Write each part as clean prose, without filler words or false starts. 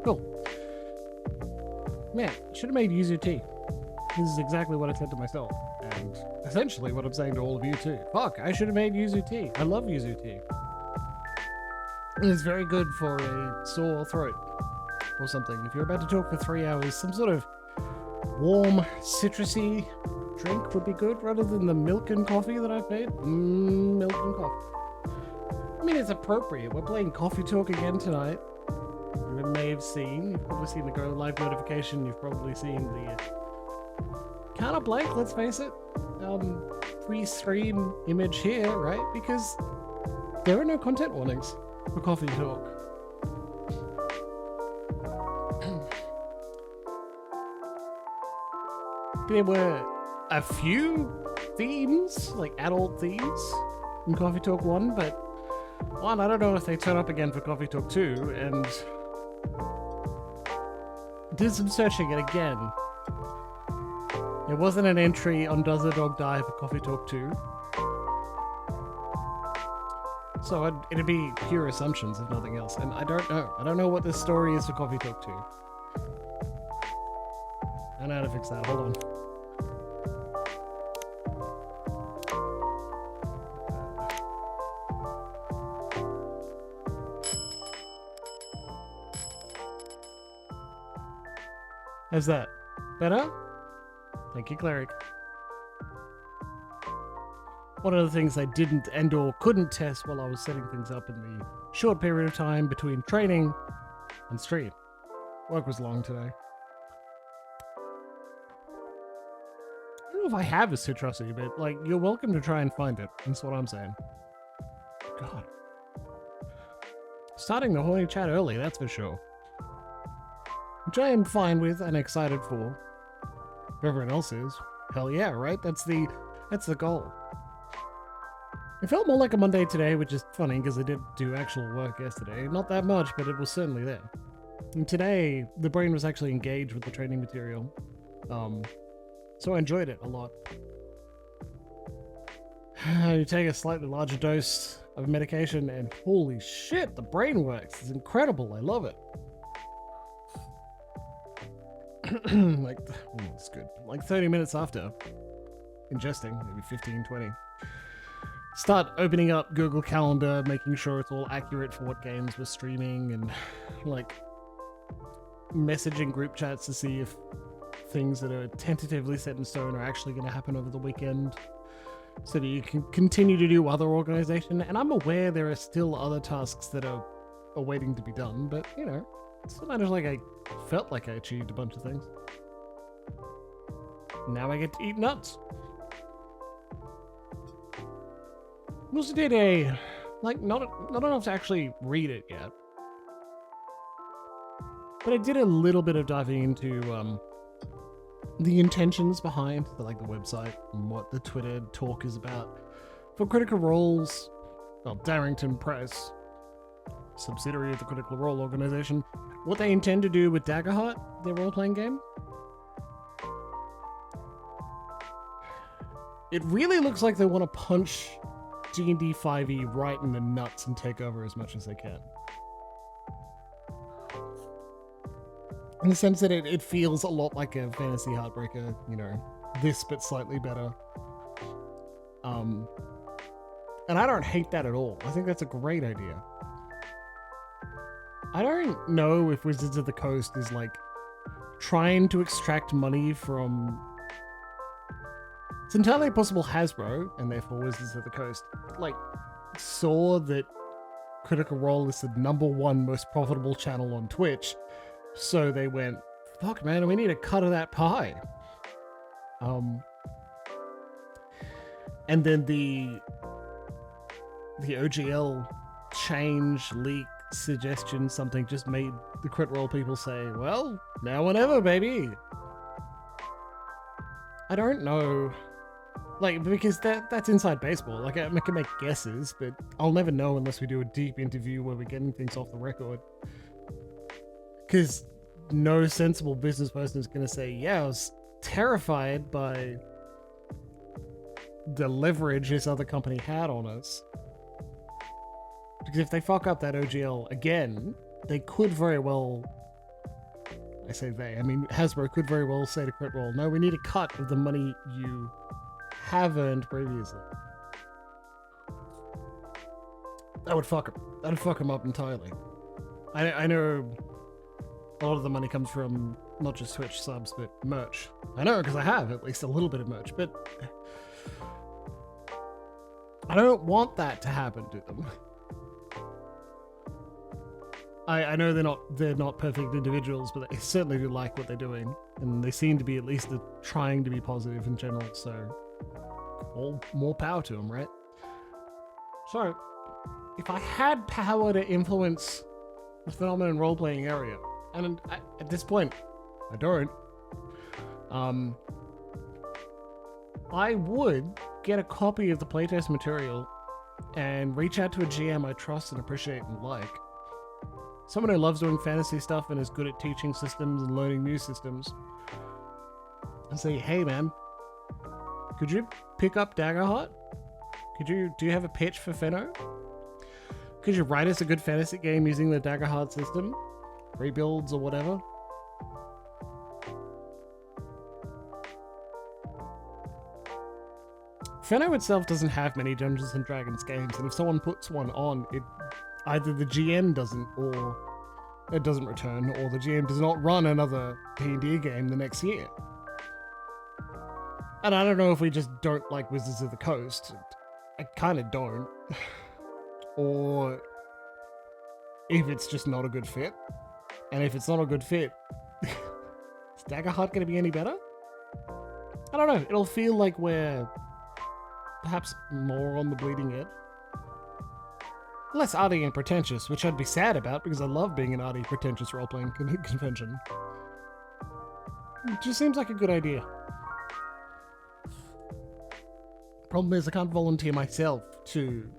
Cool. Man, should have made yuzu tea. This is exactly what I said to myself, and essentially what I'm saying to all of you too. Fuck, I should have made yuzu tea. I love yuzu tea. It's very good for a sore throat or something. If you're about to talk for 3 hours, some sort of warm, citrusy drink would be good rather than the milk and coffee that I've made. Milk and coffee. I mean, it's appropriate. We're playing Coffee Talk again tonight. You may have seen, you've probably seen the Go Live notification, you've probably seen the kind of blank, let's face it, pre-stream image here, right? Because there are no content warnings for Coffee Talk. There were a few themes, like adult themes, in Coffee Talk 1, but one, I don't know if they turn up again for Coffee Talk 2, and did some searching, and again, there wasn't an entry on Does a Dog Die for Coffee Talk 2. So it'd be pure assumptions, if nothing else, and I don't know. I don't know what the story is for Coffee Talk 2. I know how to fix that, hold on. How's that? Better? Thank you, Cleric. One of the things I didn't and or couldn't test while I was setting things up in the short period of time between training and stream. Work was long today. I don't know if I have a citrusy, but like, you're welcome to try and find it. That's what I'm saying. God. Starting the horny chat early, that's for sure. Which I am fine with and excited for. If everyone else is, hell yeah, right? That's the goal. It felt more like a Monday today, which is funny because I did do actual work yesterday. Not that much, but it was certainly there. And today, the brain was actually engaged with the training material. So I enjoyed it a lot. You take a slightly larger dose of medication and holy shit, the brain works. It's incredible. I love it. Like, it's good. Like 30 minutes after ingesting, maybe 15, 20. Start opening up Google Calendar, making sure it's all accurate for what games we're streaming, and like messaging group chats to see if things that are tentatively set in stone are actually going to happen over the weekend, so that you can continue to do other organization. And I'm aware there are still other tasks that are waiting to be done, but you know, still managed, like I felt like I achieved a bunch of things. Now I get to eat nuts. I also did a, like, not enough to actually read it yet, but I did a little bit of diving into the intentions behind the website and what the Twitter talk is about for Critical Role's, well, Darrington Press, subsidiary of the Critical Role organization, what they intend to do with Daggerheart, their role-playing game. It really looks like they want to punch D&D 5e right in the nuts and take over as much as they can. In the sense that it feels a lot like a fantasy heartbreaker, you know, this but slightly better. And I don't hate that at all. I think that's a great idea. I don't know if Wizards of the Coast is like trying to extract money from... It's entirely possible Hasbro, and therefore Wizards of the Coast, like, saw that Critical Role is the #1 most profitable channel on Twitch, so they went, fuck man, we need a cut of that pie. And then the OGL change, leak, suggestion, something just made the crit roll people say, well, now or never, baby. I don't know. Like, because that's inside baseball. Like, I can make guesses, but I'll never know unless we do a deep interview where we're getting things off the record. Because no sensible business person is going to say, yeah, I was terrified by the leverage this other company had on us. Because if they fuck up that OGL again, they could very well... I say they, I mean Hasbro could very well say to crit roll, no, we need a cut of the money you have earned previously. That would fuck him. That would fuck him up entirely. I know a lot of the money comes from not just Twitch subs, but merch. I know, because I have at least a little bit of merch, but I don't want that to happen to them. I know they're not perfect individuals, but they certainly do like what they're doing, and they seem to be at least trying to be positive in general, so all more power to them, right? So, if I had power to influence the phenomenon role-playing area, and at this point, I don't, I would get a copy of the playtest material and reach out to a GM I trust and appreciate and like. Someone who loves doing fantasy stuff and is good at teaching systems and learning new systems. And say, hey man, could you pick up Daggerheart? Do you have a pitch for Fenno? Could you write us a good fantasy game using the Daggerheart system? Rebuilds or whatever? Fenno itself doesn't have many Dungeons and Dragons games, and if someone puts one on, either the GM doesn't, or it doesn't return, or the GM does not run another D&D game the next year. And I don't know if we just don't like Wizards of the Coast. I kind of don't. Or if it's just not a good fit. And if it's not a good fit, is Daggerheart going to be any better? I don't know. It'll feel like we're perhaps more on the bleeding edge. Less arty and pretentious, which I'd be sad about because I love being an arty, pretentious role-playing convention. It just seems like a good idea. Problem is I can't volunteer myself to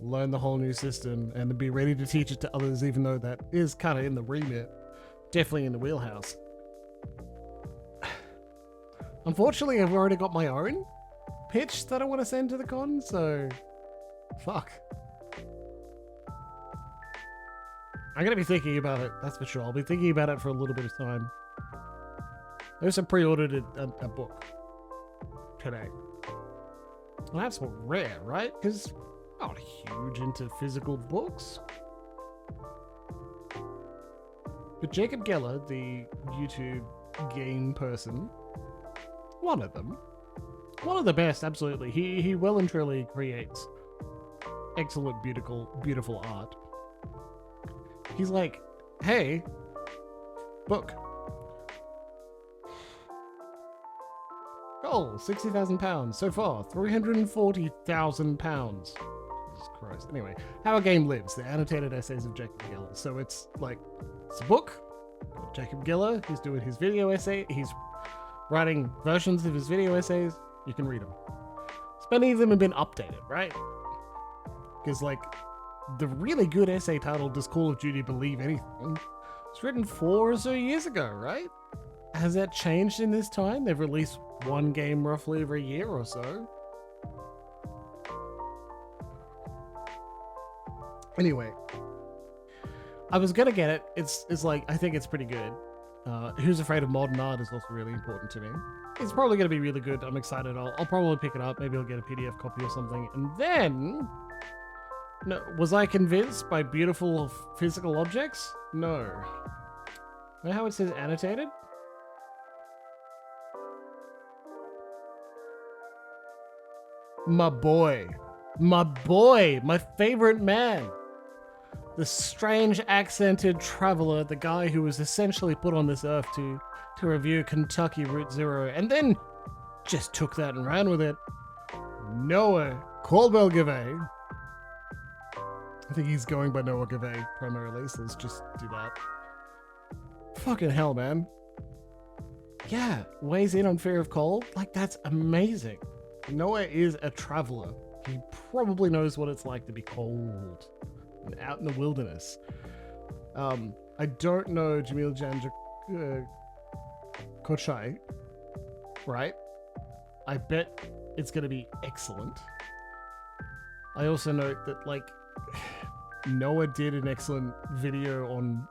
learn the whole new system and be ready to teach it to others, even though that is kind of in the remit. Definitely in the wheelhouse. Unfortunately, I've already got my own pitch that I want to send to the con, so... Fuck. I'm gonna be thinking about it, that's for sure. I'll be thinking about it for a little bit of time. I also pre-ordered a book today. Well, that's rare, right? Because I'm not huge into physical books. But Jacob Geller, the YouTube game person, one of them, one of the best, absolutely. He well and truly creates excellent, beautiful art. He's like, hey, book. Goal, £60,000 so far, £340,000. Jesus Christ. Anyway, How a Game Lives, the annotated essays of Jacob Geller. So it's like, it's a book. Jacob Geller, he's doing his video essay. He's writing versions of his video essays. You can read them. So many of them have been updated, right? Because, like, the really good essay titled Does Call of Duty Believe Anything? It's written 4 or so years ago, right? Has that changed in this time? They've released one game roughly every year or so. Anyway, I was gonna get it. It's like, I think it's pretty good. Who's Afraid of Modern Art is also really important to me. It's probably gonna be really good. I'm excited. I'll probably pick it up. Maybe I'll get a PDF copy or something. And then... No, was I convinced by beautiful physical objects? No. Know how it says annotated? My boy, my favorite man. The strange accented traveler, the guy who was essentially put on this earth to review Kentucky Route Zero, and then just took that and ran with it. Noah Caldwell-Gavay. I think he's going by Noah Gavay primarily, so let's just do that. Fucking hell, man. Yeah, weighs in on fear of cold. Like, that's amazing. Noah is a traveler. He probably knows what it's like to be cold and out in the wilderness. I don't know Jamil Jan Kochai, right? I bet it's going to be excellent. I also note that, like, Noah did an excellent video on,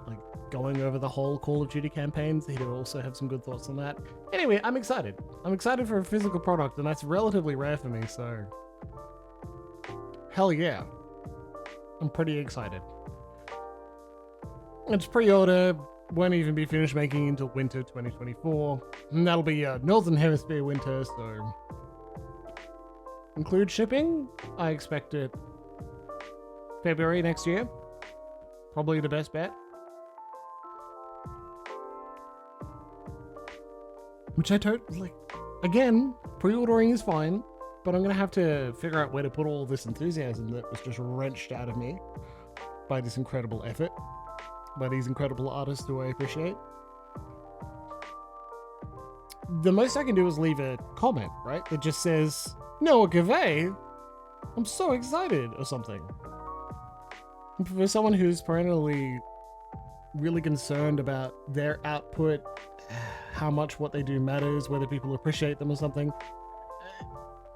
like, going over the whole Call of Duty campaigns. He'd also have some good thoughts on that. Anyway, I'm excited. I'm excited for a physical product, and that's relatively rare for me, so... Hell yeah. I'm pretty excited. It's pre-order, won't even be finished making until winter 2024. And that'll be Northern Hemisphere winter, so... Include shipping? I expect it February next year. Probably the best bet. Which I don't, like, again, pre-ordering is fine, but I'm going to have to figure out where to put all this enthusiasm that was just wrenched out of me by this incredible effort, by these incredible artists who I appreciate. The most I can do is leave a comment, right? That just says, Noah Gavay, I'm so excited, or something. For someone who's perennially really concerned about their output, how much what they do matters, whether people appreciate them or something,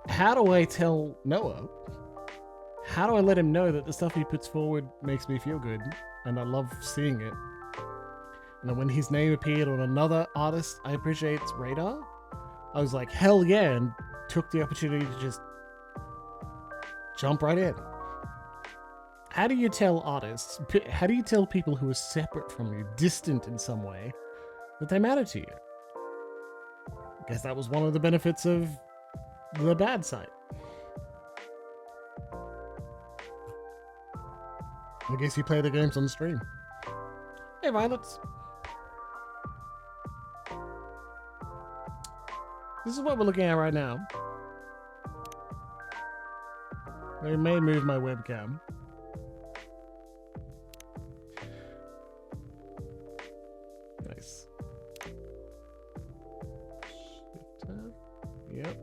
how do I tell Noah? How do I let him know that the stuff he puts forward makes me feel good and I love seeing it? And then when his name appeared on another artist I appreciate's radar, I was like, hell yeah, and took the opportunity to just jump right in. How do you tell artists, how do you tell people who are separate from you, distant in some way, that they matter to you? I guess that was one of the benefits of the bad side. I guess you play the games on stream. Hey, Violets. This is what we're looking at right now. I may move my webcam. Nice. Yep.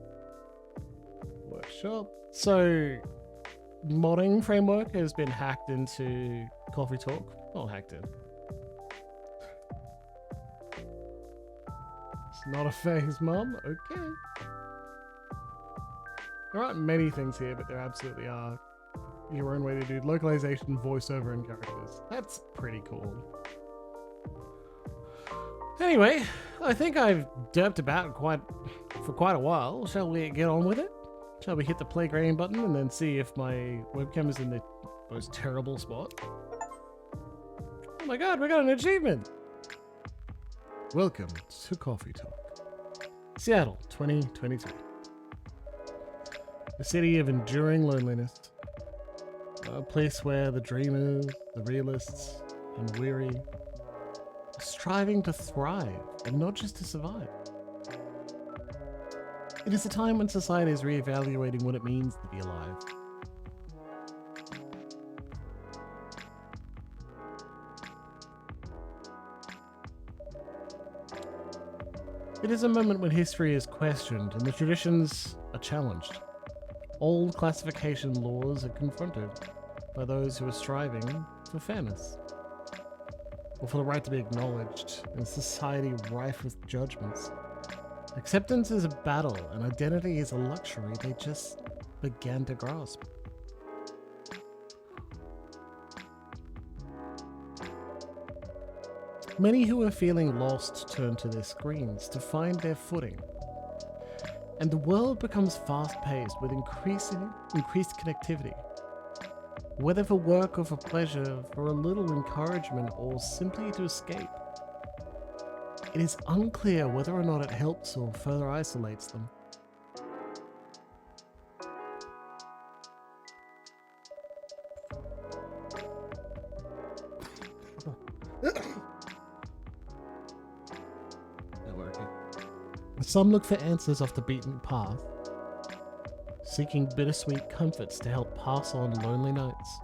Workshop. So, modding framework has been hacked into Coffee Talk. Not hacked in. It's not a phase, Mum. Okay. There aren't many things here, but there absolutely are. Your own way to do localization, voiceover, and characters. That's pretty cool. Anyway, I think I've derped about for quite a while. Shall we get on with it? Shall we hit the play grading button and then see if my webcam is in the most terrible spot? Oh my god, we got an achievement! Welcome to Coffee Talk. Seattle, 2022. The city of enduring loneliness. A place where the dreamers, the realists, and the weary are striving to thrive and not just to survive. It is a time when society is reevaluating what it means to be alive. It is a moment when history is questioned and the traditions are challenged. Old classification laws are confronted by those who are striving for fairness, or for the right to be acknowledged in a society rife with judgments. Acceptance is a battle, and identity is a luxury they just began to grasp. Many who are feeling lost turn to their screens to find their footing. And the world becomes fast-paced with increased connectivity. Whether for work or for pleasure, for a little encouragement, or simply to escape. It is unclear whether or not it helps or further isolates them. Some look for answers off the beaten path. seeking bittersweet comforts to help pass on lonely nights.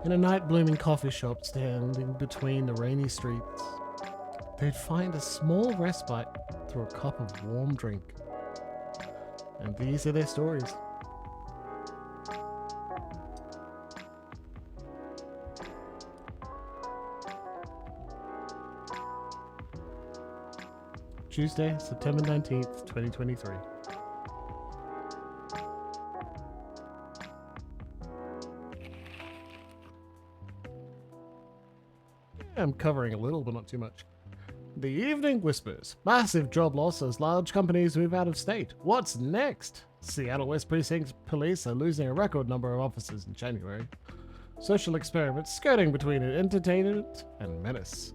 In a night-blooming coffee shop standing between the rainy streets, they'd find a small respite through a cup of warm drink. And these are their stories. Tuesday, September 19th, 2023. I'm covering a little, but not too much. The Evening Whispers. Massive job loss as large companies move out of state. What's next? Seattle West Precinct Police are losing a record number of officers in January. Social experiments skirting between entertainment and menace.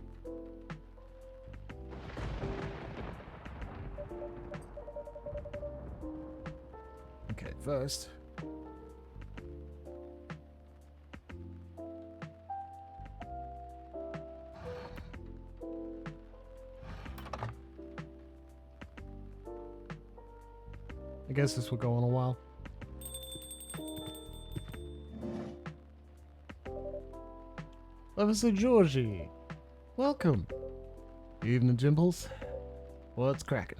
Okay, first. I guess this will go on a while. Officer Georgie, welcome. Evening, Jimbles. What's cracking?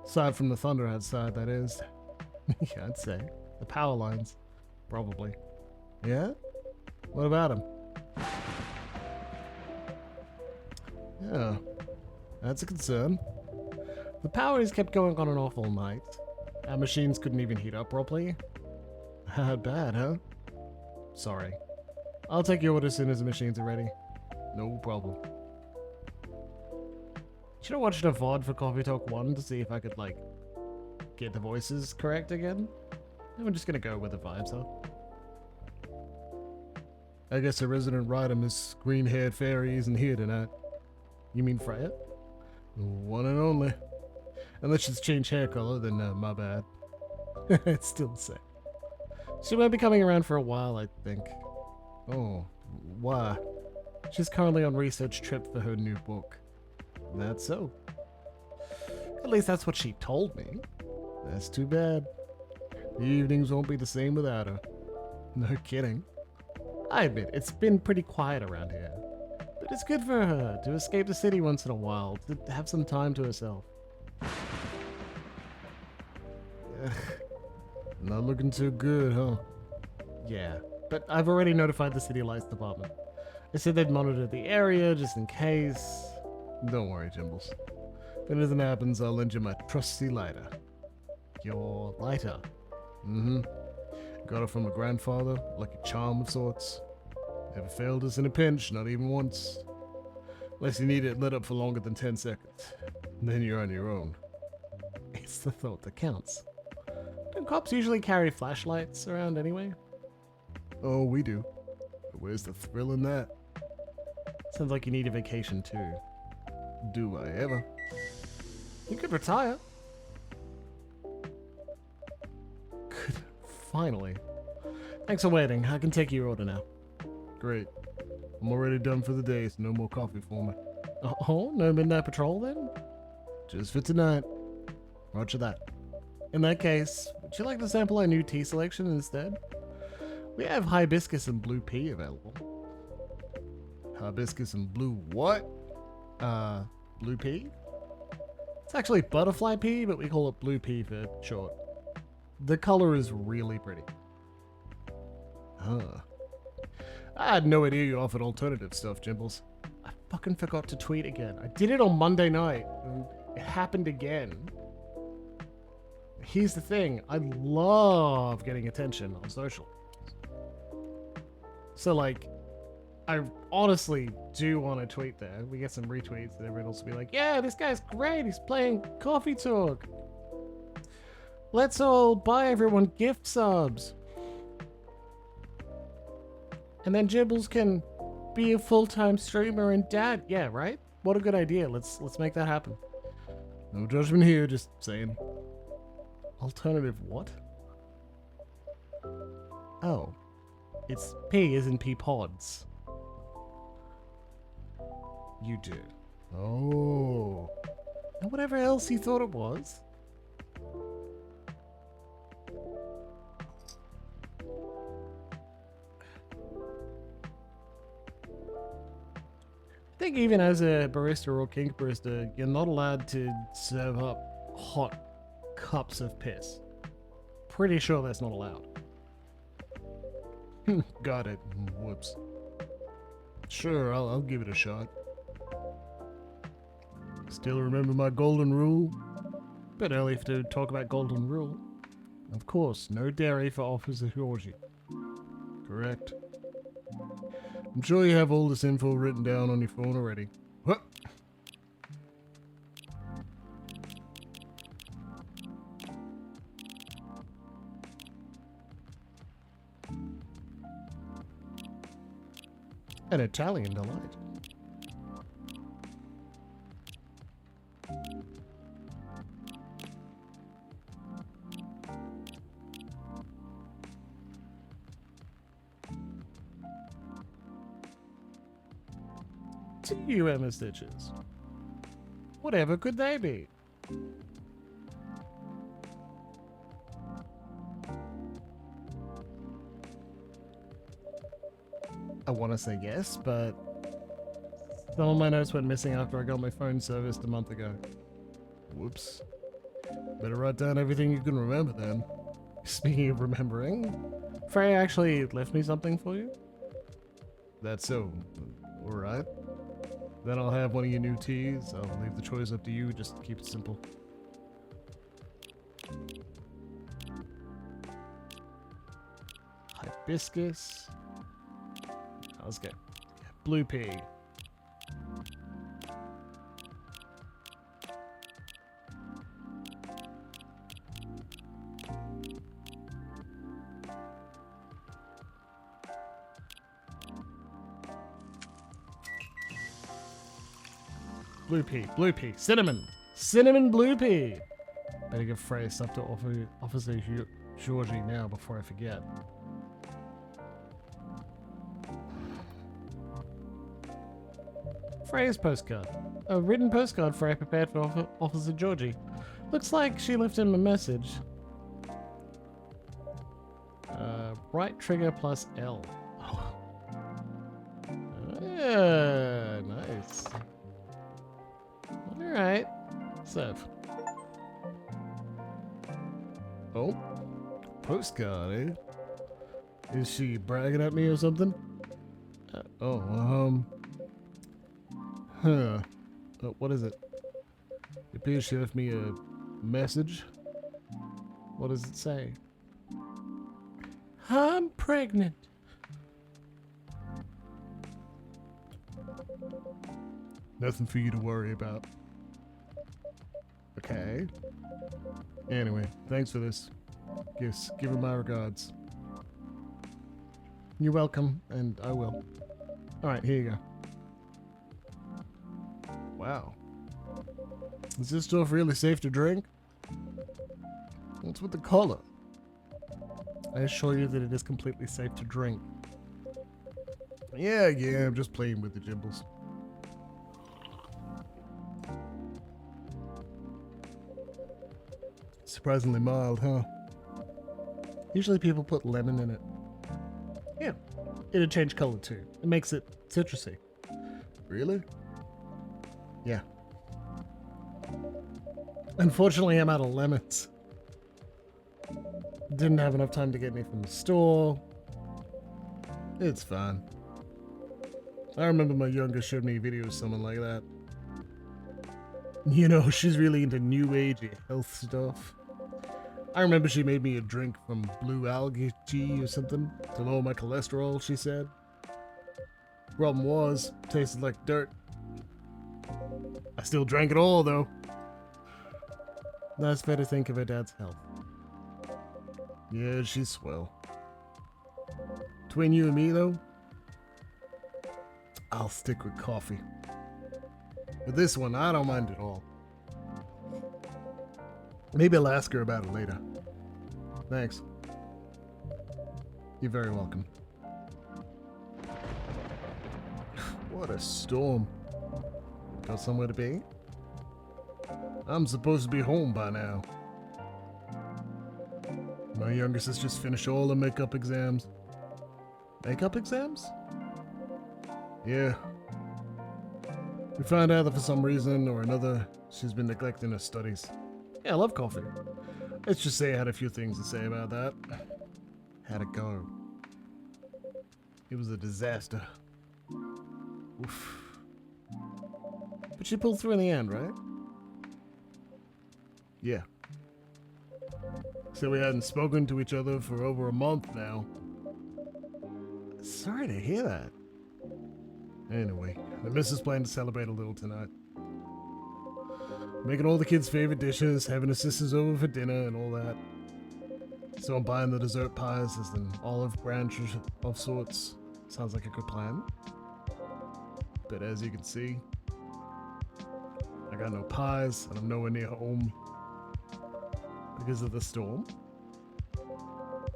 Aside from the thunder outside, that is. Yeah, I'd say. The power lines. Probably. Yeah? What about him? Yeah. That's a concern. The power has kept going on and off all night. Our machines couldn't even heat up properly. How bad, huh? Sorry. I'll take your order as soon as the machines are ready. No problem. Should have watched a VOD for Coffee Talk 1 to see if I could, like, get the voices correct again. I'm just gonna go where the vibes are. I guess a resident writer, Miss Green-Haired Fairy, isn't here tonight. You mean Freya? One and only. Unless she's changed hair color, then my bad. It's still the same. She won't be coming around for a while, I think. Oh, why? She's currently on research trip for her new book. That's so. At least that's what she told me. That's too bad. The evenings won't be the same without her. No kidding. I admit, it's been pretty quiet around here. But it's good for her to escape the city once in a while, to have some time to herself. Not looking too good, huh? Yeah, but I've already notified the city lights department. They said they'd monitor the area just in case. Don't worry, Jimbles. If anything happens, I'll lend you my trusty lighter. Your lighter? Mm-hmm. Got it from a grandfather, like a charm of sorts. Never failed us in a pinch, not even once. Unless you need it lit up for longer than 10 seconds. Then you're on your own. It's the thought that counts. Don't cops usually carry flashlights around anyway? Oh, we do. But where's the thrill in that? Sounds like you need a vacation too. Do I ever? You could retire. Good. Finally. Thanks for waiting. I can take your order now. Great. I'm already done for the day, so no more coffee for me. Oh, no midnight patrol then? Just for tonight. Roger that. In that case, would you like to sample our new tea selection instead? We have hibiscus and blue pea available. Hibiscus and blue what? Blue pea? It's actually butterfly pea, but we call it blue pea for short. The color is really pretty. Huh. I had no idea you offered alternative stuff, Jimbles. I fucking forgot to tweet again. I did it on Monday night, and it happened again. Here's the thing, I love getting attention on social. So like, I honestly do want to tweet there. We get some retweets and everyone else will be like, yeah, this guy's great, he's playing Coffee Talk. Let's all buy everyone gift subs. And then Jibbles can be a full-time streamer and dad. Yeah, right? What a good idea. Let's make that happen. No judgment here, just saying. Alternative what? Oh. It's pea as in pea pods. You do. Oh. And whatever else you thought it was. think even as a barista or kink barista, you're not allowed to serve up hot cups of piss. Pretty sure that's not allowed. Got it. Whoops. Sure, I'll give it a shot. Still remember my golden rule? Bit early to talk about golden rule. Of course, no dairy for Officer Georgie. Correct. I'm sure you have all this info written down on your phone already. What? An Italian delight. To you, Emma Stitches. Whatever could they be? I want to say yes, but some of my notes went missing after I got my phone serviced a month ago. Whoops. Better write down everything you can remember then. Speaking of remembering, Freya actually left me something for you? That's so. Alright. Then I'll have one of your new teas. I'll leave the choice up to you, just to keep it simple. Hibiscus. Let's go. Blue pea. Blue pea, cinnamon blue pea. Better give Freya stuff to Officer Georgie now before I forget. Freya's postcard. A written postcard Freya prepared for Officer Georgie. Looks like she left him a message. Right trigger plus L. Oh. Yeah, nice. Alright. Serve. Oh. Postcard, eh? Is she bragging at me or something? What is it? It appears she left me a message. What does it say? I'm pregnant. Nothing for you to worry about. Okay. Anyway, thanks for this. Yes, give her my regards. You're welcome, and I will. Alright, here you go. Wow. Is this stuff really safe to drink? What's with the color? I assure you that it is completely safe to drink. Yeah, I'm just playing with the Jimbles. Surprisingly mild, huh? Usually people put lemon in it. Yeah, it'd change color too. It makes it citrusy. Really? Yeah. Unfortunately, I'm out of lemons. Didn't have enough time to get any from the store. It's fine. I remember my youngest showed me a video of someone like that. You know, she's really into new age health stuff. I remember she made me a drink from blue algae tea or something to lower my cholesterol, she said. Problem was, tasted like dirt. I still drank it all, though. That's fair to think of her dad's health. Yeah, she's swell. Between you and me, though, I'll stick with coffee. But this one, I don't mind at all. Maybe I'll ask her about it later. Thanks. You're very welcome. What a storm. Got somewhere to be? I'm supposed to be home by now. My youngest has just finished all the makeup exams. Makeup exams? Yeah. We found out that for some reason or another, she's been neglecting her studies. Yeah, I love coffee. Let's just say I had a few things to say about that. How'd it go? It was a disaster. Oof. But she pulled through in the end, right? Yeah. So we hadn't spoken to each other for over a month now. Sorry to hear that. Anyway, the missus planned to celebrate a little tonight. Making all the kids' favorite dishes, having her sisters over for dinner and all that. So I'm buying the dessert pies as an olive branch of sorts. Sounds like a good plan. But as you can see, I got no pies and I'm nowhere near home because of the storm.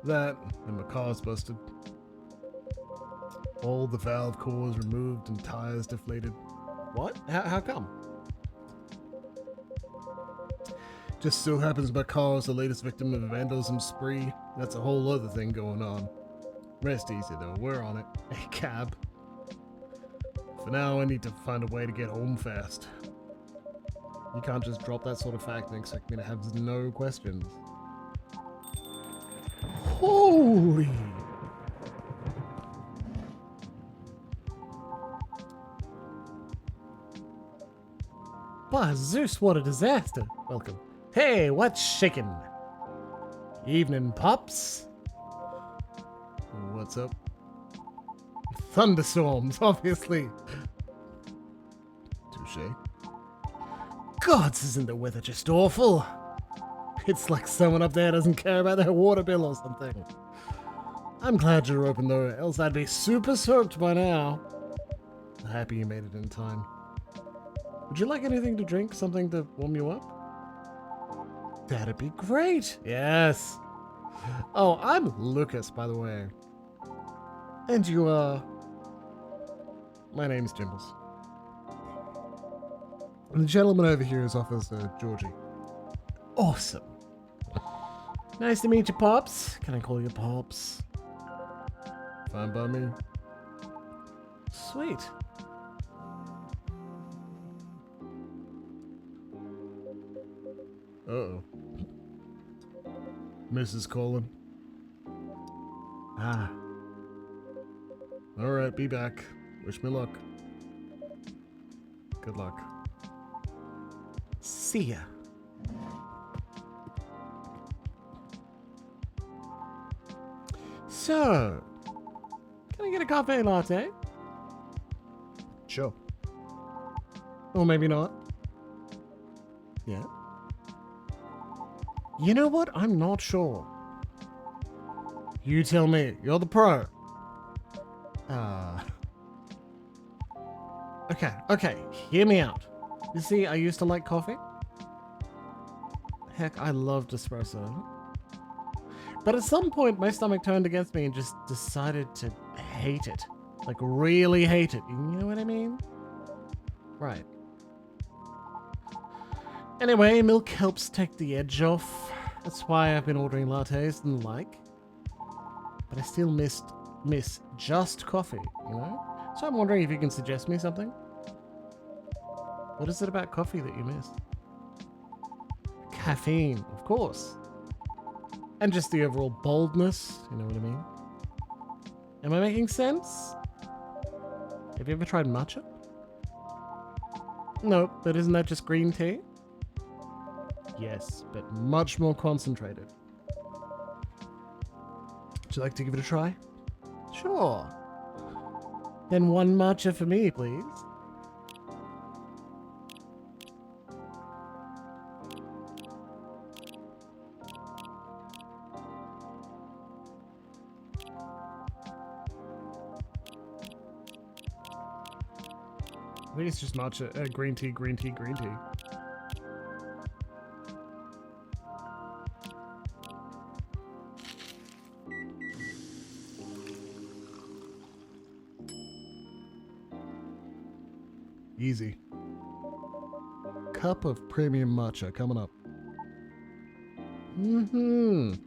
That and my car's busted. All the valve cores removed and tires deflated. What? How come? Just so happens my car is the latest victim of a vandalism spree. That's a whole other thing going on. Rest easy though, we're on it. A cab. For now, I need to find a way to get home fast. You can't just drop that sort of fact and expect me to have no questions. Holy! By Zeus, what a disaster! Welcome. Hey, what's shaking? Evening, Pops. What's up? Thunderstorms, obviously. Touche. Gods, isn't the weather just awful? It's like someone up there doesn't care about their water bill or something. I'm glad you're open though, else I'd be super soaked by now. Happy you made it in time. Would you like anything to drink? Something to warm you up? That'd be great. Yes. Oh, I'm Lucas, by the way. And you are... My name's Jimbles. And the gentleman over here is Officer Georgie. Awesome. Nice to meet you, Pops. Can I call you Pops? Fine by me. Sweet. Uh-oh. Mrs. Colin. Ah. Alright, be back. Wish me luck. Good luck. See ya. So, can I get a cafe latte? Sure. Or maybe not. Yeah. You know what? I'm not sure. You tell me. You're the pro. Okay. Hear me out. You see, I used to like coffee. Heck, I loved espresso. But at some point, my stomach turned against me and just decided to hate it. Like, really hate it. You know what I mean? Right. Anyway, milk helps take the edge off. That's why I've been ordering lattes and the like. But I still miss just coffee, you know? So I'm wondering if you can suggest me something. What is it about coffee that you miss? Caffeine, of course. And just the overall boldness, you know what I mean? Am I making sense? Have you ever tried matcha? No, but isn't that just green tea? Yes, but much more concentrated. Would you like to give it a try? Sure. Then one matcha for me, please. I think it's just matcha, green tea. Easy. Cup of premium matcha coming up. Man,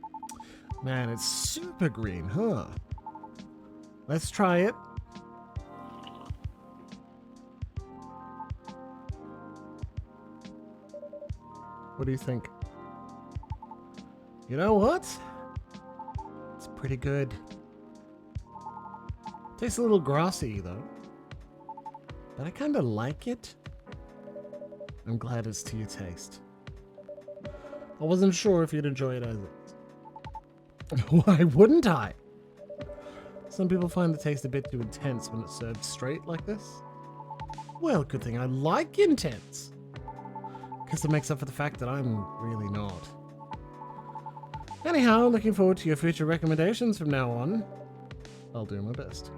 it's super green, huh? Let's try it. What do you think? You know what? It's pretty good. Tastes a little grassy though. But I kinda like it. I'm glad it's to your taste. I wasn't sure if you'd enjoy it as is. Why wouldn't I? Some people find the taste a bit too intense when it's served straight like this. Well, good thing I like intense. Because it makes up for the fact that I'm really not. Anyhow, looking forward to your future recommendations from now on. I'll do my best.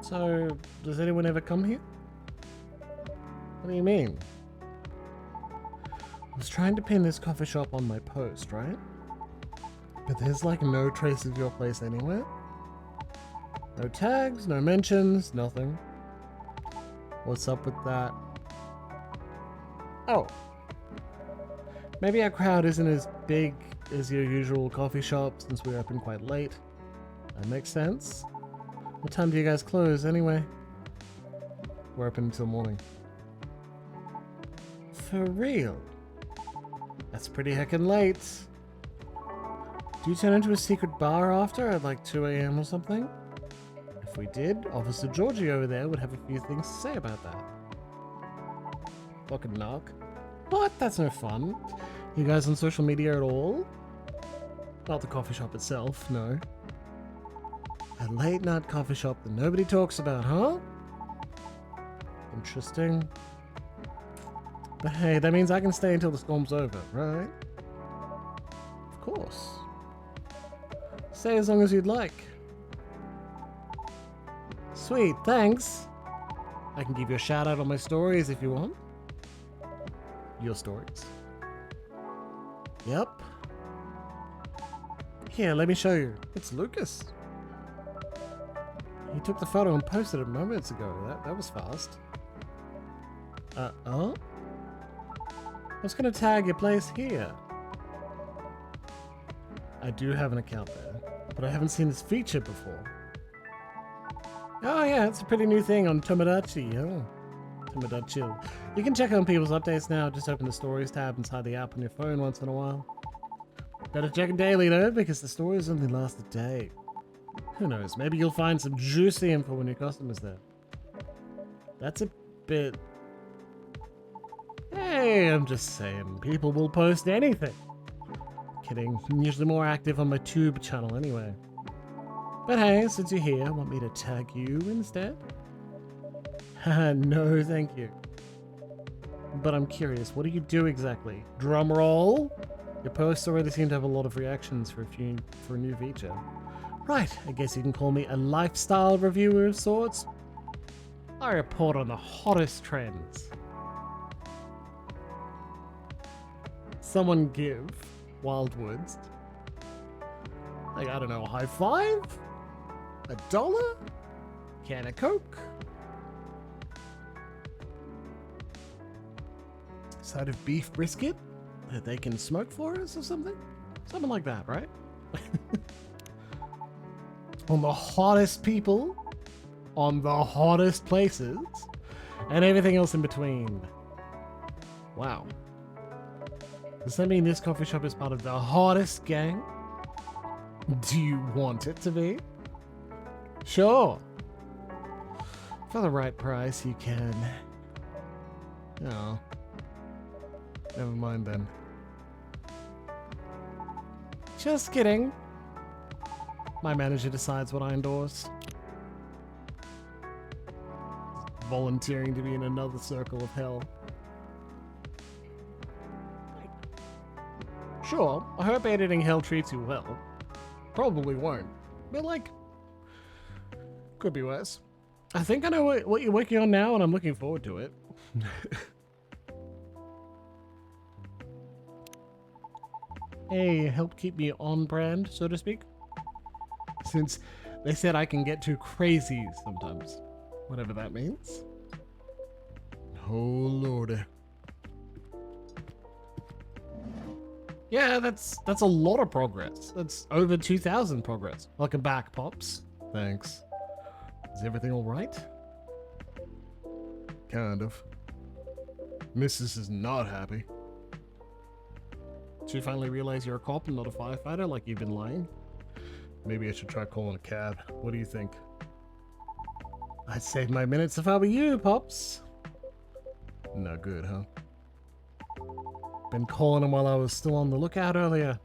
So, does anyone ever come here? What do you mean? I was trying to pin this coffee shop on my post, right? But there's like no trace of your place anywhere. No tags, no mentions, nothing. What's up with that? Oh. Maybe our crowd isn't as big as your usual coffee shop since we're open quite late. That makes sense. What time do you guys close anyway? We're open until morning. For real? That's pretty heckin' late. Do you turn into a secret bar after at like 2 AM or something? If we did, Officer Georgie over there would have a few things to say about that. Fucking knock. What? That's no fun. You guys on social media at all? Not the coffee shop itself, no. A late night coffee shop that nobody talks about, huh? Interesting. But hey, that means I can stay until the storm's over, right? Of course. Stay as long as you'd like. Sweet, thanks. I can give you a shout out on my stories if you want. Your stories. Yep. Here, let me show you. It's Lucas. He took the photo and posted it moments ago. That was fast. Oh? I was gonna tag your place here. I do have an account there, but I haven't seen this feature before. Oh yeah, it's a pretty new thing on Tomodachi. Oh, Tomodachi. You can check on people's updates now. Just open the stories tab inside the app on your phone once in a while. Better check it daily though, because the stories only last a day. Who knows, maybe you'll find some juicy info when your customer's there. That's a bit... Hey, I'm just saying, people will post anything. Kidding, I'm usually more active on my tube channel anyway. But hey, since you're here, want me to tag you instead? Haha, no thank you. But I'm curious, what do you do exactly? Drum roll? Your posts already seem to have a lot of reactions for a new feature. Right, I guess you can call me a lifestyle reviewer of sorts. I report on the hottest trends. Someone give Wildwoods, like, I don't know, a high five? $1? Can of Coke? Side of beef brisket that they can smoke for us or something? Something like that, right? On the hottest people, on the hottest places, and everything else in between. Wow. Does that mean this coffee shop is part of the hottest gang? Do you want it to be? Sure. For the right price, you can. Oh. Never mind then. Just kidding. My manager decides what I endorse. Volunteering to be in another circle of hell. Sure, I hope editing hell treats you well. Probably won't. But like, could be worse. I think I know what you're working on now and I'm looking forward to it. Hey, help keep me on brand, so to speak. Since they said I can get too crazy sometimes. Whatever that means. Oh lordy. Yeah, that's a lot of progress. That's over 2,000 progress. Welcome back, Pops. Thanks. Is everything alright? Kind of. Mrs. is not happy. Did you finally realize you're a cop and not a firefighter like you've been lying? Maybe I should try calling a cab. What do you think? I'd save my minutes if I were you, Pops. Not good, huh? Been calling him while I was still on the lookout earlier.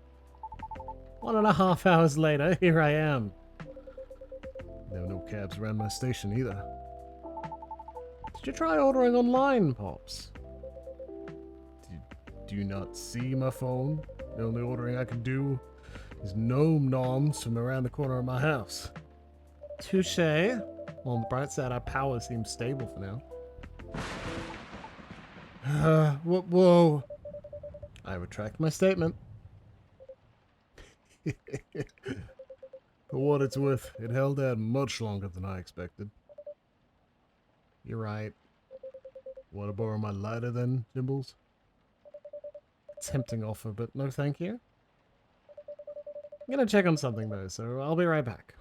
1.5 hours later, here I am. There were no cabs around my station either. Did you try ordering online, Pops? Do you not see my phone? The only ordering I can do is gnome noms from around the corner of my house. Touche. Well, on the bright side, our power seems stable for now. Whoa. I retract my statement. For what it's worth, it held out much longer than I expected. You're right. Want to borrow my lighter then, Jimbles? Tempting offer, but no thank you. I'm gonna check on something though, so I'll be right back.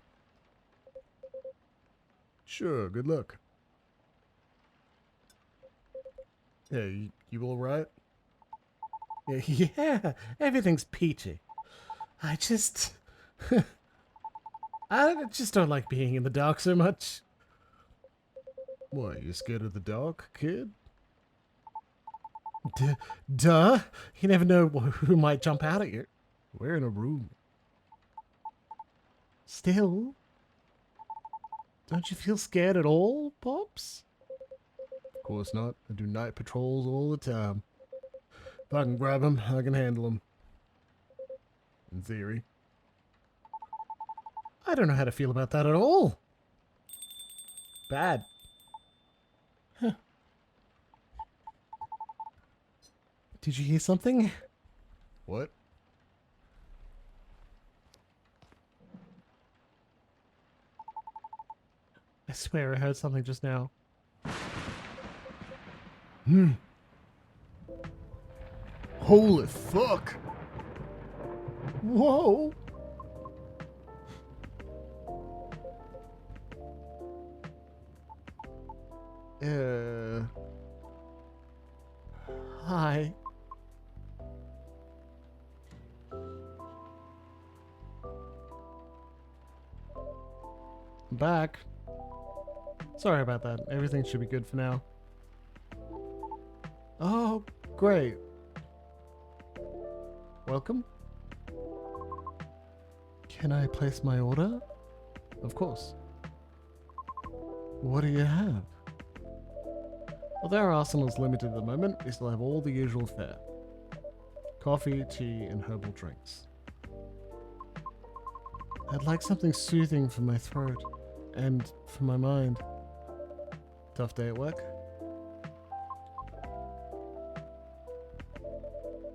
Sure, good luck. Hey, you alright? Yeah, everything's peachy. I just don't like being in the dark so much. What, you scared of the dark, kid? Duh. You never know who might jump out at you. We're in a room. Still? Don't you feel scared at all, Pops? Of course not. I do night patrols all the time. If I can grab him, I can handle him. In theory. I don't know how to feel about that at all. Bad. Huh. Did you hear something? What? I swear I heard something just now. Holy fuck! Whoa! Hi. I'm back. Sorry about that. Everything should be good for now. Oh, great. Welcome. Can I place my order? Of course. What do you have? Although our arsenal's limited at the moment, we still have all the usual fare. Coffee, tea, and herbal drinks. I'd like something soothing for my throat and for my mind. Tough day at work?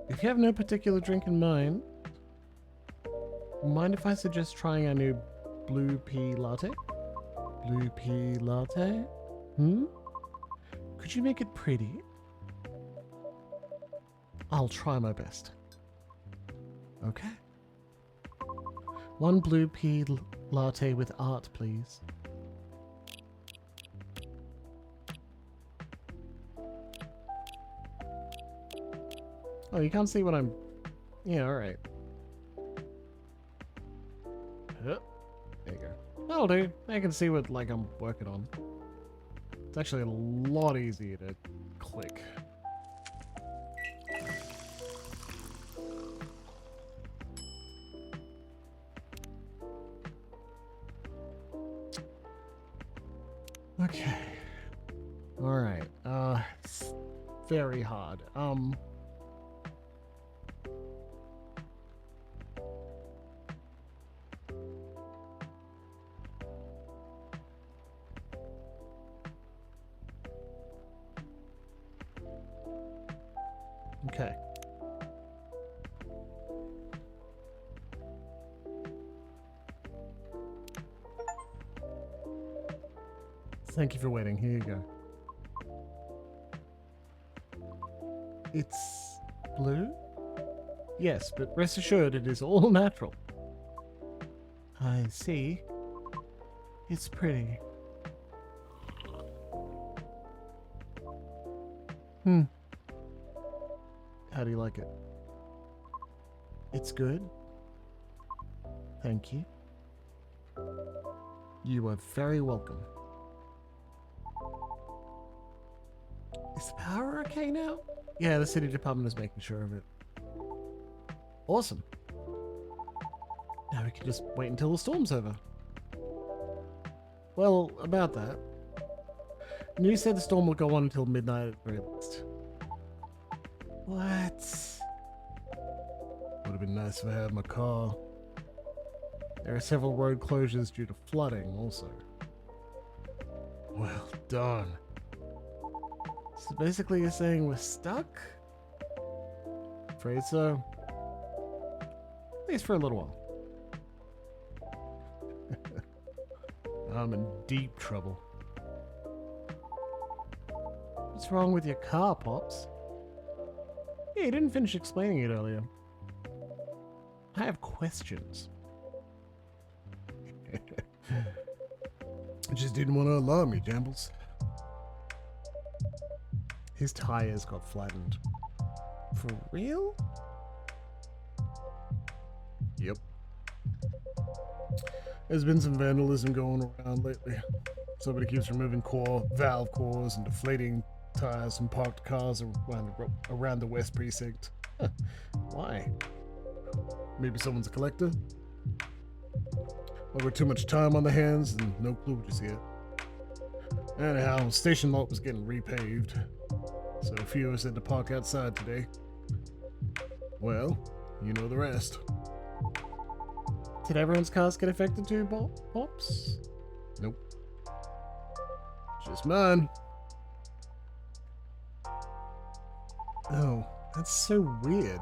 If you have no particular drink in mind, mind if I suggest trying our new blue pea latte? Blue pea latte? Could you make it pretty? I'll try my best. Okay. One blue pea latte with art, please. Oh, you can't see what I'm... Yeah, alright. There you go. That'll do. I can see what, like, I'm working on. It's actually a lot easier to click. Okay. Alright. It's very hard. Okay. Thank you for waiting. Here you go. It's blue? Yes, but rest assured it is all natural. I see. It's pretty. How do you like it? It's good. Thank you. You are very welcome. Is the power okay now? Yeah, the city department is making sure of it. Awesome. Now we can just wait until the storm's over. Well, about that. You said the storm will go on until midnight at the very least. What? Would have been nice if I had my car. There are several road closures due to flooding also. Well done. So basically you're saying we're stuck? Afraid so. At least for a little while. I'm in deep trouble. What's wrong with your car, Pops? Yeah, you didn't finish explaining it earlier. I have questions. I just didn't want to alarm you, Jambles. His tires got flattened. For real? Yep. There's been some vandalism going around lately. Somebody keeps removing valve cores and deflating tires from parked cars around the West Precinct. Why? Maybe someone's a collector? Over too much time on the hands and no clue just yet. Anyhow, station lot was getting repaved, so a few of us had to park outside today. Well, you know the rest. Did everyone's cars get affected too, Pops? Nope. Just mine. Oh, that's so weird.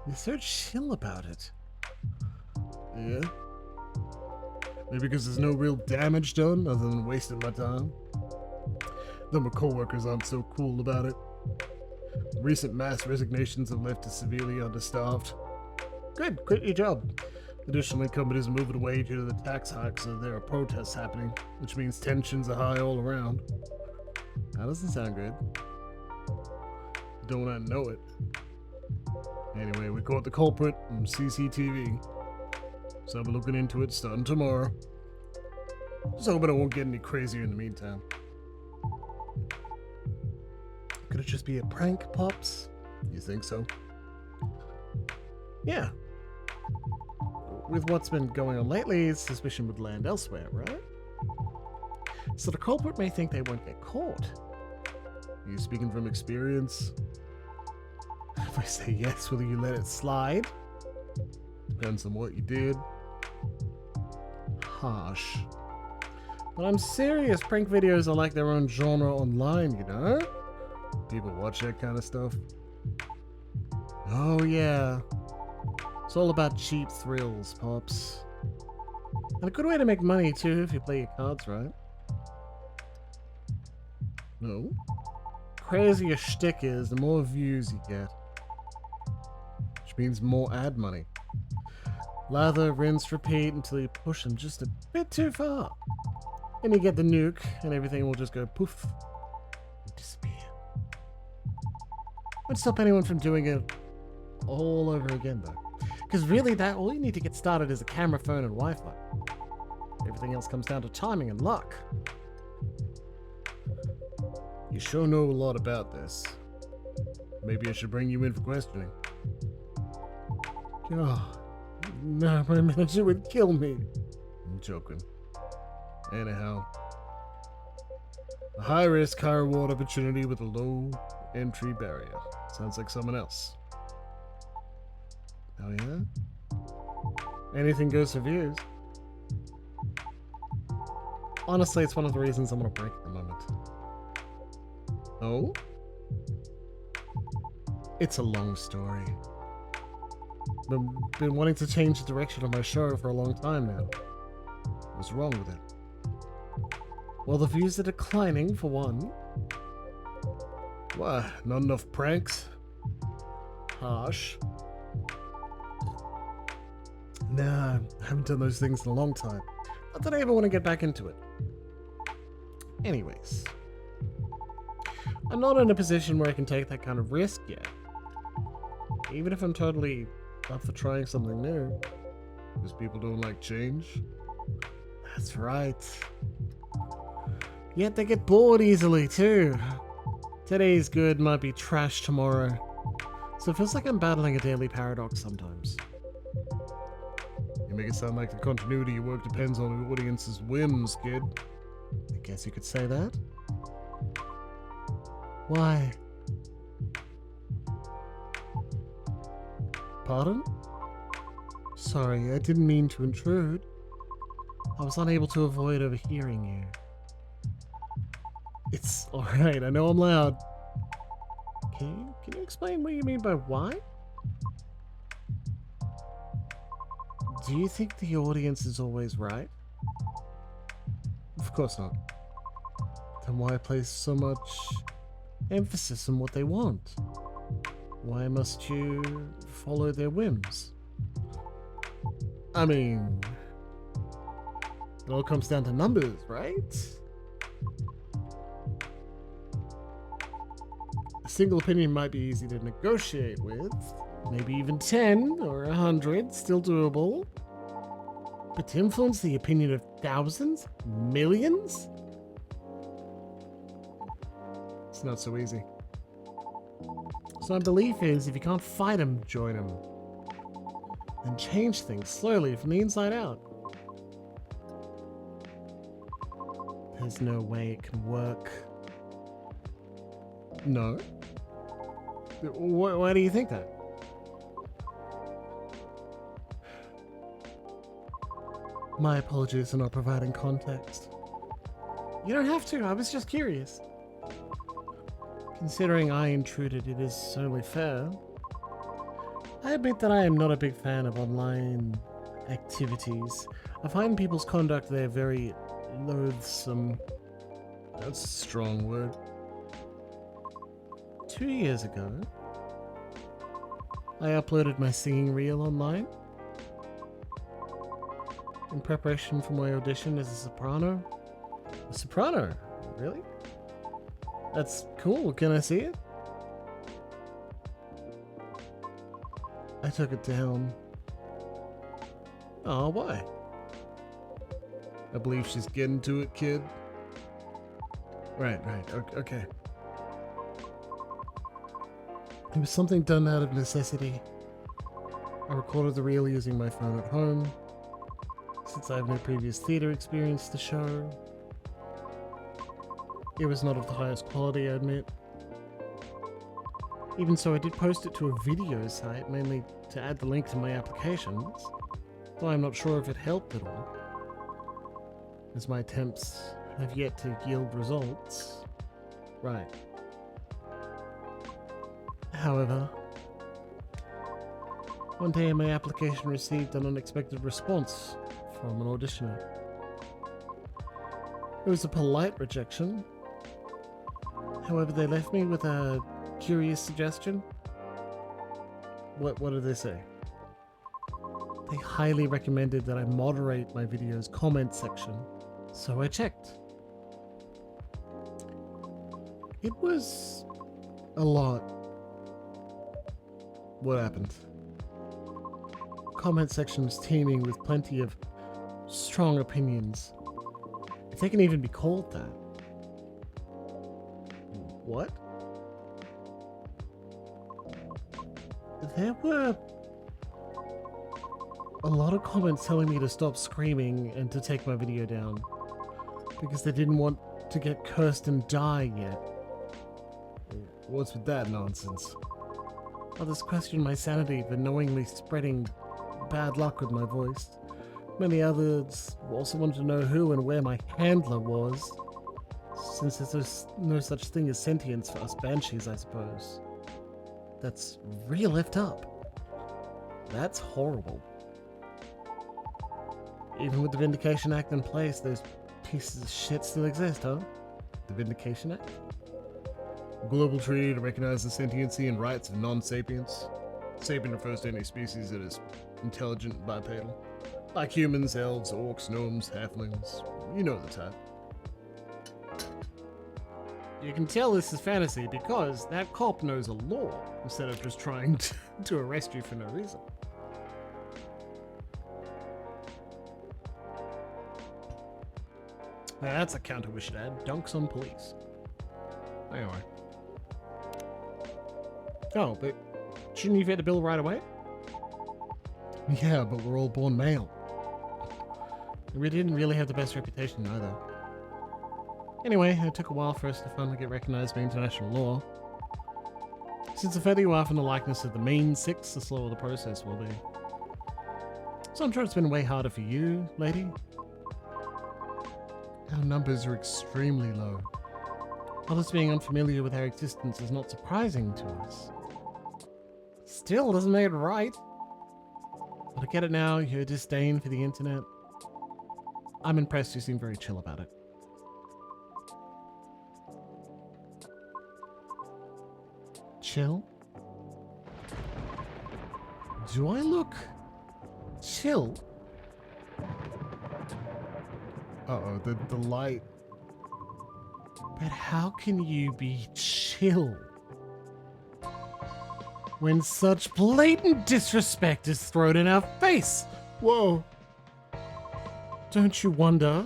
You're so chill about it. Yeah? Maybe because there's no real damage done other than wasting my time. Though my co-workers aren't so cool about it. Recent mass resignations have left us severely understaffed. Good, quit your job. Additionally, companies are moving away due to the tax hikes, so there are protests happening, which means tensions are high all around. That doesn't sound good. Don't I know it? Anyway, we caught the culprit on CCTV. So I'll be looking into it starting tomorrow. Just hoping it won't get any crazier in the meantime. Could it just be a prank, Pops? You think so? Yeah. With what's been going on lately, suspicion would land elsewhere, right? So the culprit may think they won't get caught. Are you speaking from experience? If I say yes, will you let it slide? Depends on what you did. Harsh. But I'm serious, prank videos are like their own genre online, you know? People watch that kind of stuff. Oh yeah. It's all about cheap thrills, Pops. And a good way to make money too if you play your cards right. No? Crazier your shtick is, the more views you get. Which means more ad money. Lather, rinse, repeat until you push them just a bit too far. Then you get the nuke and everything will just go poof and disappear. Won't stop anyone from doing it all over again though. Because really all you need to get started is a camera, phone and Wi-Fi. Everything else comes down to timing and luck. You sure know a lot about this. Maybe I should bring you in for questioning. Oh, no, my manager would kill me. I'm joking. Anyhow, a high-risk, high-reward opportunity with a low entry barrier. Sounds like someone else. Oh yeah? Anything goes for views. Honestly, it's one of the reasons I'm on a break at the moment. Oh? It's a long story. Been wanting to change the direction of my show for a long time now. What's wrong with it? Well, the views are declining, for one. Why? Not enough pranks? Harsh. Nah, I haven't done those things in a long time. Not that I ever want to get back into it. Anyways. I'm not in a position where I can take that kind of risk yet. even if I'm totally up for trying something new. Because people don't like change. That's right. Yet they get bored easily too. Today's good might be trash tomorrow. So it feels like I'm battling a daily paradox sometimes. You make it sound like the continuity of your work depends on the audience's whims, kid. I guess you could say that. Why? Pardon? Sorry, I didn't mean to intrude. I was unable to avoid overhearing you. It's alright, I know I'm loud. Can you explain what you mean by why? Do you think the audience is always right? Of course not. Then why place so much emphasis on what they want? Why must you follow their whims? I mean, it all comes down to numbers, right? A single opinion might be easy to negotiate with. Maybe even 10 or 100, still doable. But to influence the opinion of thousands? Millions? It's not so easy. So my belief is, if you can't fight them, join them. And change things slowly from the inside out. There's no way it can work. No? Why do you think that? My apologies for not providing context. You don't have to, I was just curious. Considering I intruded, it is only fair. I admit that I am not a big fan of online activities. I find people's conduct there very loathsome. That's a strong word. 2 years ago, I uploaded my singing reel online in preparation for my audition as a soprano. A soprano? Really? That's cool. Can I see it? I took it down. Oh, why? I believe she's getting to it, kid. Right. Okay. It was something done out of necessity. I recorded the reel using my phone at home. Since I have no previous theatre experience to show, it was not of the highest quality, I admit. Even so, I did post it to a video site, mainly to add the link to my applications, though I'm not sure if it helped at all, as my attempts have yet to yield results. Right. However, one day my application received an unexpected response from an auditioner. It was a polite rejection. However, they left me with a curious suggestion. What did they say? They highly recommended that I moderate my video's comment section, so I checked. It was a lot. What happened? Comment section was teeming with plenty of strong opinions, if they can even be called that. What? There were a lot of comments telling me to stop screaming and to take my video down because they didn't want to get cursed and die yet. What's with that nonsense? Others questioned my sanity for knowingly spreading bad luck with my voice. Many others also wanted to know who and where my handler was, since there's no such thing as sentience for us banshees, I suppose. That's real effed up. That's horrible. Even with the Vindication Act in place, those pieces of shit still exist, huh? The Vindication Act? A global treaty to recognize the sentiency and rights of non-sapients. Sapient refers to any species that is intelligent and bipedal. Like humans, elves, orcs, gnomes, halflings. You know the type. You can tell this is fantasy because that cop knows a law instead of just trying to arrest you for no reason. Now that's a counter we should add. Dunks on police. Anyway. Oh, but shouldn't you get the bill right away? Yeah, but we're all born male. We didn't really have the best reputation either. Anyway, it took a while for us to finally get recognized by international law. Since the further you are from the likeness of the main six, the slower the process will be. So I'm sure it's been way harder for you, lady. Our numbers are extremely low. Others being unfamiliar with our existence is not surprising to us. Still doesn't make it right. But I get it now, your disdain for the internet. I'm impressed you seem very chill about it. Chill? Do I look chill? Uh-oh, the light. But how can you be chill when such blatant disrespect is thrown in our face? Whoa. Don't you wonder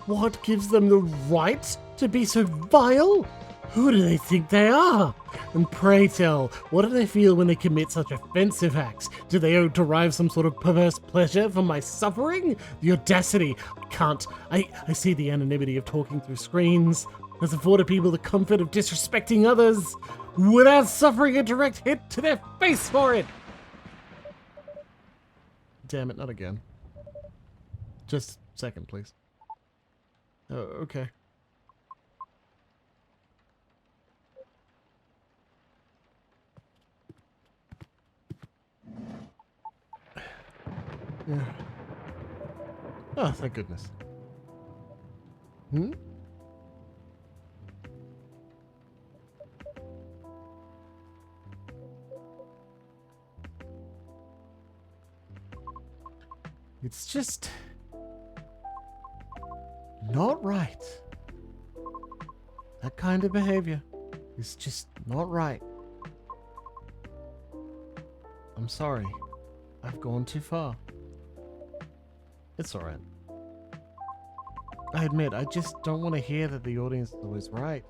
what gives them the right to be so vile? Who do they think they are? And pray tell, what do they feel when they commit such offensive acts? Do they derive some sort of perverse pleasure from my suffering? The audacity. I see the anonymity of talking through screens has afforded people the comfort of disrespecting others without suffering a direct hit to their face for it. Damn it, not again. Just a second, please. Oh, okay. Yeah. Oh, thank goodness. Hmm? It's just not right. That kind of behavior is just not right. I'm sorry. I've gone too far. It's alright. I admit, I just don't want to hear that the audience is always right.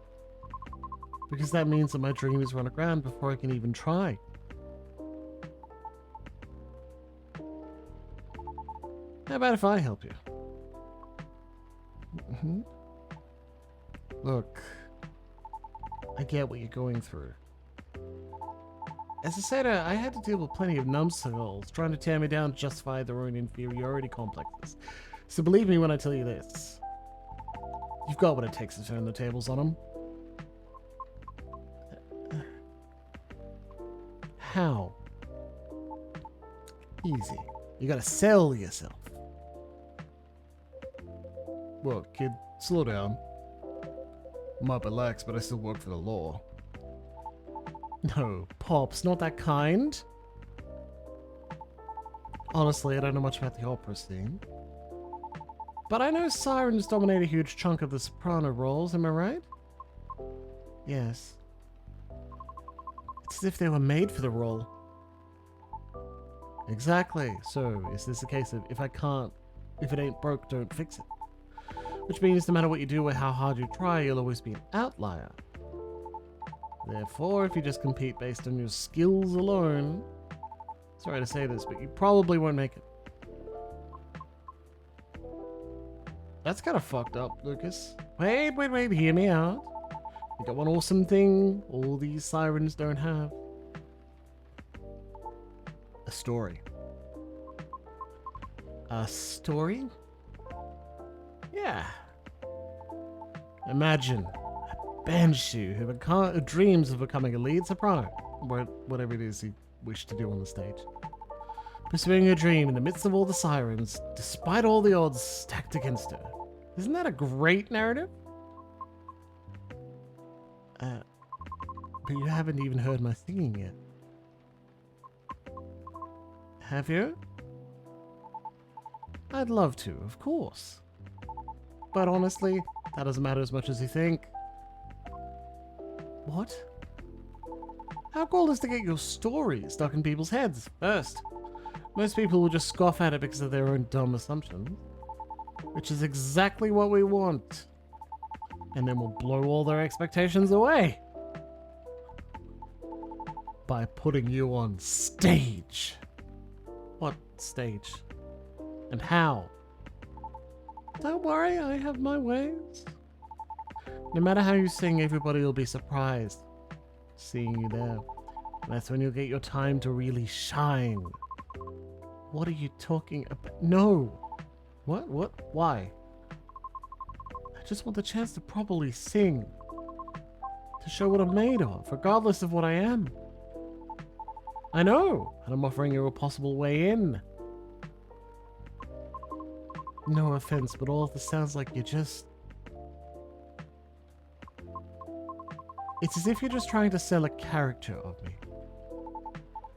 Because that means that my dream is run aground before I can even try. How about if I help you? Mm-hmm. Look, I get what you're going through. As a satyr, I had to deal with plenty of numbskulls trying to tear me down to justify their own inferiority complexes. So believe me when I tell you this. You've got what it takes to turn the tables on them. How? Easy. You gotta sell yourself. Well, kid, slow down. Might be lax, but I still work for the law. No, Pops, not that kind. Honestly, I don't know much about the opera scene. But I know sirens dominate a huge chunk of the soprano roles, am I right? Yes. It's as if they were made for the role. Exactly. So, is this a case of if it ain't broke, don't fix it? Which means no matter what you do or how hard you try, you'll always be an outlier. Therefore, if you just compete based on your skills alone, sorry to say this, but you probably won't make it. That's kind of fucked up, Lucas. Wait, hear me out. You got one awesome thing all these sirens don't have. A story. A story? Yeah. Imagine a banshee who dreams of becoming a lead soprano, or whatever it is he wished to do on the stage. Pursuing her dream in the midst of all the sirens, despite all the odds stacked against her. Isn't that a great narrative? But you haven't even heard my singing yet. Have you? I'd love to, of course. But honestly, that doesn't matter as much as you think. What? How cool is to get your story stuck in people's heads first? Most people will just scoff at it because of their own dumb assumptions, which is exactly what we want. And then we'll blow all their expectations away by putting you on stage. What stage? And how? Don't worry, I have my ways. No matter how you sing, everybody will be surprised seeing you there. And that's when you'll get your time to really shine. What are you talking about? No. What? Why? I just want the chance to properly sing. To show what I'm made of, regardless of what I am. I know, and I'm offering you a possible way in. No offense, but all of this sounds like you're just... It's as if you're just trying to sell a character of me.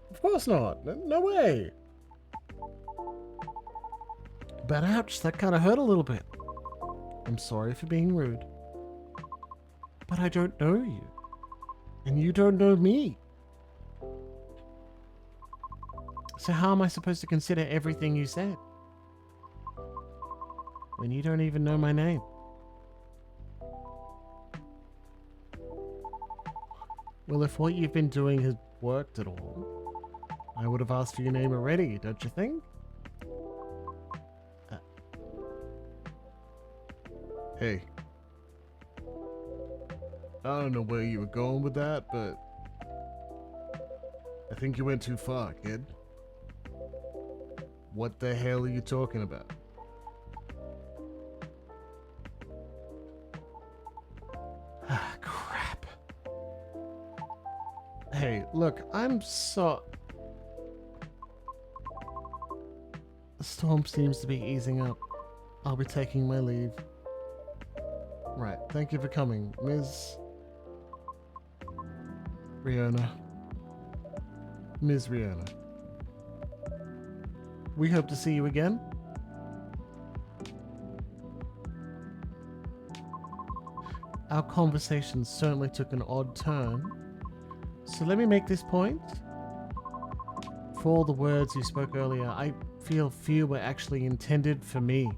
Of course not. No way. But ouch, that kind of hurt a little bit. I'm sorry for being rude. But I don't know you. And you don't know me. So how am I supposed to consider everything you said? When you don't even know my name. Well, if what you've been doing has worked at all, I would have asked for your name already, don't you think? Hey. I don't know where you were going with that, but I think you went too far, kid. What the hell are you talking about? Ah, crap. Hey, look, I'm so... The storm seems to be easing up. I'll be taking my leave. Right, thank you for coming, Ms. Riona. Ms. Riona. We hope to see you again. Our conversation certainly took an odd turn. So let me make this point. For all the words you spoke earlier, I feel few were actually intended for me.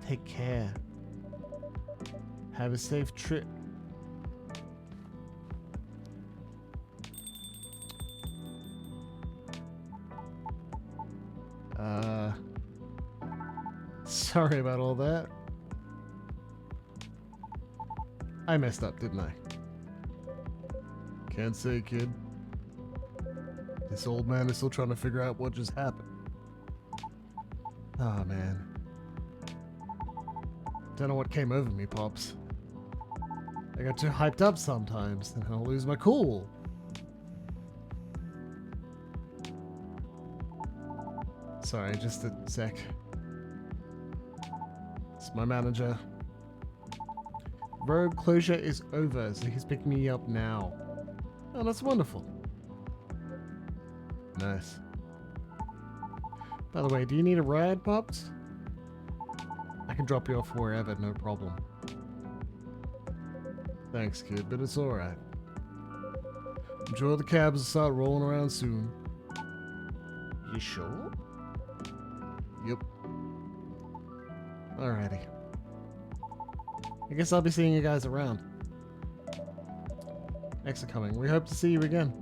Take care. Have a safe trip. Sorry about all that. I messed up, didn't I? Can't say, kid. This old man is still trying to figure out what just happened. Oh, man. Don't know what came over me, Pops. I got too hyped up sometimes, and I'll lose my cool. Sorry, just a sec. It's my manager. Road closure is over, so he's picking me up now. Oh, that's wonderful. Nice. By the way, do you need a ride, Pops? I can drop you off wherever, no problem. Thanks, kid, but it's alright. I'm sure the cabs will start rolling around soon. You sure? Yep. Alrighty. I guess I'll be seeing you guys around. Thanks for coming. We hope to see you again.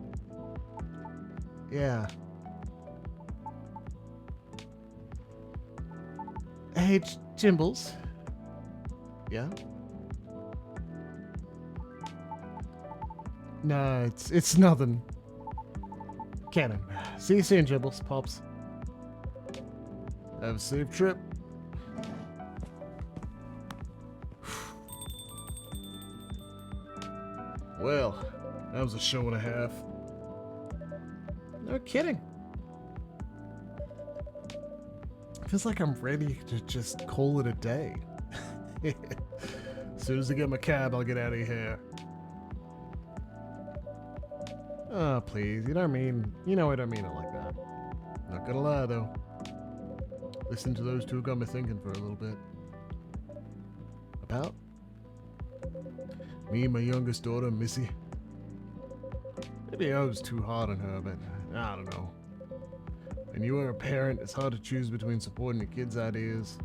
Yeah. Hey, Jimbles. Yeah? No, it's nothing. Cannon. See you soon, Jimbles, Pops. Have a safe trip. Well, that was a show and a half. No kidding. Feels like I'm ready to just call it a day. As soon as I get my cab, I'll get out of here. Oh, please. You don't mean... You know I don't mean it like that. Not gonna lie, though. Listening to those two got me thinking for a little bit. About? Me and my youngest daughter, Missy. Maybe I was too hard on her, but I don't know. When you are a parent, it's hard to choose between supporting your kids' ideas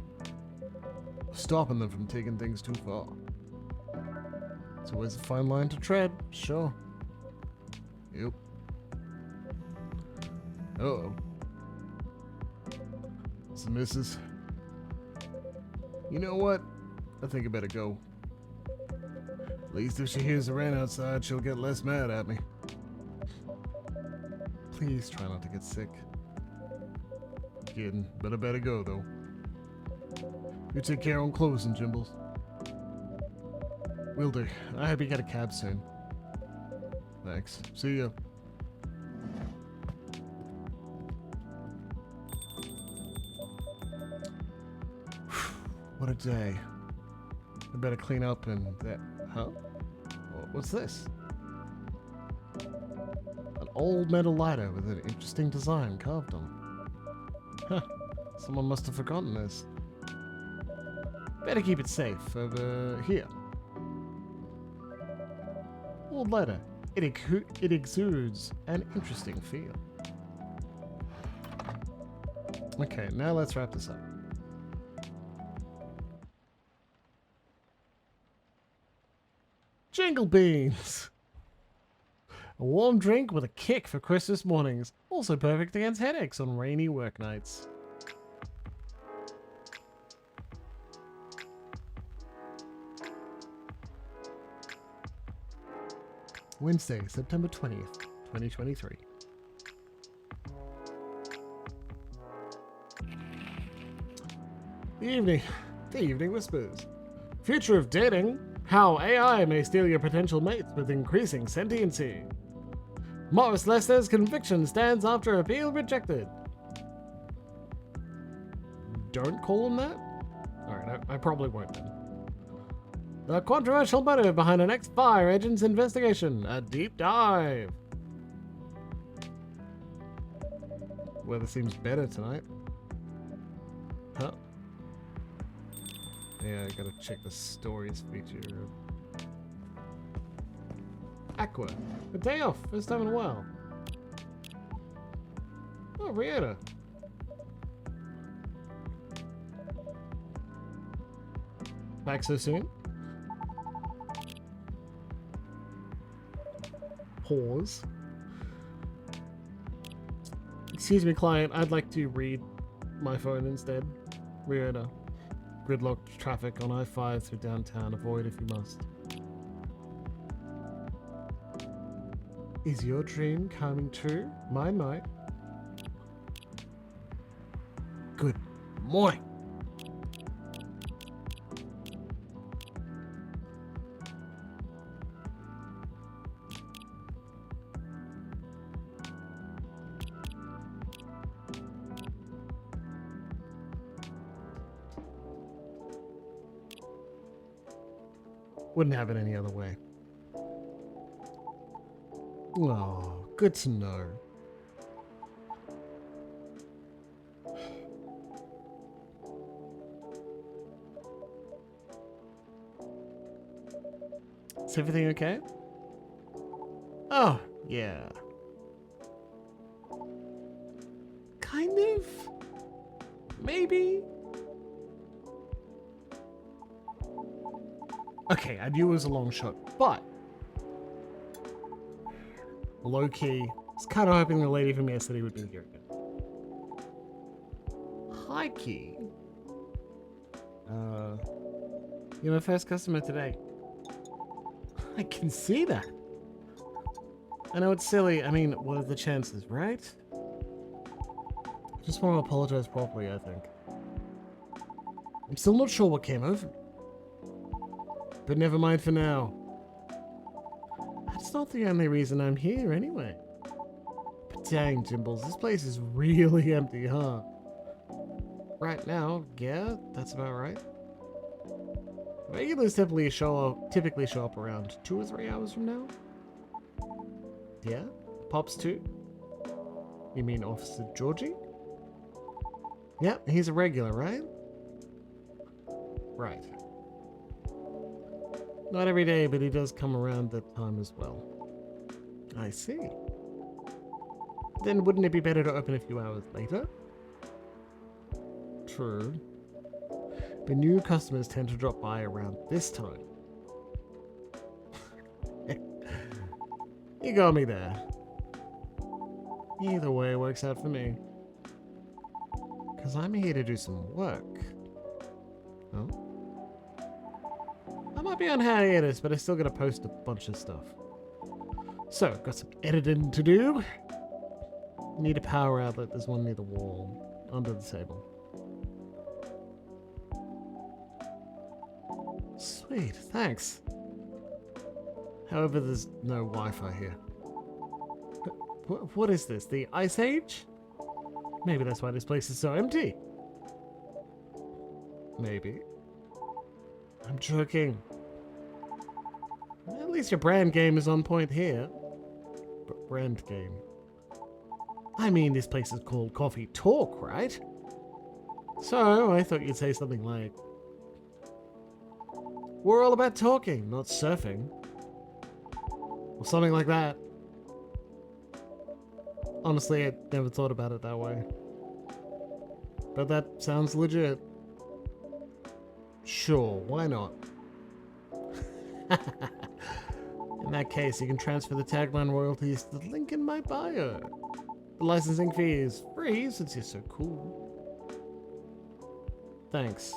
or stopping them from taking things too far. It's always a fine line to tread, sure. Yep. Uh-oh. It's the missus. You know what? I think I better go. At least if she hears the rain outside, she'll get less mad at me. Please try not to get sick. Kidding, but I better go though. You take care on closing, Jimbles. Will do. I hope you get a cab soon. Thanks. See ya. What a day. I better clean up and that. Huh? What's this? An old metal lighter with an interesting design carved on it. Huh. Someone must have forgotten this. Better keep it safe over here. Old lighter. It exudes an interesting feel. Okay, now let's wrap this up. Jingle beans! A warm drink with a kick for Christmas mornings. Also perfect against headaches on rainy work nights. Wednesday, September 20th, 2023. The evening whispers. Future of dating. How AI may steal your potential mates with increasing sentiency. Morris Lester's conviction stands after appeal rejected. Don't call him that? Alright, I probably won't then. The controversial motive behind an ex-fire agent's investigation. A deep dive. Weather seems better tonight. Huh? Yeah, I gotta check the stories feature. Aqua. A day off. First time in a while. Oh, Rieta. Back so soon? Pause. Excuse me, client. I'd like to read my phone instead. Rieta. Gridlocked traffic on I-5 through downtown. Avoid if you must. Is your dream coming true? Mine might. Good morning. Wouldn't have it any other way. Oh, good to know. Is everything okay? Oh, yeah. Kind of? Maybe? Okay, I knew it was a long shot, but low-key, I was kind of hoping the lady from yesterday would be here again. High-key. You're my first customer today. I can see that. I know it's silly. I mean, what are the chances, right? I just want to apologize properly, I think. I'm still not sure what came over me. But never mind for now. That's not the only reason I'm here anyway. But dang, Jimbles, this place is really empty, huh? Right now, yeah, that's about right. Regulars typically show up around 2 or 3 hours from now. Yeah? Pops too? You mean Officer Georgie? Yep, he's a regular, right? Right. Not every day, but he does come around that time as well. I see. Then wouldn't it be better to open a few hours later? True. But new customers tend to drop by around this time. You got me there. Either way works out for me. Because I'm here to do some work. Oh? I might be on hiatus, but I still gotta post a bunch of stuff. So, got some editing to do. Need a power outlet. There's one near the wall, under the table. Sweet, thanks. However, there's no Wi-Fi here. What is this? The Ice Age? Maybe that's why this place is so empty. Maybe. I'm joking. At least your brand game is on point here. Brand game. I mean, this place is called Coffee Talk, right? So, I thought you'd say something like, we're all about talking, not surfing. Or something like that. Honestly, I never thought about it that way. But that sounds legit. Sure, why not? In that case, you can transfer the tagline royalties to the link in my bio. The licensing fee is free since you're so cool. Thanks.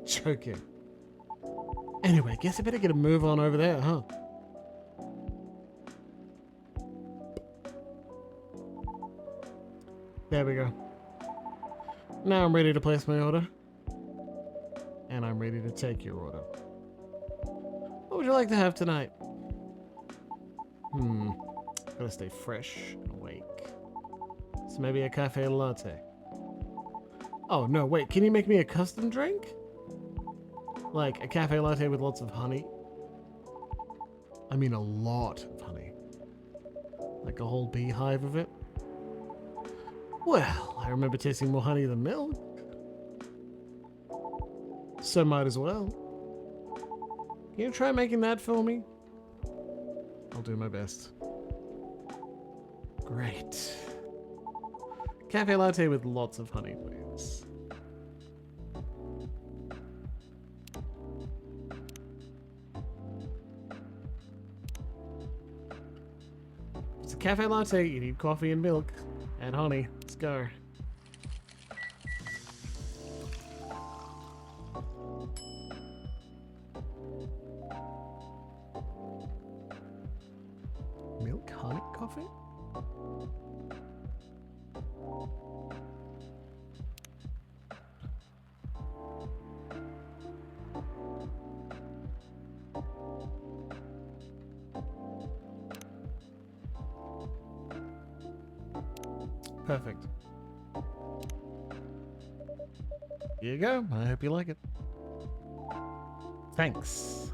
Joking. Anyway, guess I better get a move on over there, huh? There we go. Now I'm ready to place my order. And I'm ready to take your order. What would you like to have tonight? Gotta stay fresh and awake. So maybe a cafe latte. Oh, no, wait. Can you make me a custom drink? Like a cafe latte with lots of honey? I mean a lot of honey. Like a whole beehive of it? Well, I remember tasting more honey than milk. So might as well. Can you try making that for me? I'll do my best. Great. Cafe latte with lots of honey, please. It's a cafe latte, you need coffee and milk. And honey. Let's go. Milk, honey, coffee? Perfect. Here you go. I hope you like it. Thanks.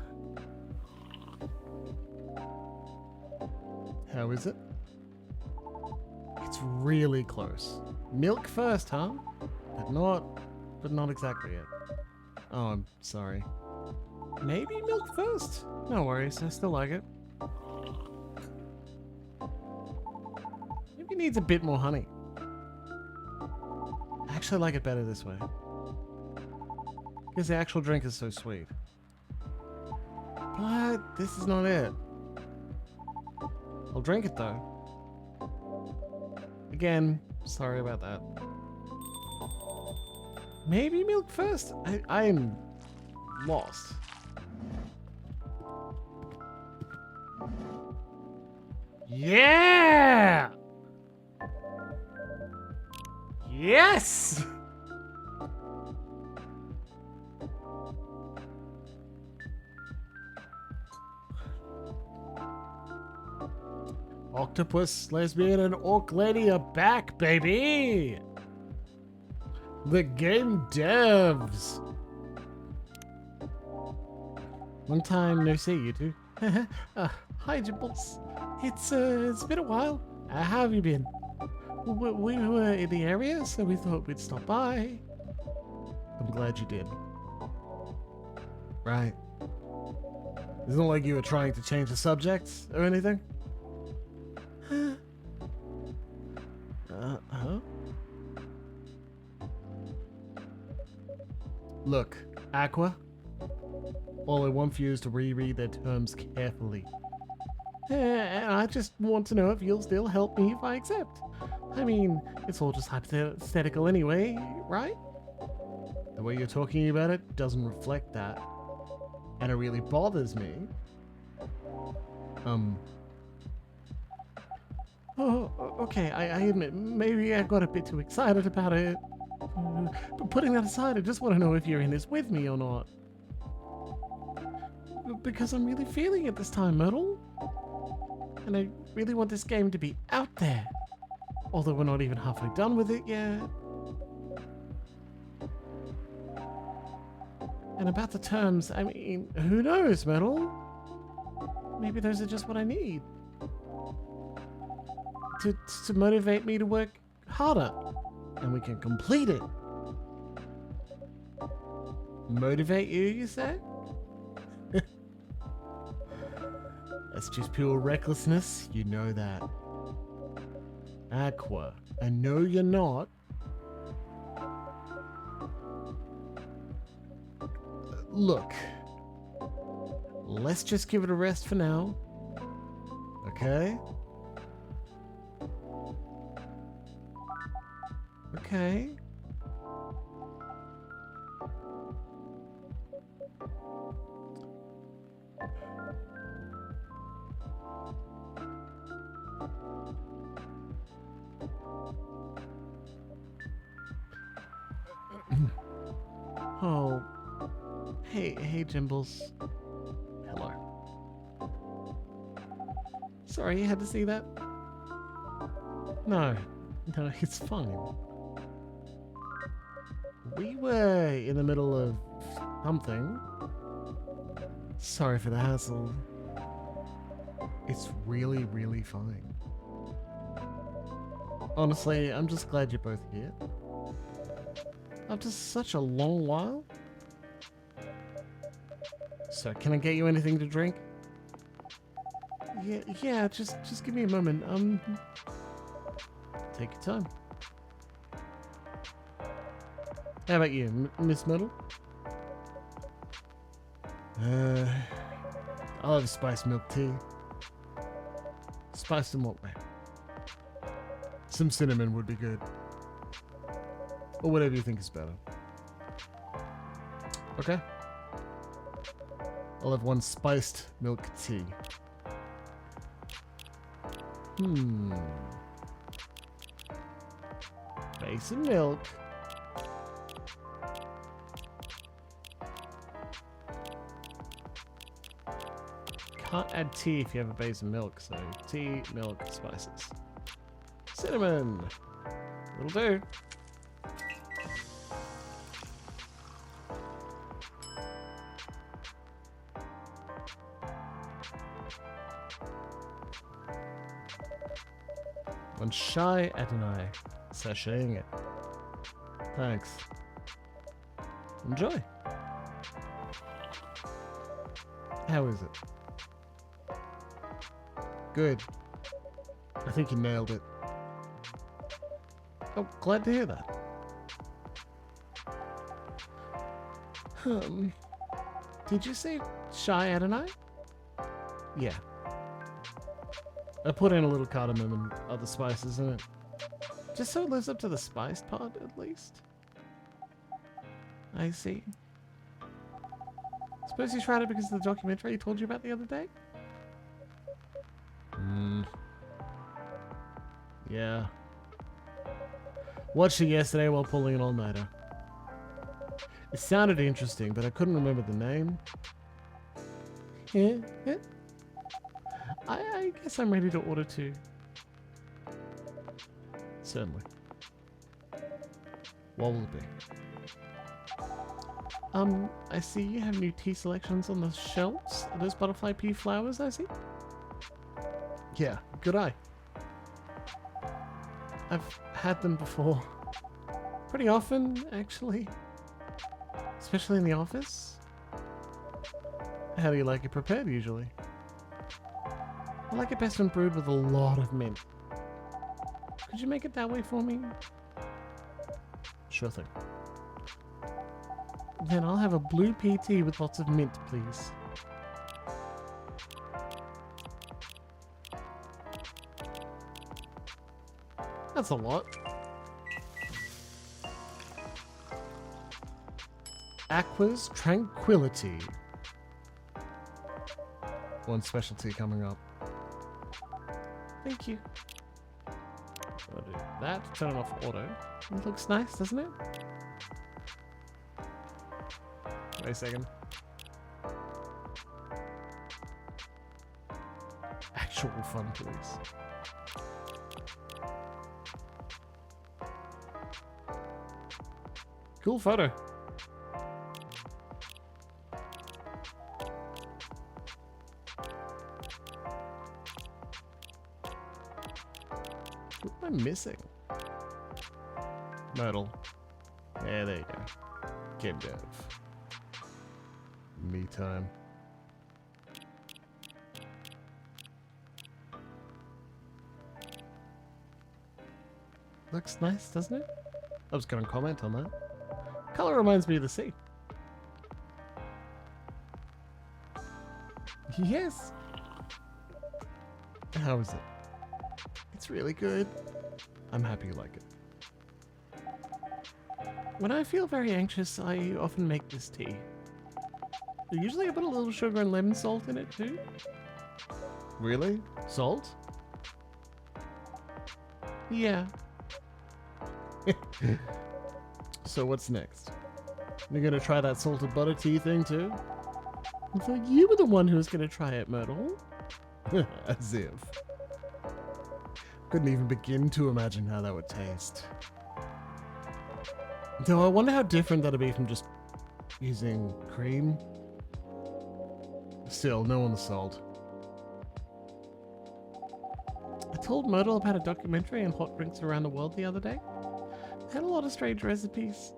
How is it? It's really close. Milk first, huh? But not exactly yet. Oh, I'm sorry. Maybe milk first? No worries, I still like it. Maybe it needs a bit more honey. I actually like it better this way. Because the actual drink is so sweet. But this is not it. I'll drink it though. Again, sorry about that. Maybe milk first? I'm lost. Yeah! Yes! Octopus, lesbian, and orc lady are back, baby! The game devs! Long time no see, you two. Hi, Jimbles. It's been a while. How have you been? We were in the area, so we thought we'd stop by. I'm glad you did. Right. It's not like you were trying to change the subject or anything. Huh? Look, Aqua, all I want for you is to reread their terms carefully. And I just want to know if you'll still help me if I accept. I mean, it's all just hypothetical anyway, right? The way you're talking about it doesn't reflect that. And it really bothers me. Oh, okay, I admit, maybe I got a bit too excited about it. But putting that aside, I just want to know if you're in this with me or not. Because I'm really feeling it this time, Myrtle. And I really want this game to be out there. Although we're not even halfway done with it yet. And about the terms, I mean, who knows, Myrtle? Maybe those are just what I need. To motivate me to work harder. And we can complete it. Motivate you say? That's just pure recklessness. You know that. Aqua, I know you're not. Look. Let's just give it a rest for now. Okay? Okay. Oh. Hey, Jimbles. Hello. Sorry, you had to see that? No, it's fine. We were in the middle of something. Sorry for the hassle. It's really, really fine. Honestly, I'm just glad you're both here. After such a long while. So, can I get you anything to drink? Yeah, just give me a moment. Take your time. How about you, Miss Myrtle? I'll have spiced milk tea. Spiced in what way? Some cinnamon would be good. Or whatever you think is better. Okay. I'll have one spiced milk tea. Base of milk. Can't add tea if you have a base of milk, so tea, milk, spices. Cinnamon! It'll do. One shy Adonai. Sashaying it. Thanks. Enjoy. How is it? Good. I think you nailed it. Oh, glad to hear that. Did you say shy Adonai? Yeah. I put in a little cardamom and other spices in it. Just so it lives up to the spiced part, at least. I see. Suppose you tried it because of the documentary I told you about the other day? Yeah. Watched it yesterday while pulling an all-nighter. It sounded interesting, but I couldn't remember the name. Yeah. I guess I'm ready to order two. Certainly. What will it be? I see you have new tea selections on the shelves. Are those butterfly pea flowers, I see? Yeah, good eye. I've had them before. Pretty often, actually. Especially in the office. How do you like it prepared usually? I like it best when brewed with a lot of mint. Could you make it that way for me? Sure thing. Then I'll have a blue pea tea with lots of mint, please. That's a lot. Aqua's Tranquility. One specialty coming up. Thank you. I'll do that. Turn it off auto. It looks nice, doesn't it? Wait a second. Actual fun, please. Cool photo. What am I missing? Myrtle. Yeah, there you go. Game dev. Me time. Looks nice, doesn't it? I was gonna comment on that. Color reminds me of the sea. Yes. How is it? It's really good. I'm happy you like it. When I feel very anxious, I often make this tea. Usually I put a little sugar and lemon salt in it too. Really? Salt? Yeah. So what's next? You're gonna try that salted butter tea thing too? I thought you were the one who was gonna try it, Myrtle. As if. Couldn't even begin to imagine how that would taste. Though I wonder how different that'd be from just using cream. Still, no on the salt. I told Myrtle about a documentary on hot drinks around the world the other day. It had a lot of strange recipes.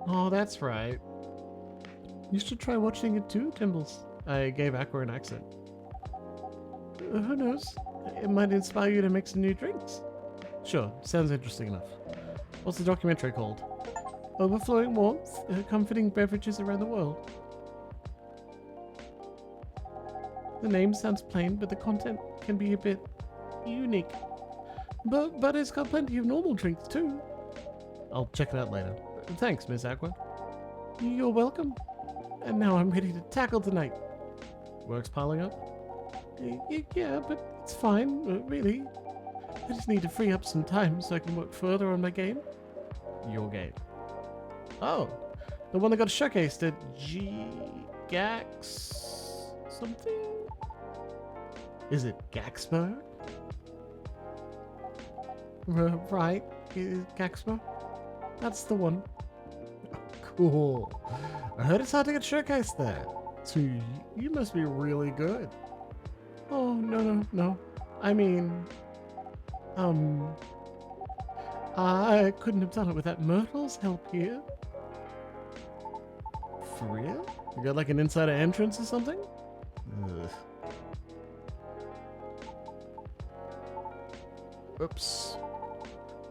Oh, that's right. You should try watching it too, Timbles. I gave Aqua an accent. Who knows? It might inspire you to make some new drinks. Sure, sounds interesting enough. What's the documentary called? Overflowing Warmth, Comforting Beverages Around the World. The name sounds plain, but the content can be a bit unique. But it's got plenty of normal drinks too. I'll check it out later. Thanks, Miss Aqua. You're welcome. And now I'm ready to tackle tonight. Work's piling up? Yeah, but it's fine, really. I just need to free up some time so I can work further on my game. Your game? Oh, the one that got showcased at Gax something? Is it Gaxpo? Right, Gaxpo? That's the one. Cool. I heard it's hard to get showcased there. So you must be really good. Oh, no. I mean, I couldn't have done it without Myrtle's help here. For real? You got like an insider entrance or something? Ugh. Oops.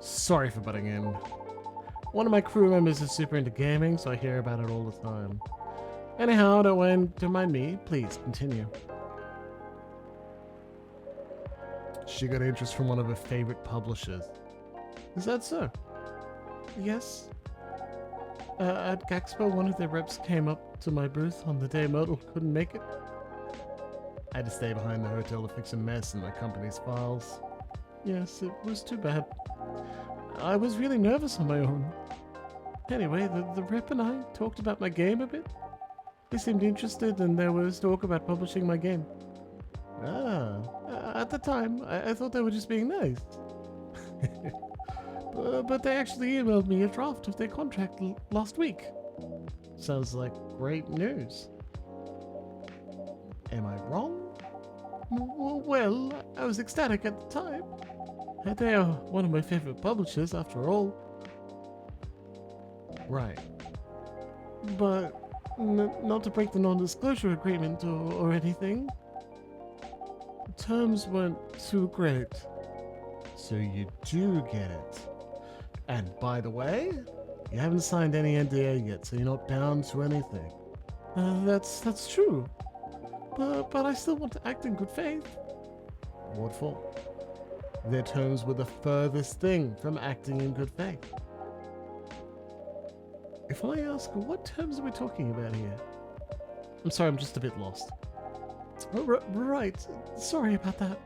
Sorry for butting in. One of my crew members is super into gaming, so I hear about it all the time. Anyhow, don't mind me. Please, continue. She got interest from one of her favorite publishers. Is that so? Yes. At Gaxpo, one of their reps came up to my booth on the day Myrtle couldn't make it. I had to stay behind the hotel to fix a mess in my company's files. Yes, it was too bad. I was really nervous on my own. Anyway, the rep and I talked about my game a bit. They seemed interested and there was talk about publishing my game. At the time, I thought they were just being nice. But they actually emailed me a draft of their contract last week. Sounds like great news. Am I wrong? Well, I was ecstatic at the time. They are one of my favorite publishers, after all. Right. But not to break the non-disclosure agreement or anything. The terms weren't too great. So you do get it. And by the way, you haven't signed any NDA yet, so you're not bound to anything. That's true. But I still want to act in good faith. What for? Their terms were the furthest thing from acting in good faith. If I ask, what terms are we talking about here? I'm sorry, I'm just a bit lost. Oh, right. Sorry about that.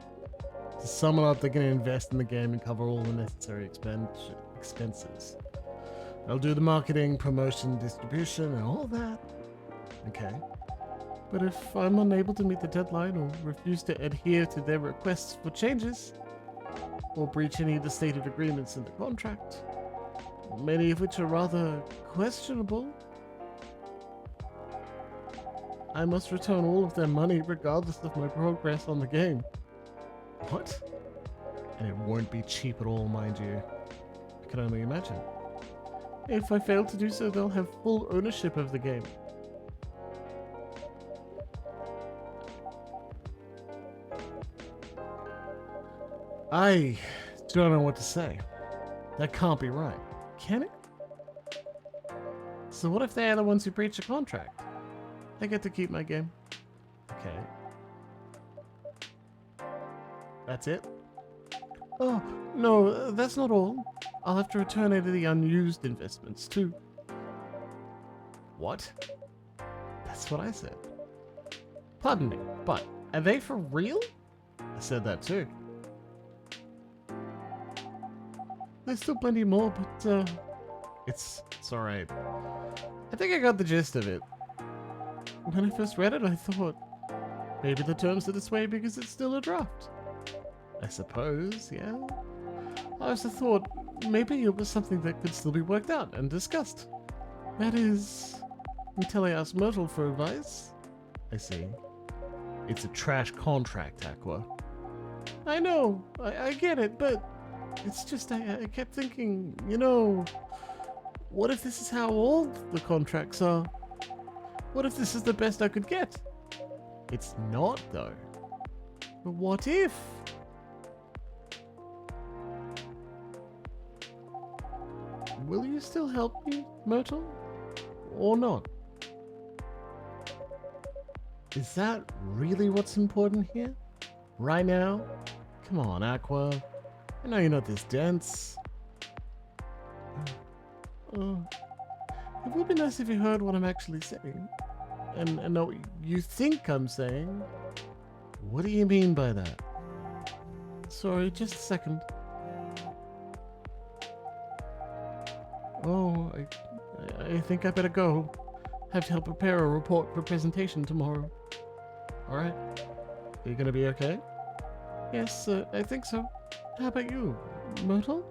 To sum it up, they're going to invest in the game and cover all the necessary expenses. They'll do the marketing, promotion, distribution, and all that. Okay. But if I'm unable to meet the deadline or refuse to adhere to their requests for changes, or breach any of the stated agreements in the contract, many of which are rather questionable, I must return all of their money regardless of my progress on the game. What? And it won't be cheap at all, mind you. I can only imagine. If I fail to do so, they'll have full ownership of the game. I don't know what to say. That can't be right. Can it? So what if they are the ones who breach the contract? I get to keep my game. Okay. That's it? Oh, no, that's not all. I'll have to return any of the unused investments, too. What? That's what I said. Pardon me, but are they for real? I said that too. There's still plenty more, but it's alright. I think I got the gist of it. When I first read it, I thought maybe the terms are this way because it's still a draft. I suppose, yeah. I also thought maybe it was something that could still be worked out and discussed. That is, until I asked Myrtle for advice. I see. It's a trash contract, Aqua. I know, I get it, but it's just I kept thinking, you know, what if this is how all the contracts are? What if this is the best I could get? It's not, though. But what if? Will you still help me, Myrtle? Or not? Is that really what's important here? Right now? Come on, Aqua. I know you're not this dense. It would be nice if you heard what I'm actually saying. And know what you think I'm saying. What do you mean by that? Sorry, just a second. Oh, I think I better go. Have to help prepare a report for presentation tomorrow. Alright. Are you gonna be okay? Yes, I think so. How about you, Myrtle?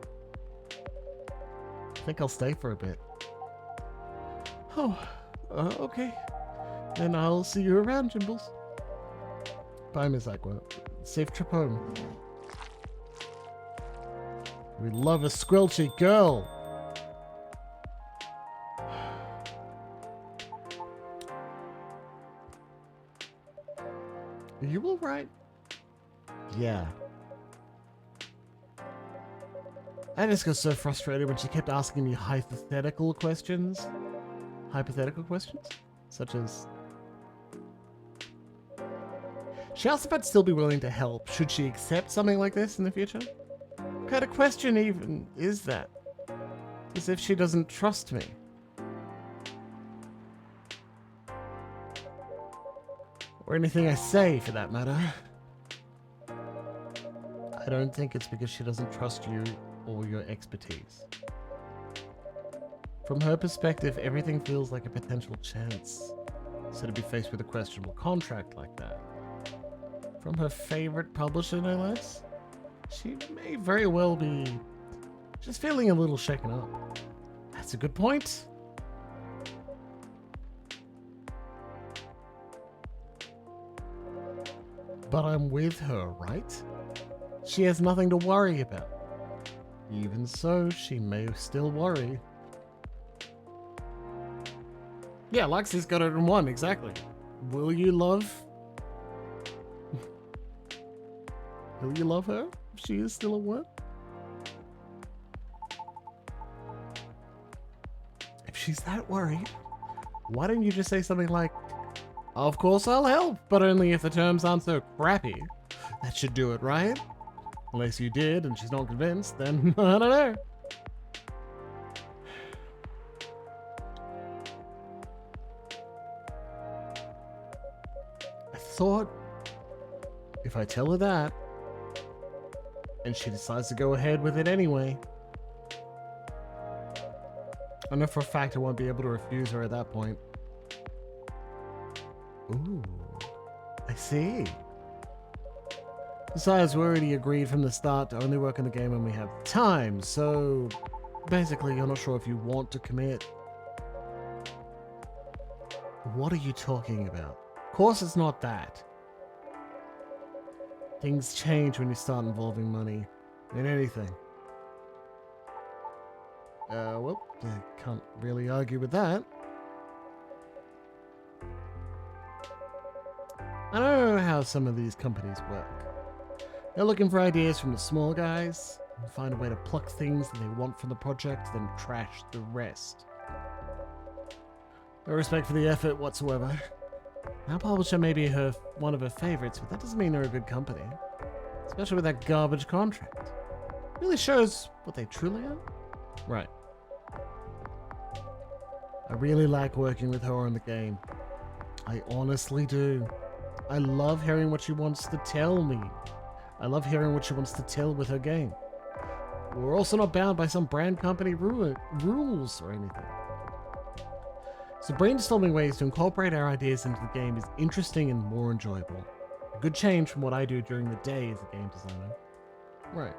I think I'll stay for a bit. Oh, okay. Then I'll see you around, Jimbles. Bye, Miss Aqua. Safe trip home. We love a squelchy girl. Are you alright? Yeah. I just got so frustrated when she kept asking me hypothetical questions. Hypothetical questions? Such as... She asked if I'd still be willing to help should she accept something like this in the future. What kind of question even is that? As if she doesn't trust me. Or anything I say, for that matter. I don't think it's because she doesn't trust you or your expertise. From her perspective, everything feels like a potential chance. So to be faced with a questionable contract like that. From her favorite publisher, no less, she may very well be just feeling a little shaken up. That's a good point. But I'm with her, right? She has nothing to worry about. Even so, she may still worry. Yeah, Lexi's got it in one, exactly. Will you love... Will you love her if she is still at work? If she's that worried, why don't you just say something like, of course I'll help, but only if the terms aren't so crappy. That should do it, right? Unless you did and she's not convinced, then I don't know. I thought if I tell her that, and she decides to go ahead with it anyway, I know for a fact I won't be able to refuse her at that point. Ooh, I see. Besides, we already agreed from the start to only work on the game when we have time, so basically you're not sure if you want to commit. What are you talking about? Of course it's not that. Things change when you start involving money in anything. Well, I can't really argue with that. I don't know how some of these companies work. They're looking for ideas from the small guys, and find a way to pluck things that they want from the project, then trash the rest. No respect for the effort whatsoever. Our publisher may be one of her favorites, but that doesn't mean they're a good company. Especially with that garbage contract. It really shows what they truly are. Right. I really like working with her on the game. I honestly do. I love hearing what she wants to tell me. I love hearing what she wants to tell with her game. We're also not bound by some brand company rules or anything. So brainstorming ways to incorporate our ideas into the game is interesting and more enjoyable. A good change from what I do during the day as a game designer. Right.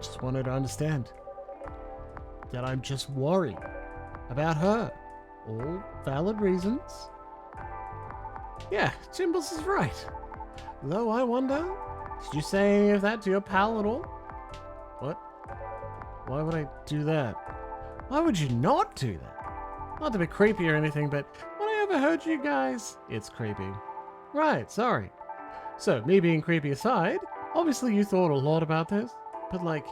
Just wanted to understand that I'm just worried about her. All valid reasons. Yeah, Jimbles is right. Though I wonder, did you say any of that to your pal at all? What? Why would I do that? Why would you not do that? Not to be creepy or anything, but when I overheard you guys, it's creepy. Right, sorry. So, me being creepy aside, obviously you thought a lot about this, but like,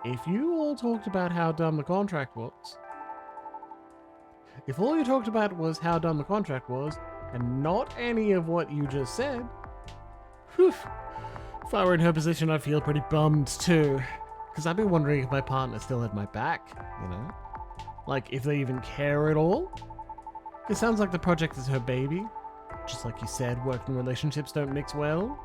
if you all talked about how dumb the contract was, if all you talked about was how dumb the contract was, and not any of what you just said, whew, if I were in her position, I'd feel pretty bummed too. Because I'd be wondering if my partner still had my back, you know? Like, if they even care at all. It sounds like the project is her baby. Just like you said, working relationships don't mix well.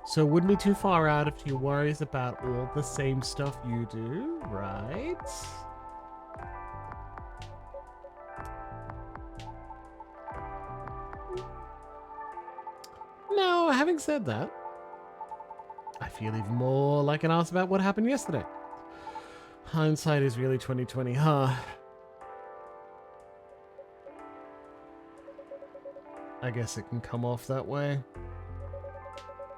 So it wouldn't be too far out if she worries about all the same stuff you do, right? Now, having said that, I feel even more like an ass about what happened yesterday. Hindsight is really 20/20, huh? I guess it can come off that way.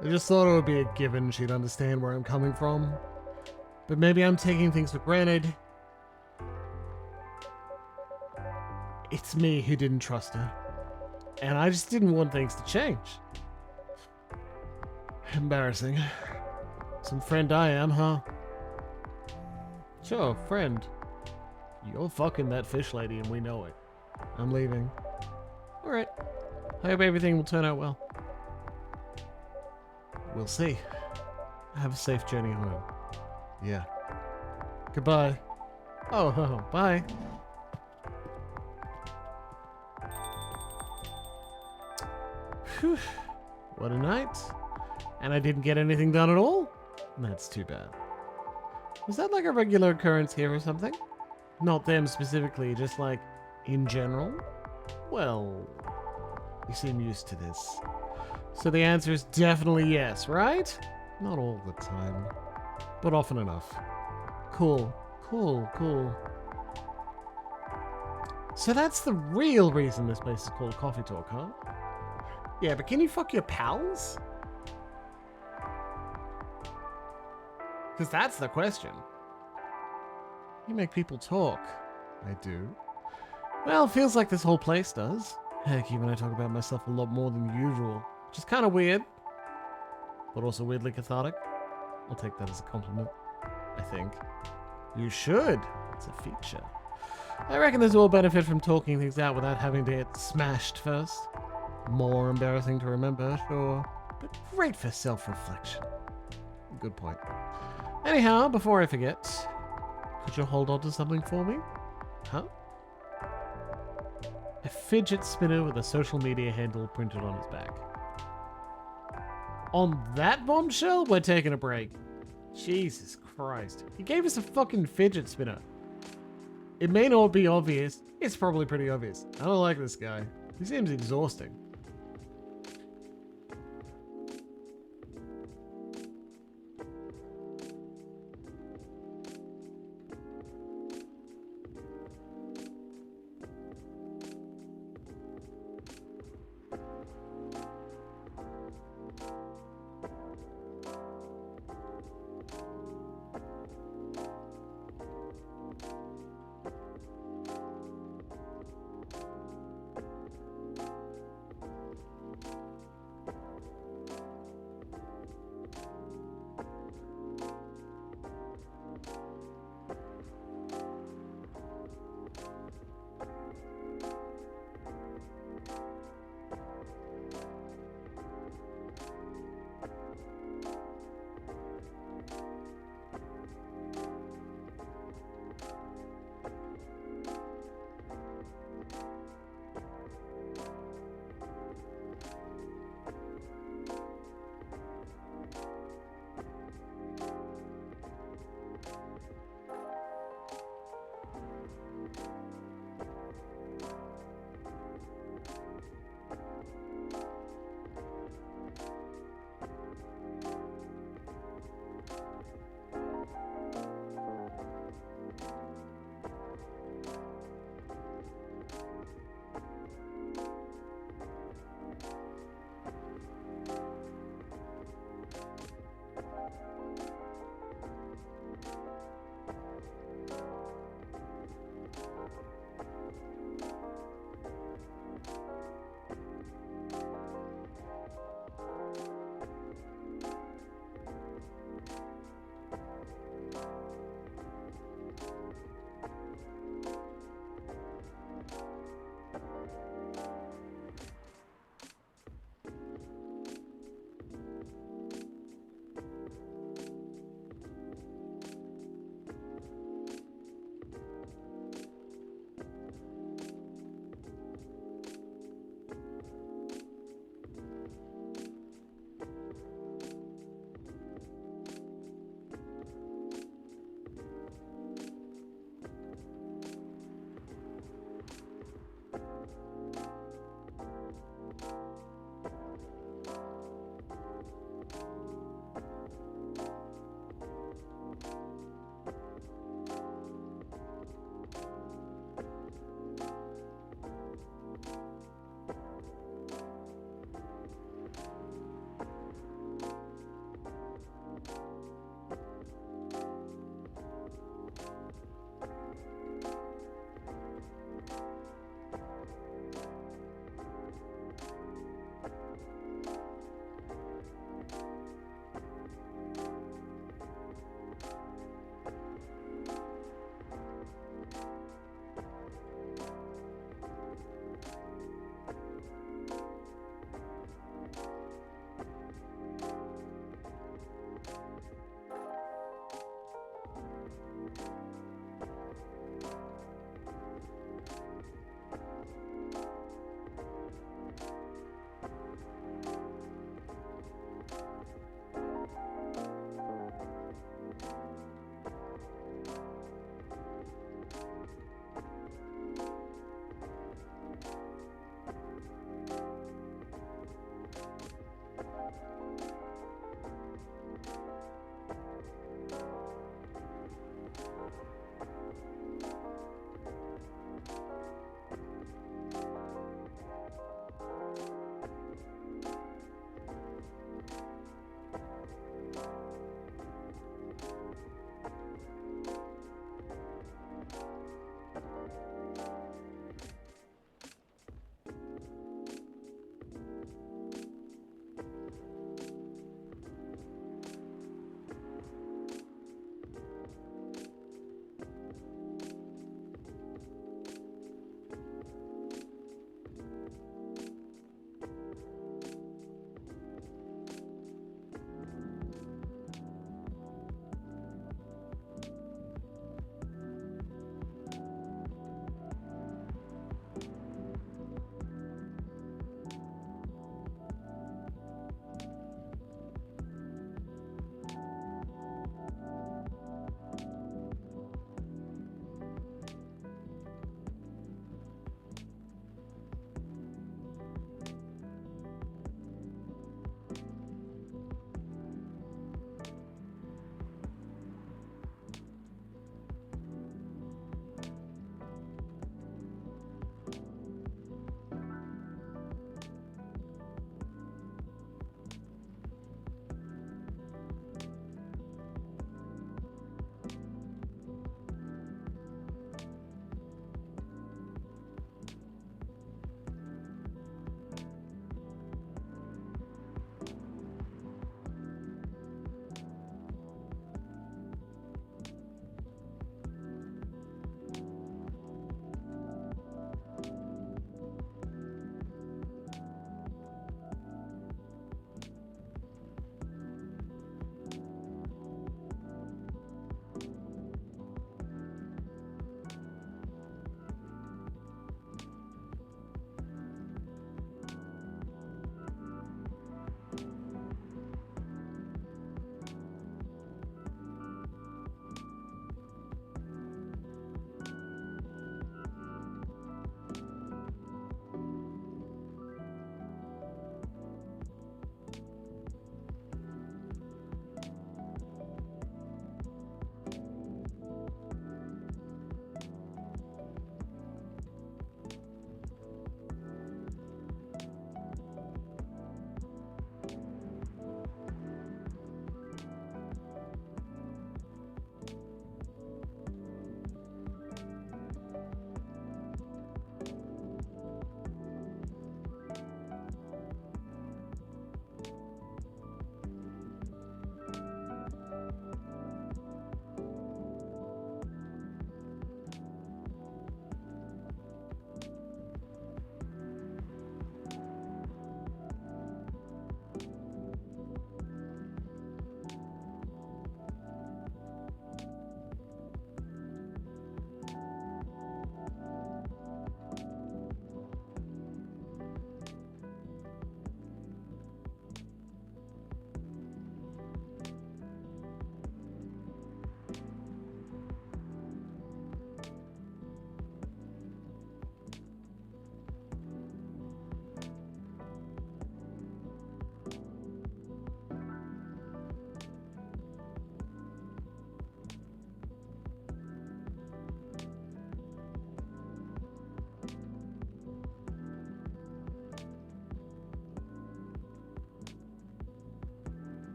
I just thought it would be a given she'd understand where I'm coming from. But maybe I'm taking things for granted. It's me who didn't trust her. And I just didn't want things to change. Embarrassing. Some friend I am, huh? Sure, friend. You're fucking that fish lady and we know it. I'm leaving. Alright. I hope everything will turn out well. We'll see. Have a safe journey home. Yeah. Goodbye. Oh, bye. Whew. What a night. And I didn't get anything done at all? That's too bad. Was that like a regular occurrence here or something? Not them specifically, just like in general? Well, you seem used to this. So the answer is definitely yes, right? Not all the time, but often enough. Cool. So that's the real reason this place is called Coffee Talk, huh? Yeah, but can you fuck your pals? Because that's the question. You make people talk. I do. Well, feels like this whole place does. Heck, even I talk about myself a lot more than usual. Which is kind of weird. But also weirdly cathartic. I'll take that as a compliment. I think. You should. It's a feature. I reckon this will benefit from talking things out without having to get smashed first. More embarrassing to remember, sure. But great for self-reflection. Good point. Anyhow, before I forget, could you hold on to something for me? Huh? A fidget spinner with a social media handle printed on its back. On that bombshell, we're taking a break. Jesus Christ. He gave us a fucking fidget spinner. It may not be obvious. It's probably pretty obvious. I don't like this guy. He seems exhausting.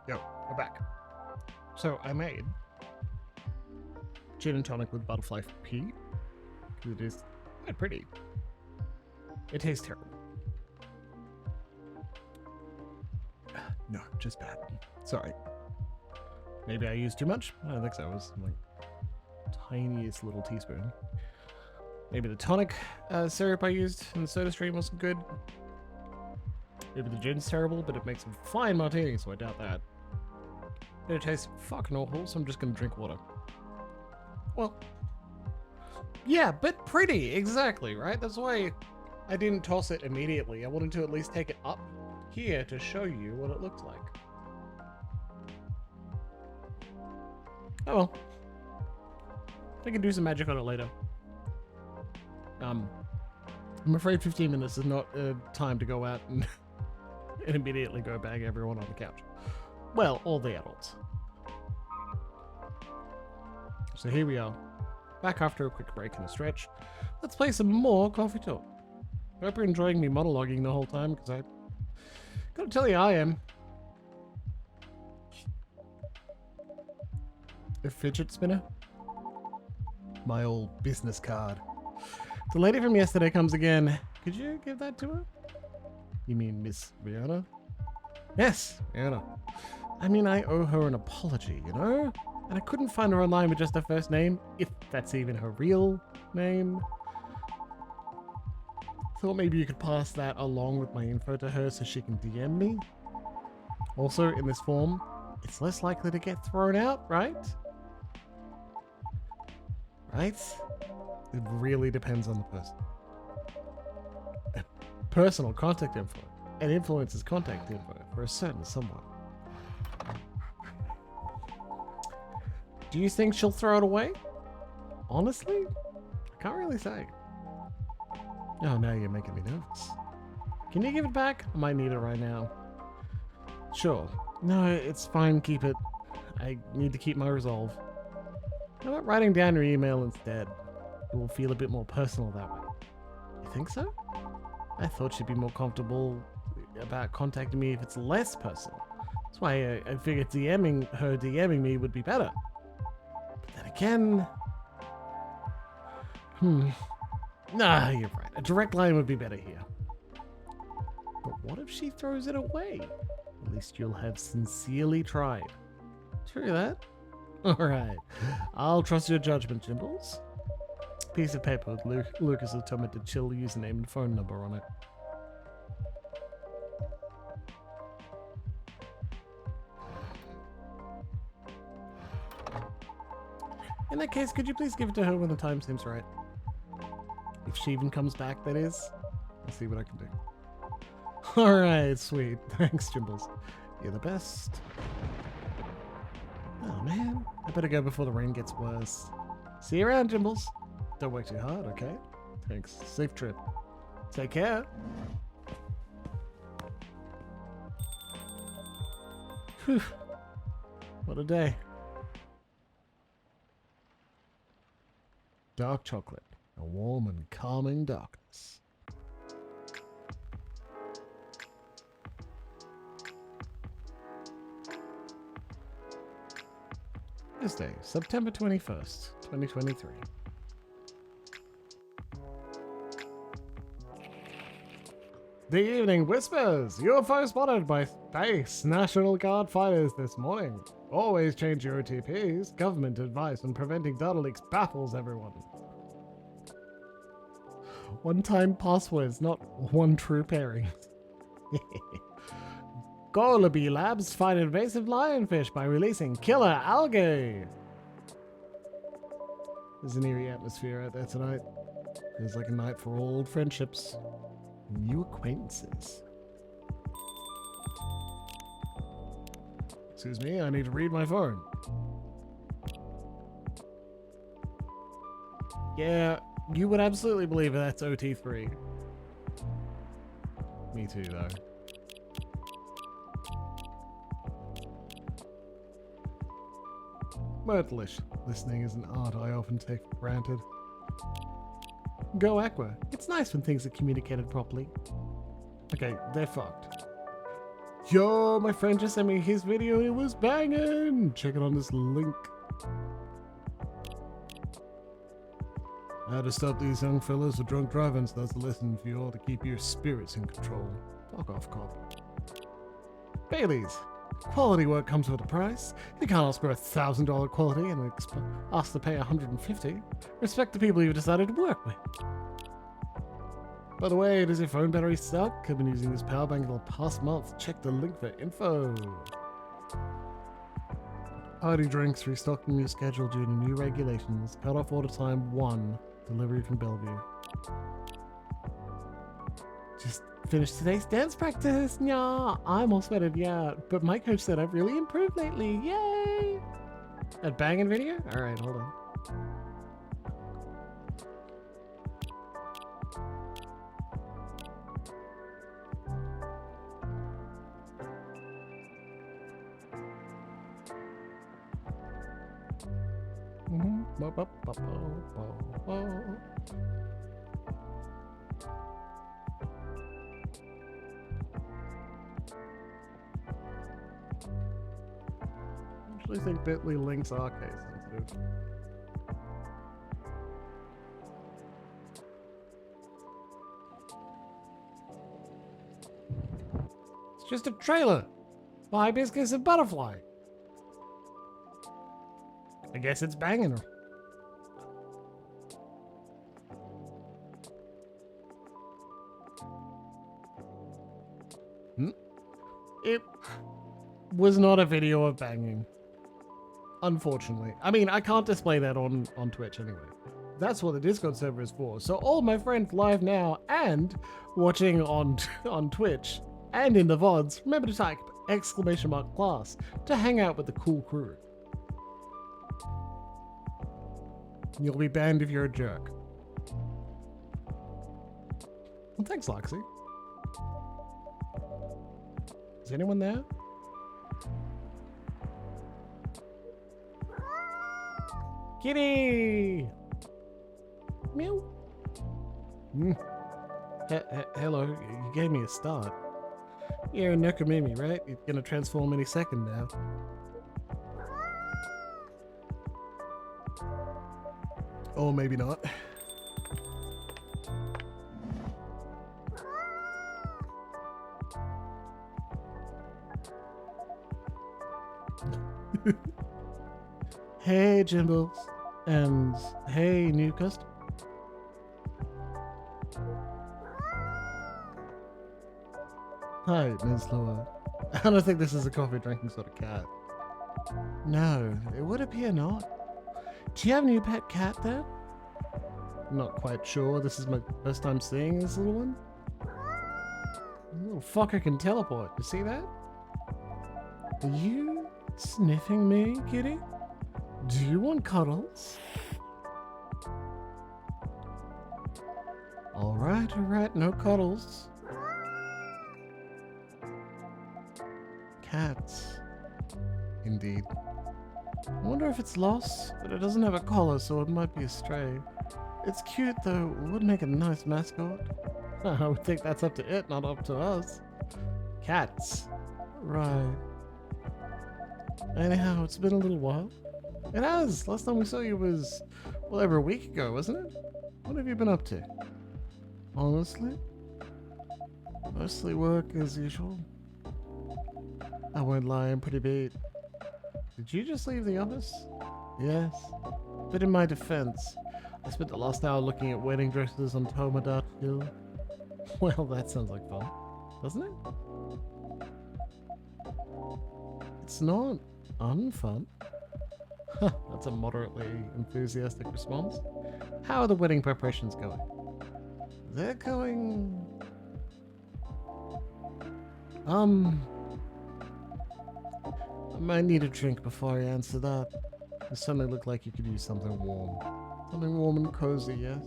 Yo, we're back. So I made gin and tonic with butterfly pea. It is quite pretty. It tastes terrible. No, just bad. Sorry. Maybe I used too much? I don't think so. It was like tiniest little teaspoon. Maybe the tonic syrup I used in the soda stream wasn't good. Maybe the gin's terrible, but it makes a fine martini, so I doubt that. It tastes fucking awful, so I'm just gonna drink water. Well, yeah, but pretty, exactly, right? That's why I didn't toss it immediately. I wanted to at least take it up here to show you what it looked like. Oh well. I can do some magic on it later. I'm afraid 15 minutes is not time to go out and, and immediately go bang everyone on the couch. Well, all the adults. So here we are, back after a quick break and a stretch. Let's play some more Coffee Talk. I hope you're enjoying me monologuing the whole time, because I gotta tell you I am. A fidget spinner? My old business card. The lady from yesterday comes again. Could you give that to her? You mean Miss Rihanna? Yes, Rihanna. I mean, I owe her an apology, you know? And I couldn't find her online with just her first name, if that's even her real name. Thought maybe you could pass that along with my info to her so she can DM me. Also, in this form, it's less likely to get thrown out, right? Right? It really depends on the person. Personal contact info and influencer's contact info for a certain someone. Do you think she'll throw it away? Honestly, I can't really say. Oh, now you're making me nervous. Can you give it back? I might need it right now. Sure. No, it's fine. Keep it. I need to keep my resolve. How about writing down your email instead? It will feel a bit more personal that way. You think so? I thought she'd be more comfortable about contacting me if it's less personal. That's why I figured DMing me would be better. But then again... Nah, you're right. A direct line would be better here. But what if she throws it away? At least you'll have sincerely tried. True that. Alright. I'll trust your judgment, Jimbles. Piece of paper with Lucas's Tormented Chill username and phone number on it. In that case, could you please give it to her when the time seems right? If she even comes back, that is. I'll see what I can do. Alright, sweet. Thanks, Jimbles. You're the best. Oh man, I better go before the rain gets worse. See you around, Jimbles. Don't work too hard, okay? Thanks. Safe trip. Take care. Whew. What a day. Dark chocolate. A warm and calming darkness. Thursday, September 21st, 2023. The evening whispers. UFO spotted by Space National Guard fighters this morning. Always change your OTPs. Government advice on preventing data leaks baffles everyone. One-time passwords, not one true pairing. Gollaby Labs fight invasive lionfish by releasing killer algae. There's an eerie atmosphere out there tonight. Feels like a night for old friendships. New acquaintances. Excuse me, I need to read my phone. Yeah, you would absolutely believe that's OT3. Me too, though. Myrtlish. Listening is an art I often take for granted. Go Aqua. It's nice when things are communicated properly. Okay, they're fucked. Yo, my friend just sent me his video and it was banging. Check it on this link. How to stop these young fellas with drunk driving. So that's a lesson for you all to keep your spirits in control. Fuck off, cop. Bailey's. Quality work comes with a price. You can't ask for $1,000 quality and ask to pay $150. Respect the people you've decided to work with. By the way, does your phone battery suck? I've been using this power bank for the past month. Check the link for info. Party drinks restocking your schedule due to new regulations. Cut off order time 1. Delivery from Bellevue. Just finished today's dance practice. Nah, I'm all sweated, yeah. But my coach said I've really improved lately. Yay! That banging video? Alright, hold on. I actually think Bitly links are case sensitive. It's just a trailer for Hibiscus and Butterfly. I guess it's banging. It was not a video of banging. Unfortunately. I mean, I can't display that on Twitch anyway. That's what the Discord server is for. So all my friends live now and watching on Twitch and in the VODs, remember to type !class to hang out with the cool crew. You'll be banned if you're a jerk. Well, thanks, Loxy. Is anyone there? Kitty! Meow. Hello, you gave me a start. You're a Nekomimi, right? You're gonna transform any second now. Or maybe not. Hey, Jimbles. And hey, new customer. Hi, Ms. Loa. I don't think this is a coffee drinking sort of cat. No, it would appear not. Do you have a new pet cat there? Not quite sure. This is my first time seeing this little one. The little fucker can teleport. You see that? Are you sniffing me, kitty? Do you want cuddles? Alright, no cuddles. Cats. Indeed. I wonder if it's lost, but it doesn't have a collar, so it might be a stray. It's cute, though. It would make a nice mascot. I would think that's up to it, not up to us. Cats. Right. Anyhow, it's been a little while. It has. Last time we saw you was, well, over a week ago, wasn't it? What have you been up to? Honestly? Mostly work as usual. I won't lie, I'm pretty beat. Did you just leave the office? Yes. But in my defense, I spent the last hour looking at wedding dresses on Tomodachi Hill. Well, that sounds like fun, doesn't it? It's not unfun. Huh, that's a moderately enthusiastic response. How are the wedding preparations going? They're going... I might need a drink before I answer that. You suddenly look like you could use something warm. Something warm and cozy, yes?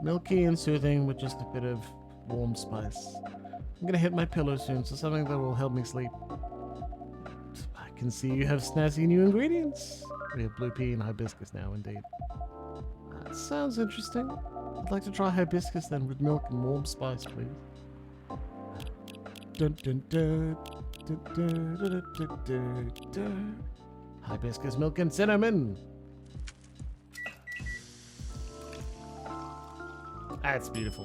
Milky and soothing with just a bit of warm spice. I'm gonna hit my pillow soon, so something that will help me sleep. I can see you have snazzy new ingredients. We have blue pea and hibiscus now, indeed. That sounds interesting. I'd like to try hibiscus then with milk and warm spice, please. Dun dun dun. Hibiscus milk and cinnamon. That's beautiful.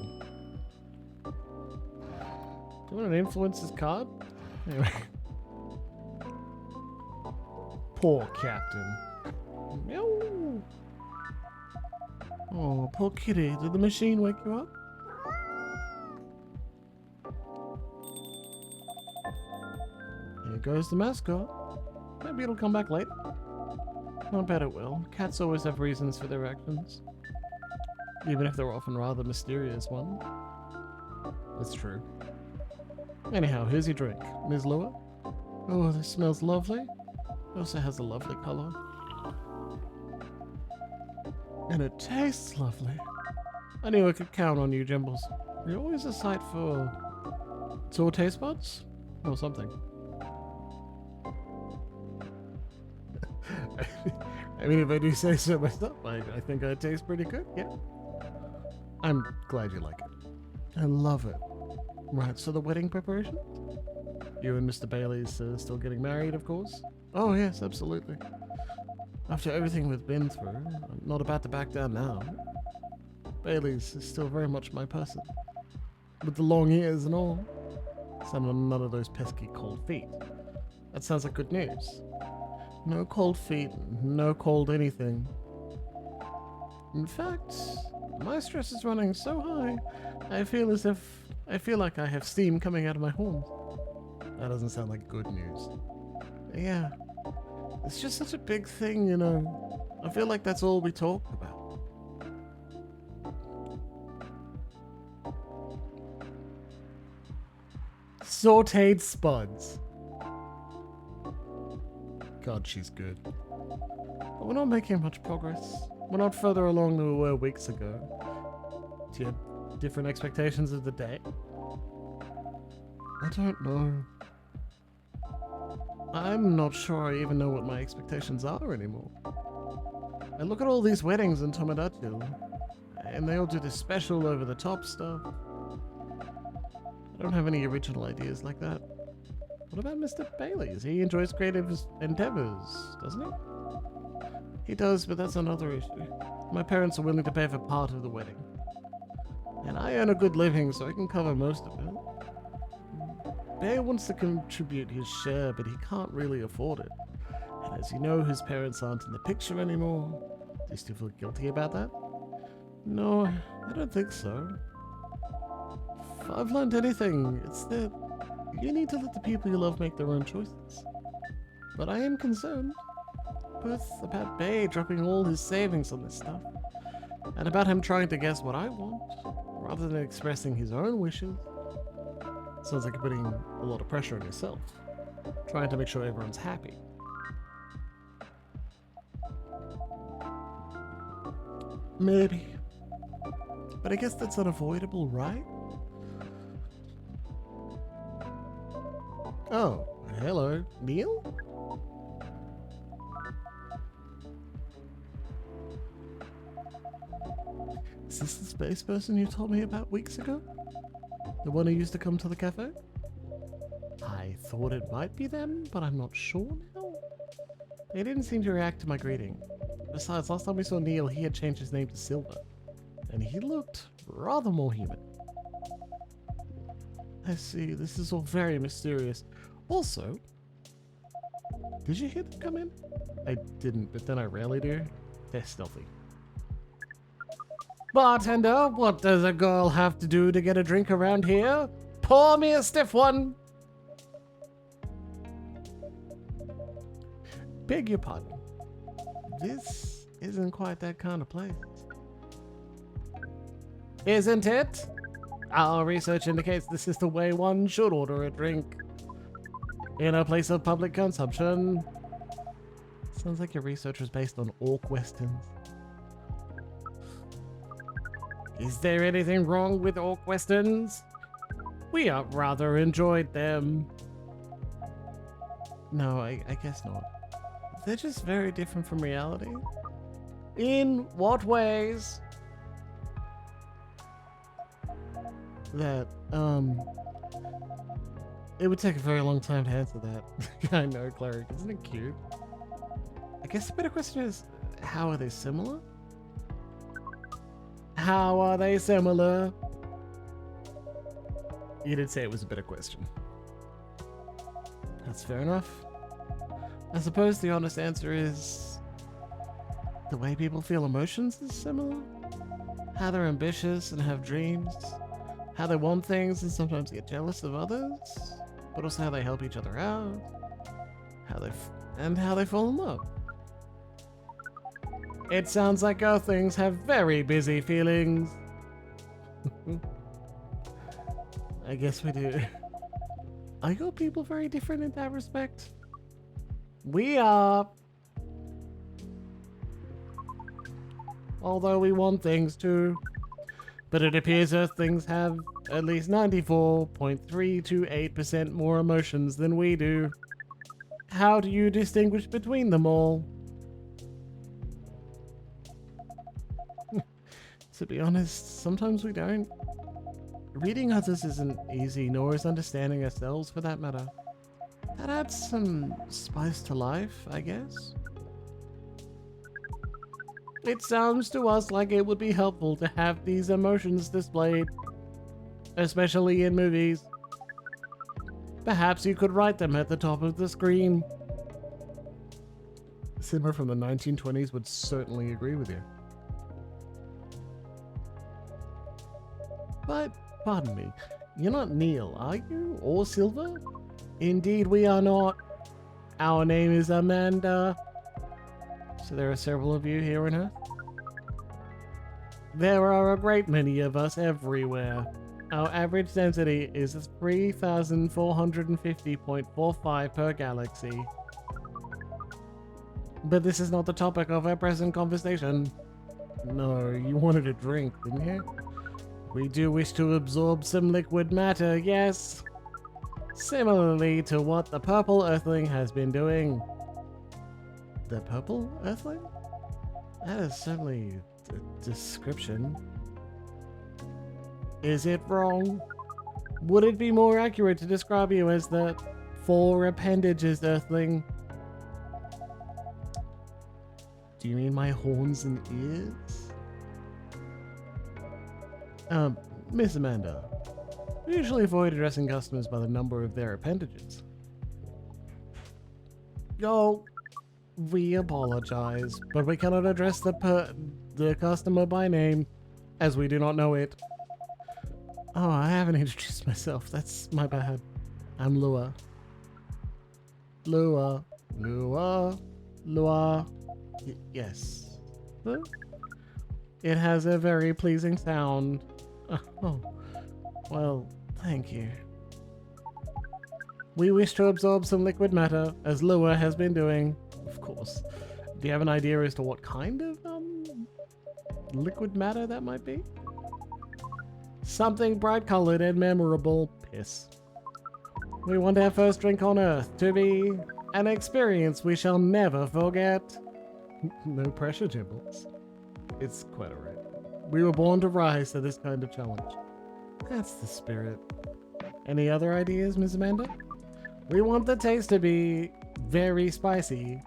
Do you want an influencer's card? Anyway. Poor Captain. Meow. Oh, poor kitty. Did the machine wake you up? Here goes the mascot. Maybe it'll come back later. I bet it will. Cats always have reasons for their actions. Even if they're often rather mysterious ones. That's true. Anyhow, here's your drink. Ms. Lua? Oh, this smells lovely. It also has a lovely color. And it tastes lovely. I knew I could count on you, Jimbles. You're always a sight for sore taste buds? Or something. I mean, if I do say so myself, I think I taste pretty good, yeah. I'm glad you like it. I love it. Right, so the wedding preparation? You and Mr. Bailey's still getting married, of course? Oh, yes, absolutely. After everything we've been through, I'm not about to back down now. Bailey's is still very much my person. With the long ears and all. Some none of those pesky cold feet. That sounds like good news. No cold feet, no cold anything. In fact, my stress is running so high, I feel like I have steam coming out of my horns. That doesn't sound like good news. Yeah. It's just such a big thing, you know. I feel like that's all we talk about. Sauteed spuds. God, she's good. But we're not making much progress. We're not further along than we were weeks ago. Do you have different expectations of the day? I don't know. I'm not sure I even know what my expectations are anymore. I look at all these weddings in Tomodachi, and they all do this special over-the-top stuff. I don't have any original ideas like that. What about Mr. Bailey's? He enjoys creative endeavors, doesn't he? He does, but that's another issue. My parents are willing to pay for part of the wedding. And I earn a good living, so I can cover most of it. Bear wants to contribute his share, but he can't really afford it. And as you know, his parents aren't in the picture anymore. Do you still feel guilty about that? No, I don't think so. If I've learned anything, it's that you need to let the people you love make their own choices. But I am concerned, both about Bay dropping all his savings on this stuff, and about him trying to guess what I want, rather than expressing his own wishes. Sounds like you're putting a lot of pressure on yourself, trying to make sure everyone's happy. Maybe. But I guess that's unavoidable, right? Oh, hello, Neil? Is this the space person you told me about weeks ago? The one who used to come to the cafe? I thought it might be them, but I'm not sure now. They didn't seem to react to my greeting. Besides, last time we saw Neil, he had changed his name to Silver, and he looked rather more human. I see, this is all very mysterious. Also, did you hear them come in? I didn't, but then I rarely do. They're stealthy. Bartender, what does a girl have to do to get a drink around here? Pour me a stiff one! Beg your pardon. This isn't quite that kind of place. Isn't it? Our research indicates this is the way one should order a drink. In a place of public consumption. Sounds like your research was based on orc westerns. Is there anything wrong with orc westerns? We rather enjoyed them. No, I guess not. They're just very different from reality. In what ways? That, It would take a very long time to answer that. I know, Cleric. Isn't it cute? I guess the better question is, how are they similar? How are they similar? You did say it was a better question. That's fair enough. I suppose the honest answer is the way people feel emotions is similar. How they're ambitious and have dreams. How they want things and sometimes get jealous of others. But also how they help each other out. How they fall in love. It sounds like Earthlings have very busy feelings. I guess we do. Are your people very different in that respect? We are. Although we want things too. But it appears Earthlings have at least 94.328% more emotions than we do. How do you distinguish between them all? To be honest, sometimes we don't. Reading others isn't easy, nor is understanding ourselves for that matter. That adds some spice to life, I guess. It sounds to us like it would be helpful to have these emotions displayed, especially in movies. Perhaps you could write them at the top of the screen. Simmer from the 1920s would certainly agree with you. But, pardon me, you're not Neil, are you? Or Silver? Indeed we are not. Our name is Amanda. So there are several of you here on Earth? There are a great many of us everywhere. Our average density is 3,450.45 per galaxy. But this is not the topic of our present conversation. No, you wanted a drink, didn't you? We do wish to absorb some liquid matter, yes. Similarly to what the purple Earthling has been doing. The purple Earthling? That is certainly a description. Is it wrong? Would it be more accurate to describe you as the four appendages Earthling? Do you mean my horns and ears? Miss Amanda, we usually avoid addressing customers by the number of their appendages. Oh, we apologize, but we cannot address the customer by name, as we do not know it. Oh, I haven't introduced myself. That's my bad. I'm Lua. Lua. Yes. Huh? It has a very pleasing sound. Oh, well, thank you. We wish to absorb some liquid matter, as Lua has been doing. Of course. Do you have an idea as to what kind of, liquid matter that might be? Something bright-colored and memorable. Piss. We want our first drink on Earth to be an experience we shall never forget. No pressure, Jimbles. It's quite alright. We were born to rise to this kind of challenge. That's the spirit. Any other ideas, Ms. Amanda? We want the taste to be very spicy.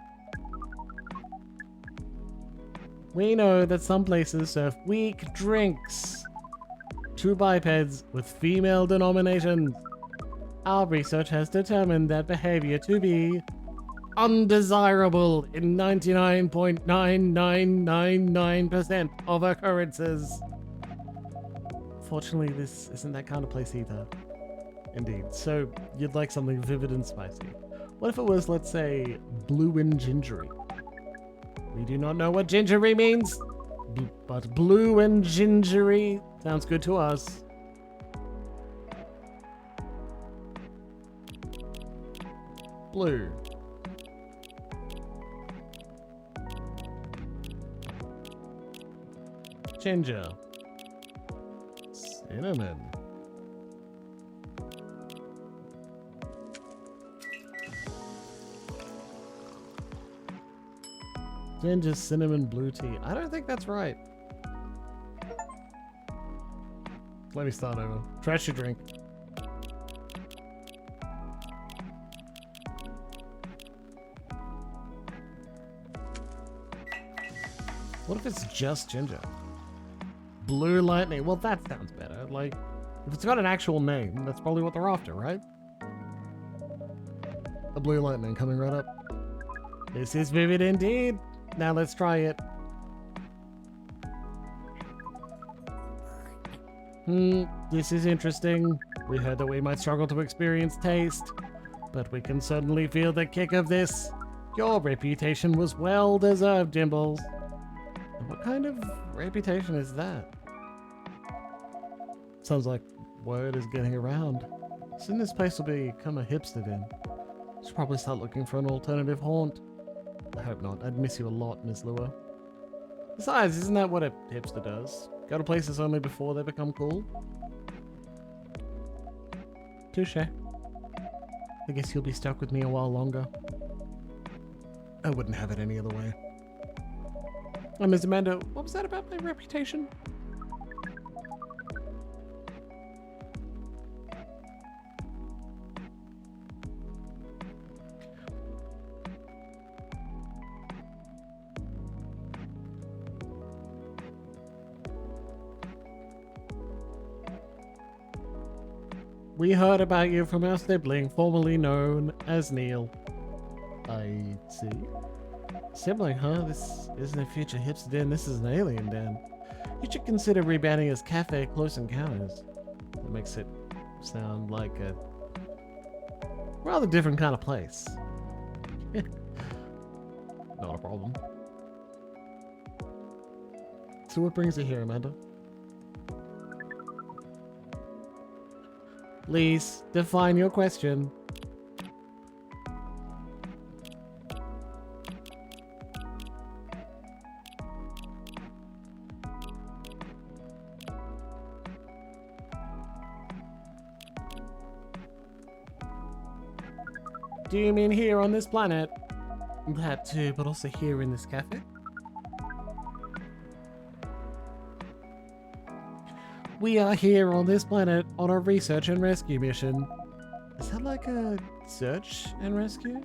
We know that some places serve weak drinks to bipeds with female denominations. Our research has determined that behavior to be undesirable in 99.9999% of occurrences. Fortunately, this isn't that kind of place either. Indeed. So, you'd like something vivid and spicy. What if it was, let's say, blue and gingery? We do not know what gingery means, but blue and gingery sounds good to us. Blue. Ginger. Cinnamon. Ginger, cinnamon, blue tea. I don't think that's right. Let me start over. Trash your drink. What if it's just Ginger? Blue Lightning. Well, that sounds better. Like, if it's got an actual name, that's probably what they're after, right? A Blue Lightning coming right up. This is vivid indeed. Now let's try it. This is interesting. We heard that we might struggle to experience taste, but we can certainly feel the kick of this. Your reputation was well deserved, Jimbles. What kind of reputation is that? Sounds like word is getting around. Soon this place will become a hipster den. Should probably start looking for an alternative haunt. I hope not. I'd miss you a lot, Miss Lua. Besides, isn't that what a hipster does? Go to places only before they become cool? Touche. I guess you'll be stuck with me a while longer. I wouldn't have it any other way. Ms. Amanda, what was that about my reputation? We heard about you from our sibling, formerly known as Neil. I see. Sibling, huh? This isn't a future hipster den, this is an alien den. You should consider rebranding as Cafe Close Encounters. That makes it sound like a rather different kind of place. Not a problem. So what brings you here, Amanda? Please, define your question. Do you mean here on this planet? That too, but also here in this cafe? We are here on this planet on a research and rescue mission. Is that like a search and rescue?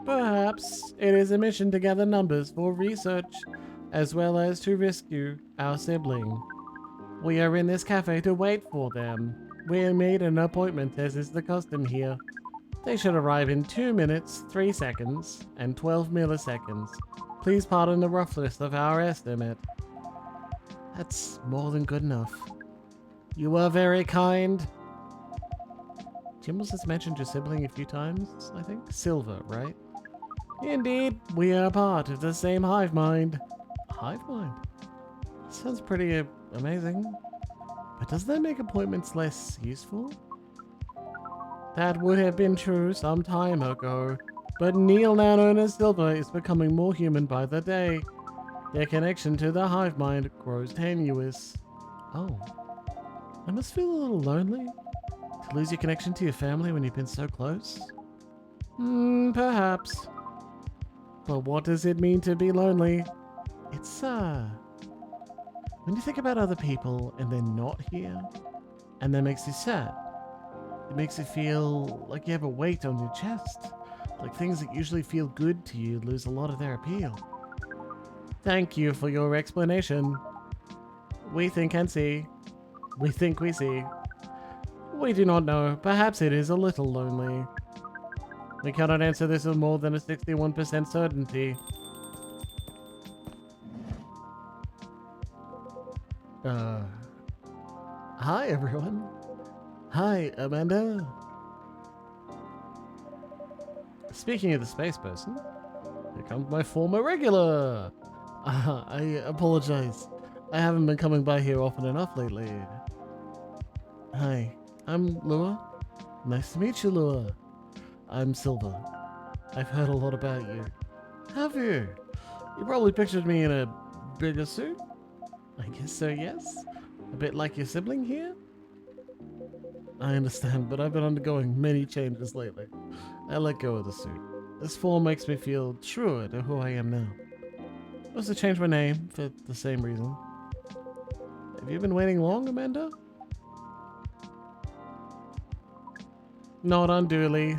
Perhaps it is a mission to gather numbers for research, as well as to rescue our sibling. We are in this cafe to wait for them. We made an appointment as is the custom here. They should arrive in 2 minutes, 3 seconds, and 12 milliseconds. Please pardon the roughness of our estimate. That's more than good enough. You are very kind. Jimbles has mentioned your sibling a few times, I think? Silver, right? Indeed, we are part of the same hive mind. Hive mind? Sounds pretty amazing. But does that make appointments less useful? That would have been true some time ago, but Neil, now known as Silver, is becoming more human by the day. Their connection to the hive mind grows tenuous. Oh. I must feel a little lonely. To lose your connection to your family when you've been so close? Perhaps. But what does it mean to be lonely? It's, when you think about other people and they're not here, and that makes you sad. It makes you feel like you have a weight on your chest. Like things that usually feel good to you lose a lot of their appeal. Thank you for your explanation. We think and see. We think we see. We do not know. Perhaps it is a little lonely. We cannot answer this with more than a 61% certainty. Hi everyone. Hi, Amanda. Speaking of the space person, here comes my former regular. I apologize. I haven't been coming by here often enough lately. Hi, I'm Lua. Nice to meet you, Lua. I'm Silver. I've heard a lot about you. Have you? You probably pictured me in a bigger suit? I guess so, yes. A bit like your sibling here? I understand, but I've been undergoing many changes lately. I let go of the suit. This form makes me feel truer to who I am now. I also changed my name for the same reason. Have you been waiting long, Amanda? Not unduly.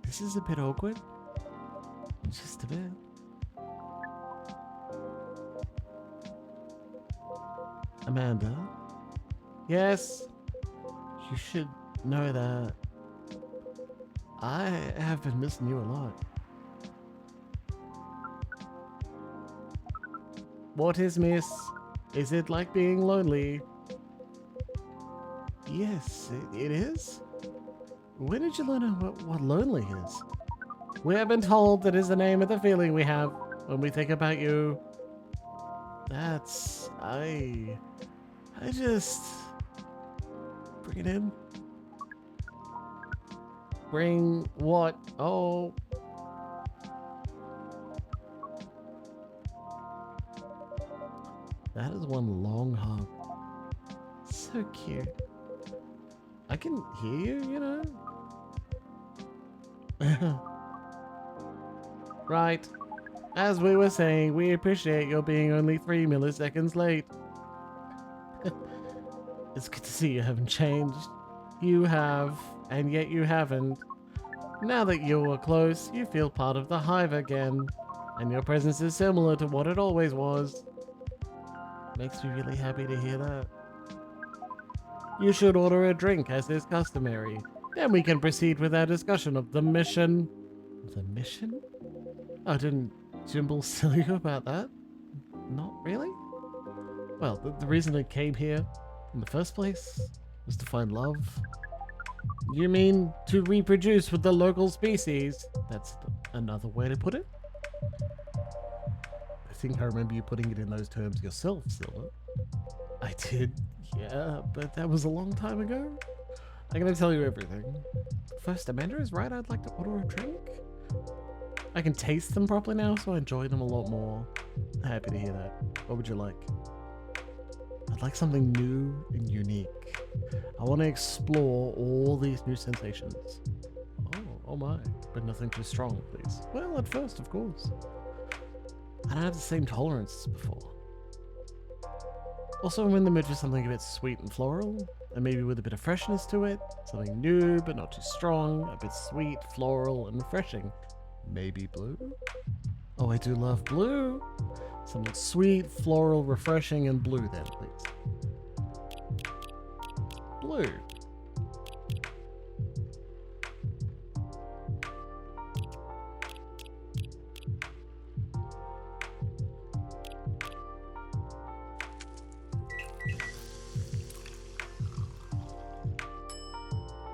This is a bit awkward. Just a bit. Amanda? Yes? You should know that I have been missing you a lot. What is miss? Is it like being lonely? Yes, it is. When did you learn what lonely is? We have been told that is the name of the feeling we have when we think about you. That's... I just... Bring it in. Bring what? Oh. That is one long hug. So cute. I can hear you, you know? Right. As we were saying, we appreciate your being only 3 milliseconds late. It's good to see you haven't changed. You have, and yet you haven't. Now that you are close, you feel part of the hive again, and your presence is similar to what it always was. Makes me really happy to hear that. You should order a drink as is customary. Then we can proceed with our discussion of the mission. The mission? Oh, didn't Jimbles tell you about that? Not really? Well, the reason I came here in the first place was to find love. You mean to reproduce with the local species? That's another way to put it. I think I remember you putting it in those terms yourself, Silver. I did, yeah, but that was a long time ago. I'm gonna tell you everything. First, Amanda is right, I'd like to order a drink. I can taste them properly now, so I enjoy them a lot more. Happy to hear that. What would you like? I'd like something new and unique. I want to explore all these new sensations. Oh my, but nothing too strong, please. Well, at first, of course. I don't have the same tolerance as before. Also, I'm in the mood for something a bit sweet and floral, and maybe with a bit of freshness to it. Something new, but not too strong. A bit sweet, floral, and refreshing. Maybe blue? Oh, I do love blue. Something sweet, floral, refreshing, and blue then, please. Blue.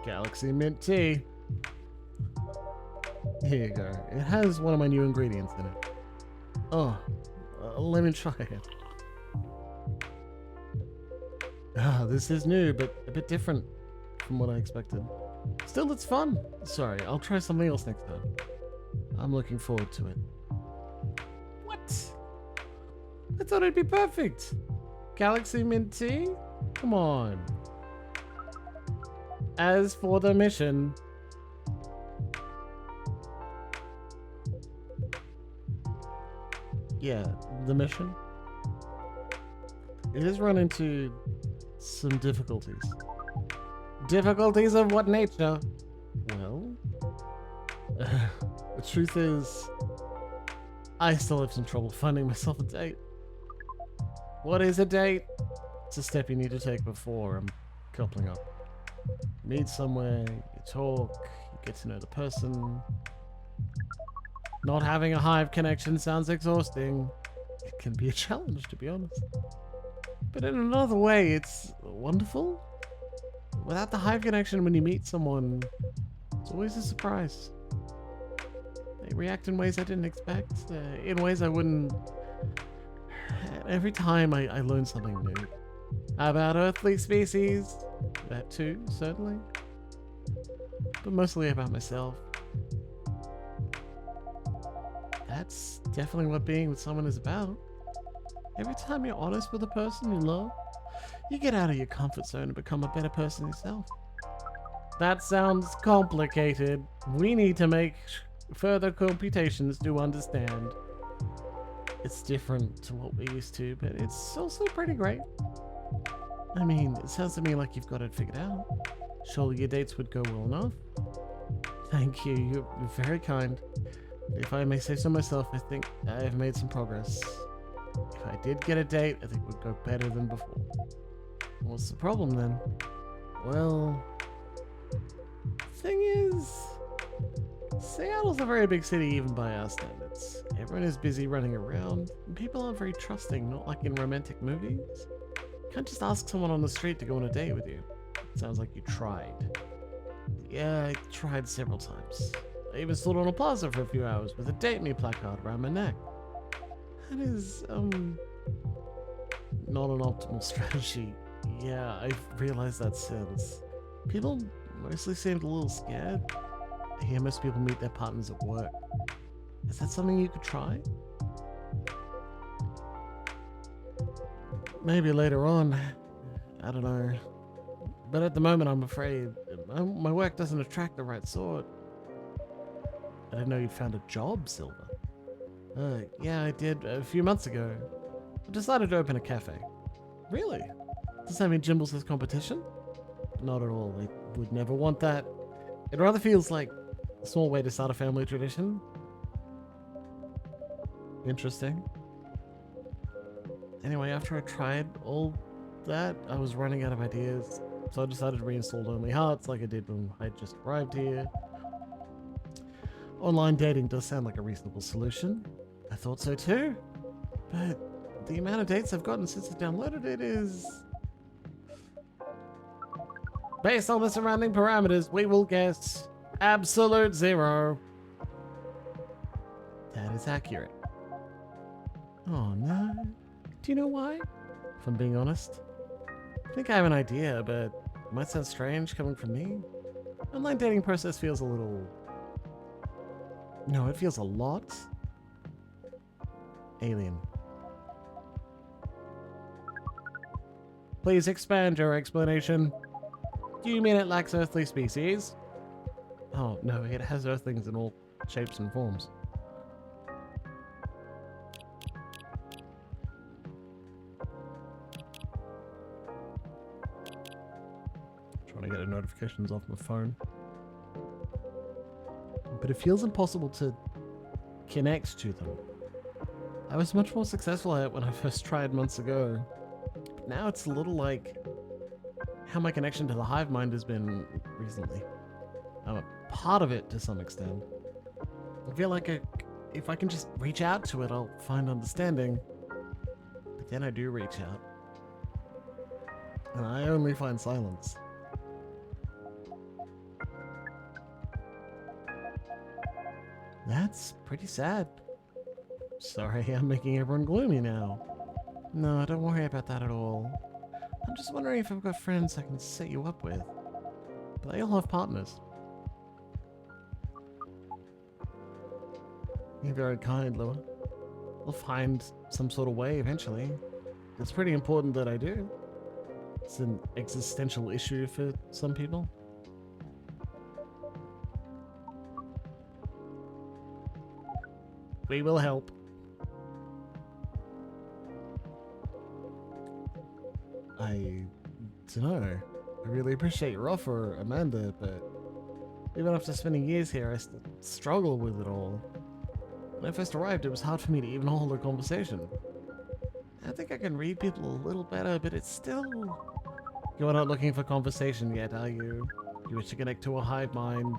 Galaxy Mint Tea. Here you go. It has one of my new ingredients in it. Oh, let me try it. Ah, this is new, but a bit different from what I expected. Still, it's fun. Sorry, I'll try something else next time. I'm looking forward to it. What? I thought it'd be perfect. Galaxy Mint Tea? Come on. As for the mission... Yeah, the mission. It has run into some difficulties. Difficulties of what nature? Well, the truth is, I still have some trouble finding myself a date. What is a date? It's a step you need to take before coupling up. Meet somewhere, you talk, you get to know the person. Not having a hive connection sounds exhausting. It can be a challenge, to be honest. But in another way, it's wonderful. Without the hive connection, when you meet someone, it's always a surprise. They react in ways I didn't expect, in ways I wouldn't... Every time I learn something new. About earthly species, that too, certainly. But mostly about myself. That's definitely what being with someone is about. Every time you're honest with a person you love, you get out of your comfort zone and become a better person yourself. That sounds complicated. We need to make further computations to understand. It's different to what we used to, but it's also pretty great. I mean, it sounds to me like you've got it figured out. Surely your dates would go well enough. Thank you. You're very kind. If I may say so myself, I think I have made some progress. If I did get a date, I think it would go better than before. What's the problem then? Well, thing is, Seattle's a very big city even by our standards. Everyone is busy running around, and people aren't very trusting, not like in romantic movies. You can't just ask someone on the street to go on a date with you. It sounds like you tried. Yeah, I tried several times. I even stood on a plaza for a few hours with a date me placard around my neck. That is, not an optimal strategy. Yeah, I've realized that since. People mostly seemed a little scared. I hear most people meet their partners at work. Is that something you could try? Maybe later on. I don't know. But at the moment, I'm afraid my work doesn't attract the right sort. I didn't know you found a job, Silver. Yeah, I did a few months ago. I decided to open a cafe. Really? Does that mean Jimbles has competition? Not at all. I would never want that. It rather feels like a small way to start a family tradition. Interesting. Anyway, after I tried all that, I was running out of ideas. So I decided to reinstall Lonely Hearts like I did when I just arrived here. Online dating does sound like a reasonable solution. I thought so too. But the amount of dates I've gotten since I downloaded it is... Based on the surrounding parameters, we will guess absolute 0. That is accurate. Oh no. Do you know why? If I'm being honest. I think I have an idea, but it might sound strange coming from me. Online dating process feels a little... No, it feels a lot alien. Please expand your explanation. Do you mean it lacks earthly species? Oh, no, it has earthlings in all shapes and forms. Trying to get the notifications off my phone. But it feels impossible to connect to them. I was much more successful at it when I first tried months ago. But now it's a little like how my connection to the hive mind has been recently. I'm a part of it to some extent. I feel like if I can just reach out to it, I'll find understanding. But then I do reach out. And I only find silence. That's pretty sad. Sorry, I'm making everyone gloomy now. No, don't worry about that at all. I'm just wondering if I've got friends I can set you up with. But they all have partners. You're very kind, Lua. I'll find some sort of way eventually. It's pretty important that I do. It's an existential issue for some people. We will help. I don't know. I really appreciate your offer, Amanda, but even after spending years here, I still struggle with it all. When I first arrived, it was hard for me to even hold a conversation. I think I can read people a little better, but it's still... You're not looking for conversation yet, are you? You wish to connect to a hive mind,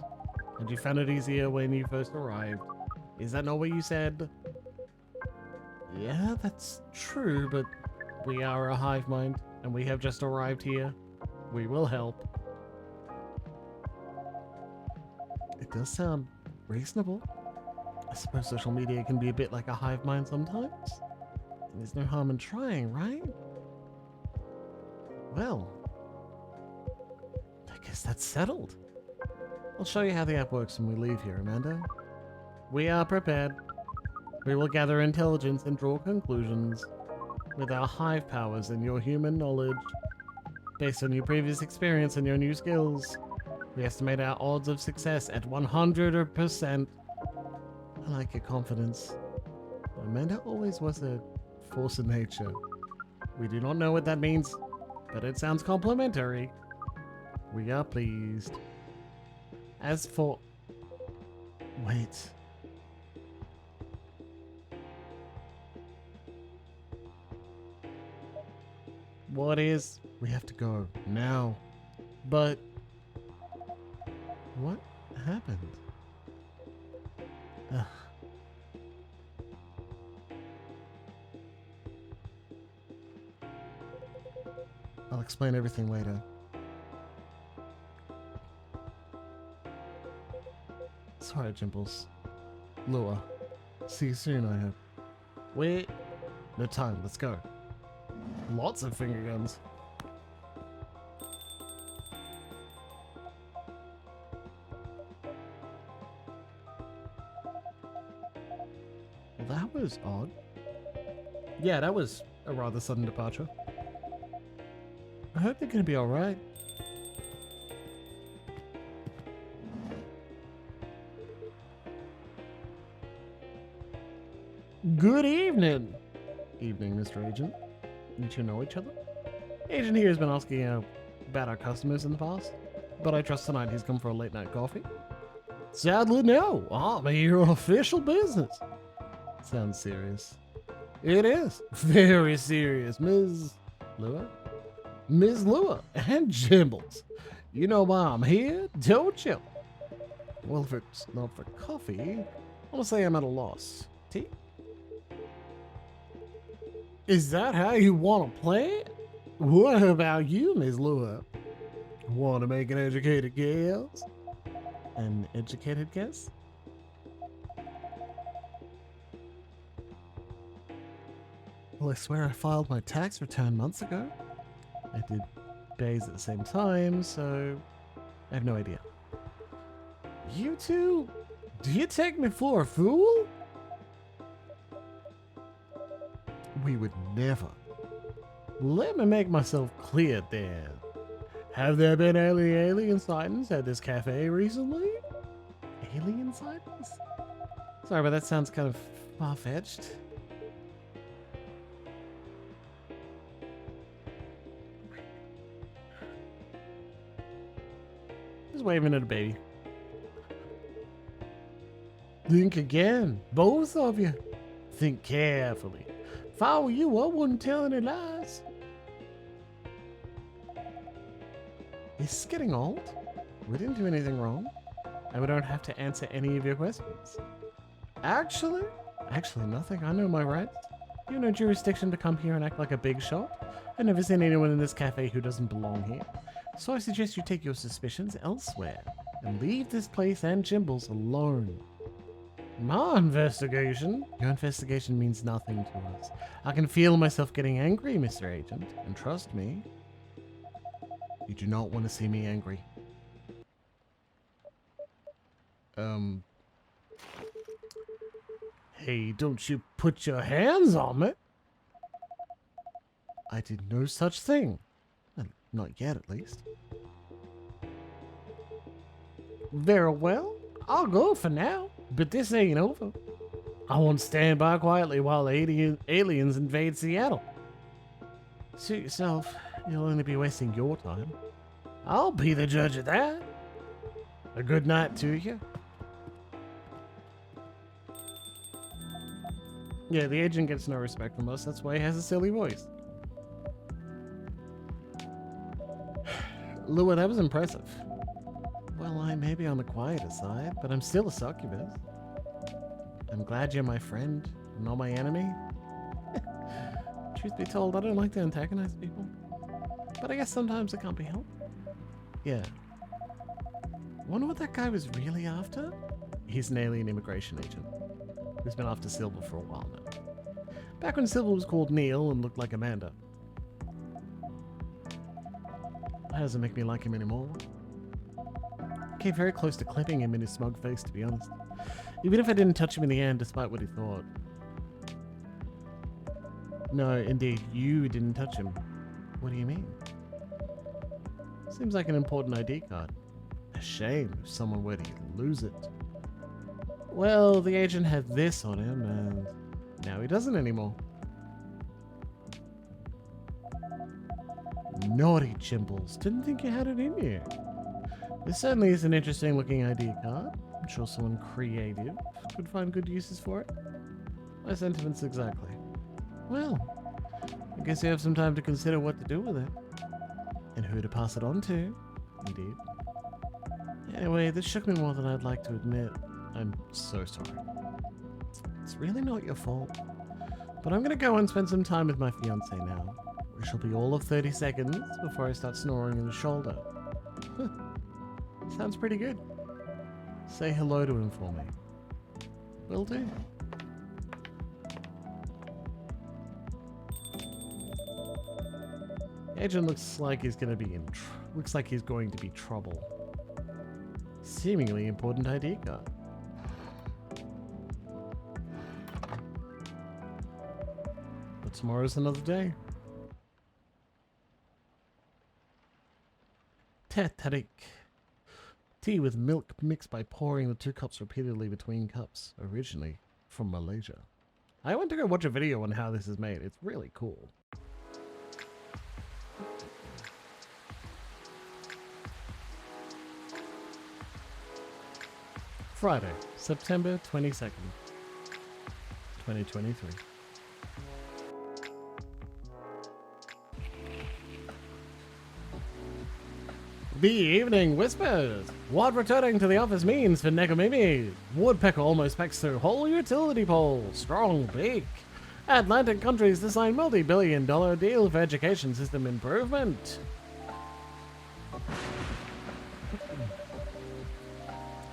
and you found it easier when you first arrived. Is that not what you said? Yeah, that's true, but we are a hive mind, and we have just arrived here. We will help. It does sound reasonable. I suppose social media can be a bit like a hive mind sometimes. And there's no harm in trying, right? Well, I guess that's settled. I'll show you how the app works when we leave here, Amanda. We are prepared. We will gather intelligence and draw conclusions with our hive powers and your human knowledge. Based on your previous experience and your new skills, we estimate our odds of success at 100%. I like your confidence. Amanda always was a force of nature. We do not know what that means, but it sounds complimentary. We are pleased. As for... Wait. What is? We have to go now. But what happened? Ugh. I'll explain everything later. Sorry, Jimbles. Lure. See you soon, I hope. Wait. No time, let's go. Lots of finger guns. Well, that was odd. Yeah, that was a rather sudden departure. I hope they're gonna be alright. Good evening! Evening, Mr. Agent. You two know each other? Agent here has been asking about our customers in the past, but I trust tonight he's come for a late night coffee. Sadly, no. I'm here on official business. Sounds serious. It is. Very serious, Ms. Lua? Ms. Lua and Jimbles. You know why I'm here, don't you? Well, if it's not for coffee, honestly, I'm at a loss. Tea? Is that how you want to play it? What about you, Ms. Lua? Want to make an educated guess? An educated guess? Well, I swear I filed my tax return months ago. I did days at the same time, so I have no idea. You two? Do you take me for a fool? We would never. Let me make myself clear then. Have there been any alien sightings at this cafe recently? Alien sightings? Sorry, but that sounds kind of far-fetched. Just waving at a baby. Think again, both of you. Think carefully. If I were you, I wouldn't tell any lies. It's getting old. We didn't do anything wrong. And we don't have to answer any of your questions. Actually nothing. I know my rights. You have no jurisdiction to come here and act like a big shot. I've never seen anyone in this cafe who doesn't belong here. So I suggest you take your suspicions elsewhere and leave this place and Jimbles alone. My investigation? Your investigation means nothing to us. I can feel myself getting angry, Mr. Agent, and trust me, you do not want to see me angry. Hey, don't you put your hands on me! I did no such thing. Not yet, at least. Very well. I'll go for now, but this ain't over. I won't stand by quietly while aliens invade Seattle. Suit yourself. You'll only be wasting your time. I'll be the judge of that. A good night to you. Yeah, the agent gets no respect from us. That's why he has a silly voice. Lua, that was impressive. Well, I may be on the quieter side, but I'm still a succubus. I'm glad you're my friend, not my enemy. Truth be told, I don't like to antagonize people. But I guess sometimes it can't be helped. Yeah. Wonder what that guy was really after? He's an alien immigration agent who's been after Silver for a while now. Back when Silver was called Neil and looked like Amanda. That doesn't make me like him anymore. Came very close to clipping him in his smug face, to be honest. Even if I didn't touch him in the end, despite what he thought. No, indeed, you didn't touch him. What do you mean? Seems like an important ID card. A shame if someone were to lose it. Well, the agent had this on him, and now he doesn't anymore. Naughty Jimbles. Didn't think you had it in you. This certainly is an interesting looking ID card. I'm sure someone creative could find good uses for it. My sentiments exactly. Well, I guess you have some time to consider what to do with it. And who to pass it on to. Indeed. Anyway, this shook me more than I'd like to admit. I'm so sorry. It's really not your fault. But I'm gonna go and spend some time with my fiance now. Which will be all of 30 seconds before I start snoring in the shoulder. Sounds pretty good. Say hello to him for me. Will do. Agent looks like he's going to be trouble. Seemingly important ID card. But tomorrow's another day. Tarik. Tea with milk mixed by pouring the 2 cups repeatedly between cups. Originally from Malaysia. I went to go watch a video on how this is made. It's really cool. Friday, September 22nd, 2023. The Evening Whispers. What returning to the office means for Nekomimi. Woodpecker almost pecks through whole utility pole. Strong beak. Atlantic countries to sign multi-billion-dollar deal for education system improvement.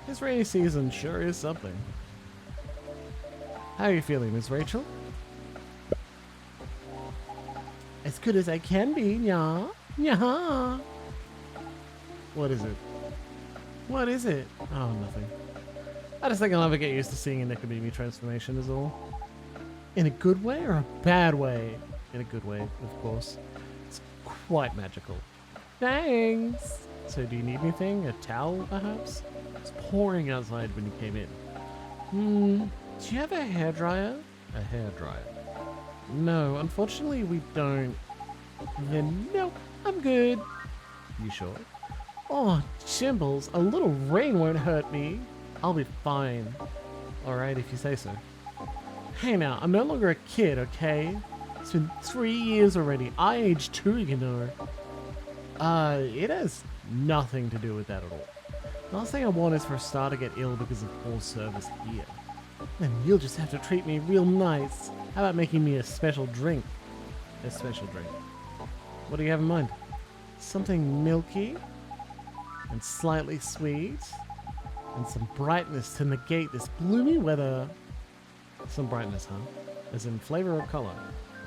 This rainy season sure is something. How are you feeling, Miss Rachel? As good as I can be, nya. Nya. What is it? What is it? Oh, nothing. I just think I'll never get used to seeing a Nekomimi transformation is all. In a good way or a bad way? In a good way, of course. It's quite magical. Thanks! So do you need anything? A towel, perhaps? It's pouring outside when you came in. Do you have a hairdryer? A hairdryer. No, unfortunately we don't. Then no, I'm good. You sure? Oh, Jimbles, a little rain won't hurt me. I'll be fine. Alright, if you say so. Hey now, I'm no longer a kid, okay? It's been 3 years already. I aged too, you know. It has nothing to do with that at all. The last thing I want is for a star to get ill because of poor service here. Then you'll just have to treat me real nice. How about making me a special drink? A special drink. What do you have in mind? Something milky and slightly sweet and some brightness to negate this gloomy weather. Some brightness, huh? As in flavor or color?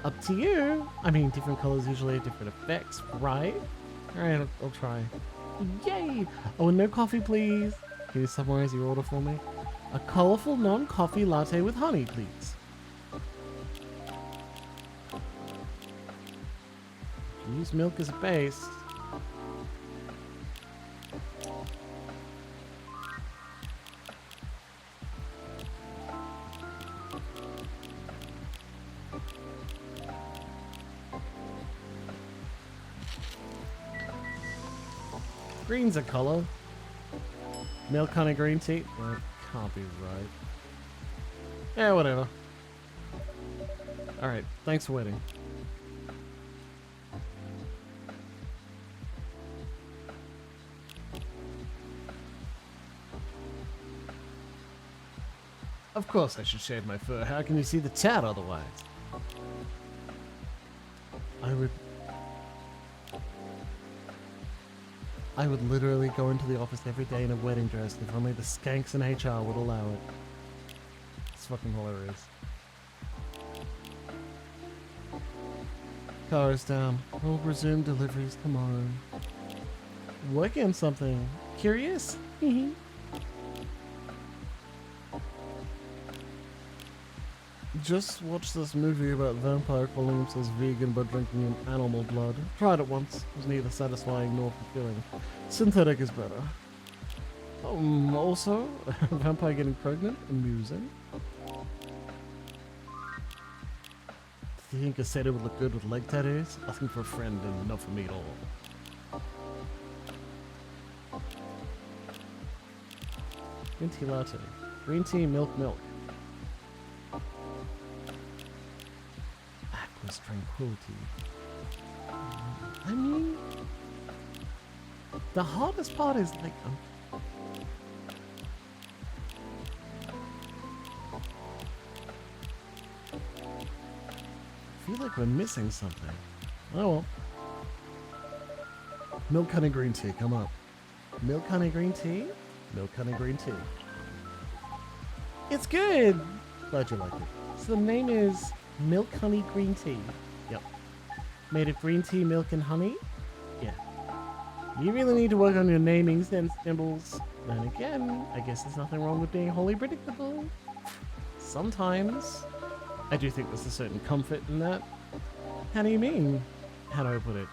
Up to you. I mean, different colors usually have different effects, right? Alright, I'll try. Yay! Oh, and no coffee, please. Can you summarize your order for me? A colorful non-coffee latte with honey, please. Use milk as a base. Green's a color. Milk honey green tea? That can't be right. Yeah, whatever. Alright, thanks for waiting. Of course I should shave my fur. How can you see the tat otherwise? I would literally go into the office every day in a wedding dress if only the skanks in HR would allow it. It's fucking hilarious. Car is down. We'll resume deliveries tomorrow. Working on something. Curious? Just watched this movie about vampire calling themselves vegan but drinking animal blood. Tried it once. It was neither satisfying nor fulfilling. Synthetic is better. Also, a vampire getting pregnant? Amusing. Do you think a setter would look good with leg tattoos? Asking for a friend and not for me at all. Green tea latte. Green tea, milk, milk. Aqua's tranquility. I mean, the hardest part is like, I feel like we're missing something. Oh well. Milk honey green tea, come up. Milk honey green tea? Milk honey green tea. It's good! Glad you like it. So the name is Milk Honey Green Tea. Yep. Made of green tea, milk, and honey? Yeah. You really need to work on your namings then, Symbols. Then again, I guess there's nothing wrong with being wholly predictable. Sometimes. I do think there's a certain comfort in that. How do you mean? How do I put it?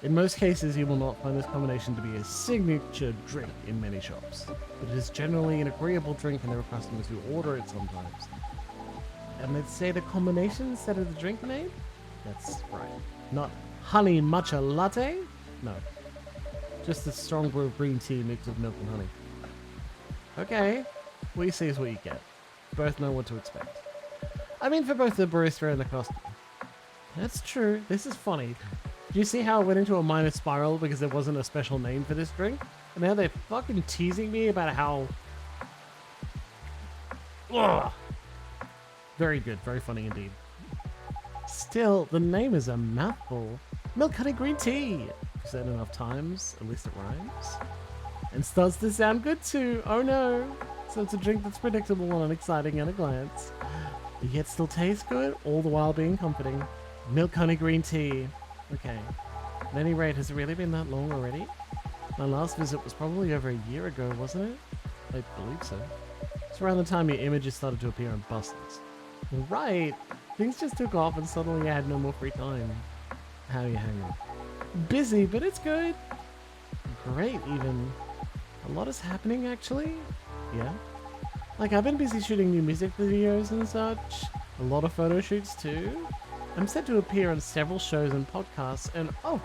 In most cases, you will not find this combination to be a signature drink in many shops, but it is generally an agreeable drink and there are customers who order it sometimes. And they'd say the combination instead of the drink name? That's right. Not honey matcha latte? No. Just a strong brew of green tea mixed with milk and honey. Okay, what you see is what you get. Both know what to expect. I mean, for both the barista and the customer. That's true. This is funny. Do you see how it went into a minor spiral because there wasn't a special name for this drink? And now they're fucking teasing me about how... Ugh. Very good. Very funny indeed. Still, the name is a mouthful. Milk honey green tea. Said enough times, at least it rhymes. And starts to sound good too. Oh no. So it's a drink that's predictable and exciting at a glance. But yet still tastes good, all the while being comforting. Milk honey green tea. Okay. At any rate, has it really been that long already? My last visit was probably over a year ago, wasn't it? I believe so. It's around the time your images started to appear on buses. Right. Things just took off and suddenly I had no more free time. How are you hanging? Busy, but it's good. Great, even. A lot is happening, actually. Yeah. Like, I've been busy shooting new music videos and such. A lot of photo shoots, too. I'm set to appear on several shows and podcasts, and oh,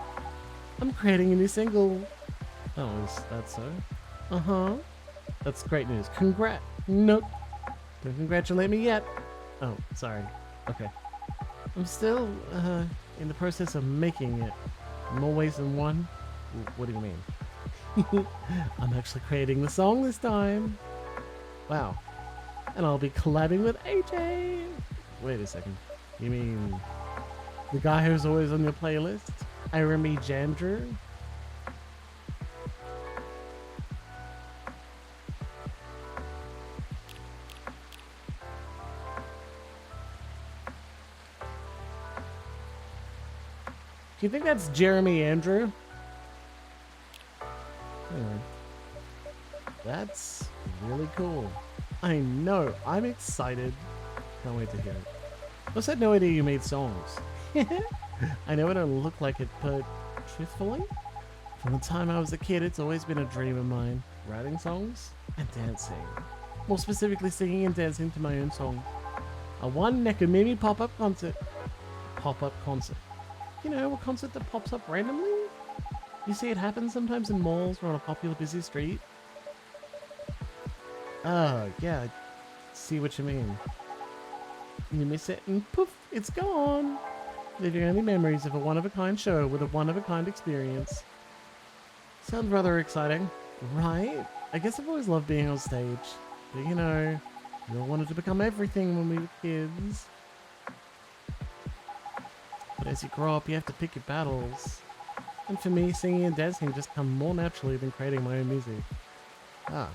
I'm creating a new single. Oh, is that so? Uh-huh. That's great news. Nope. Don't congratulate me yet. Oh, sorry. Okay. I'm still, in the process of making it. More ways than one? What do you mean? I'm actually creating the song this time. Wow. And I'll be collabing with AJ. Wait a second. You mean the guy who's always on your playlist? Iremy Jandrew? Do you think that's Jeremy Andrew? Anyway. That's really cool. I know. I'm excited. Can't wait to hear it. Also had no idea you made songs. I know I don't look like it, but truthfully, from the time I was a kid, it's always been a dream of mine. Writing songs and dancing. More specifically, singing and dancing to my own songs. A one Nekomimi pop-up concert. Pop-up concert. You know, a concert that pops up randomly? You see it happen sometimes in malls or on a popular busy street. Oh, yeah, I see what you mean. You miss it and poof, it's gone. Leaving only memories of a one-of-a-kind show with a one-of-a-kind experience. Sounds rather exciting, right? I guess I've always loved being on stage. But you know, we all wanted to become everything when we were kids. But as you grow up, you have to pick your battles. And for me, singing and dancing just come more naturally than creating my own music. Ah.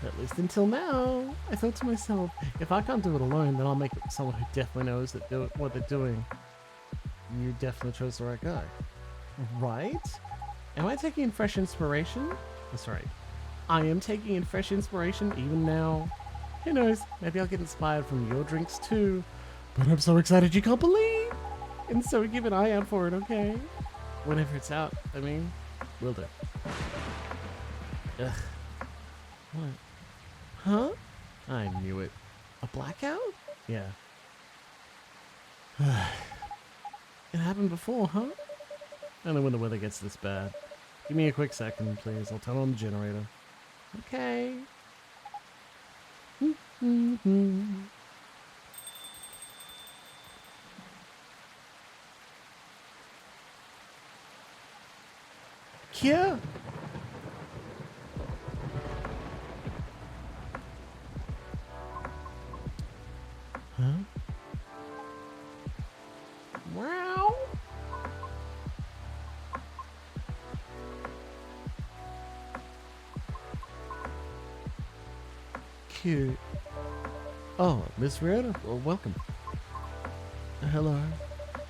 At least until now. I thought to myself, if I can't do it alone, then I'll make it with someone who definitely knows what they're doing. You definitely chose the right guy. Right? Am I taking in fresh inspiration? That's right. I am taking in fresh inspiration even now. Who knows, maybe I'll get inspired from your drinks too. But I'm so excited you can't believe! And so keep an eye out for it, okay? Whenever it's out, I mean, will do. Ugh. What? Huh? I knew it. A blackout? Yeah. It happened before, huh? Only when the weather gets this bad. Give me a quick second, please. I'll turn on the generator. Okay. Mm-hmm. Kia? Huh? Wow. Cute. Oh, Miss Rihanna? Well, welcome. Hello.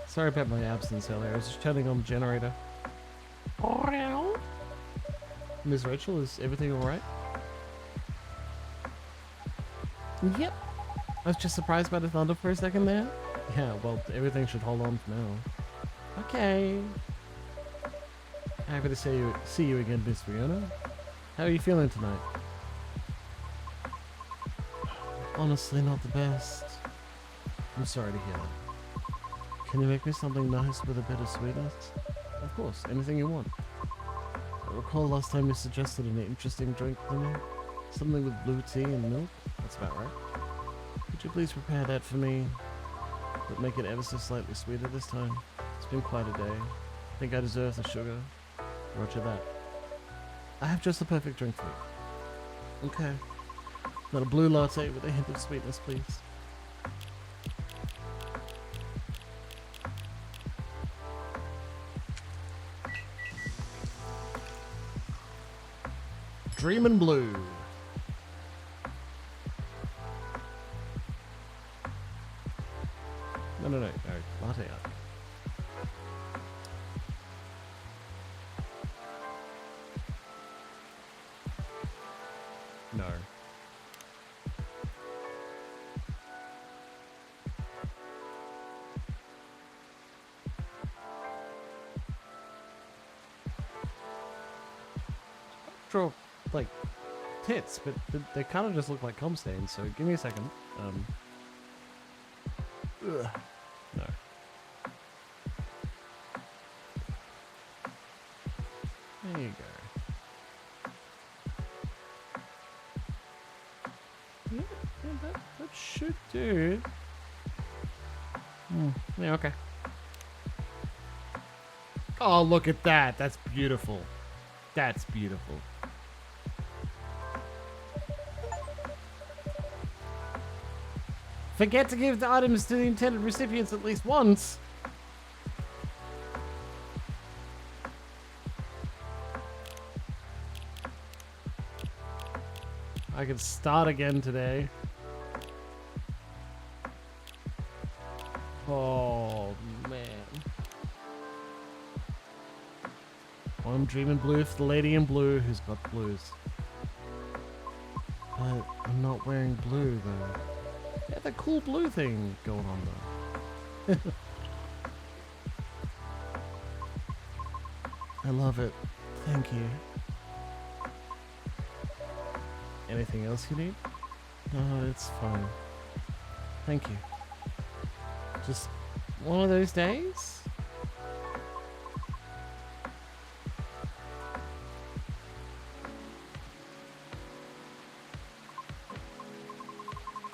Sorry about my absence earlier. I was just turning on the generator. Miss Rachel, is everything alright? Yep. I was just surprised by the thunder for a second there. Yeah, well, everything should hold on for now. Okay. Happy to see you again, Miss Rihanna. How are you feeling tonight? Honestly, not the best. I'm sorry to hear that. Can you make me something nice with a bit of sweetness? Of course, anything you want. I recall last time you suggested an interesting drink for me. Something with blue tea and milk? That's about right. Could you please prepare that for me, but make it ever so slightly sweeter this time? It's been quite a day. I think I deserve the sugar. Roger that. I have just the perfect drink for you. Okay. Got a blue latte with a hint of sweetness, please. Dreamin' Blue. No. Latte art. No. Draw, like, tits, but they kind of just look like cum stains, so give me a second. Ugh. No. There you go. Yeah, that should do it. Yeah, okay. Oh, look at that. That's beautiful. That's beautiful. Forget to give the items to the intended recipients at least once. I can start again today. Oh, man. I'm dreaming blue for the lady in blue who's got blues. But I'm not wearing blue, though. Yeah, that cool blue thing going on, though. I love it. Thank you. Anything else you need? No, it's fine. Thank you. Just one of those days?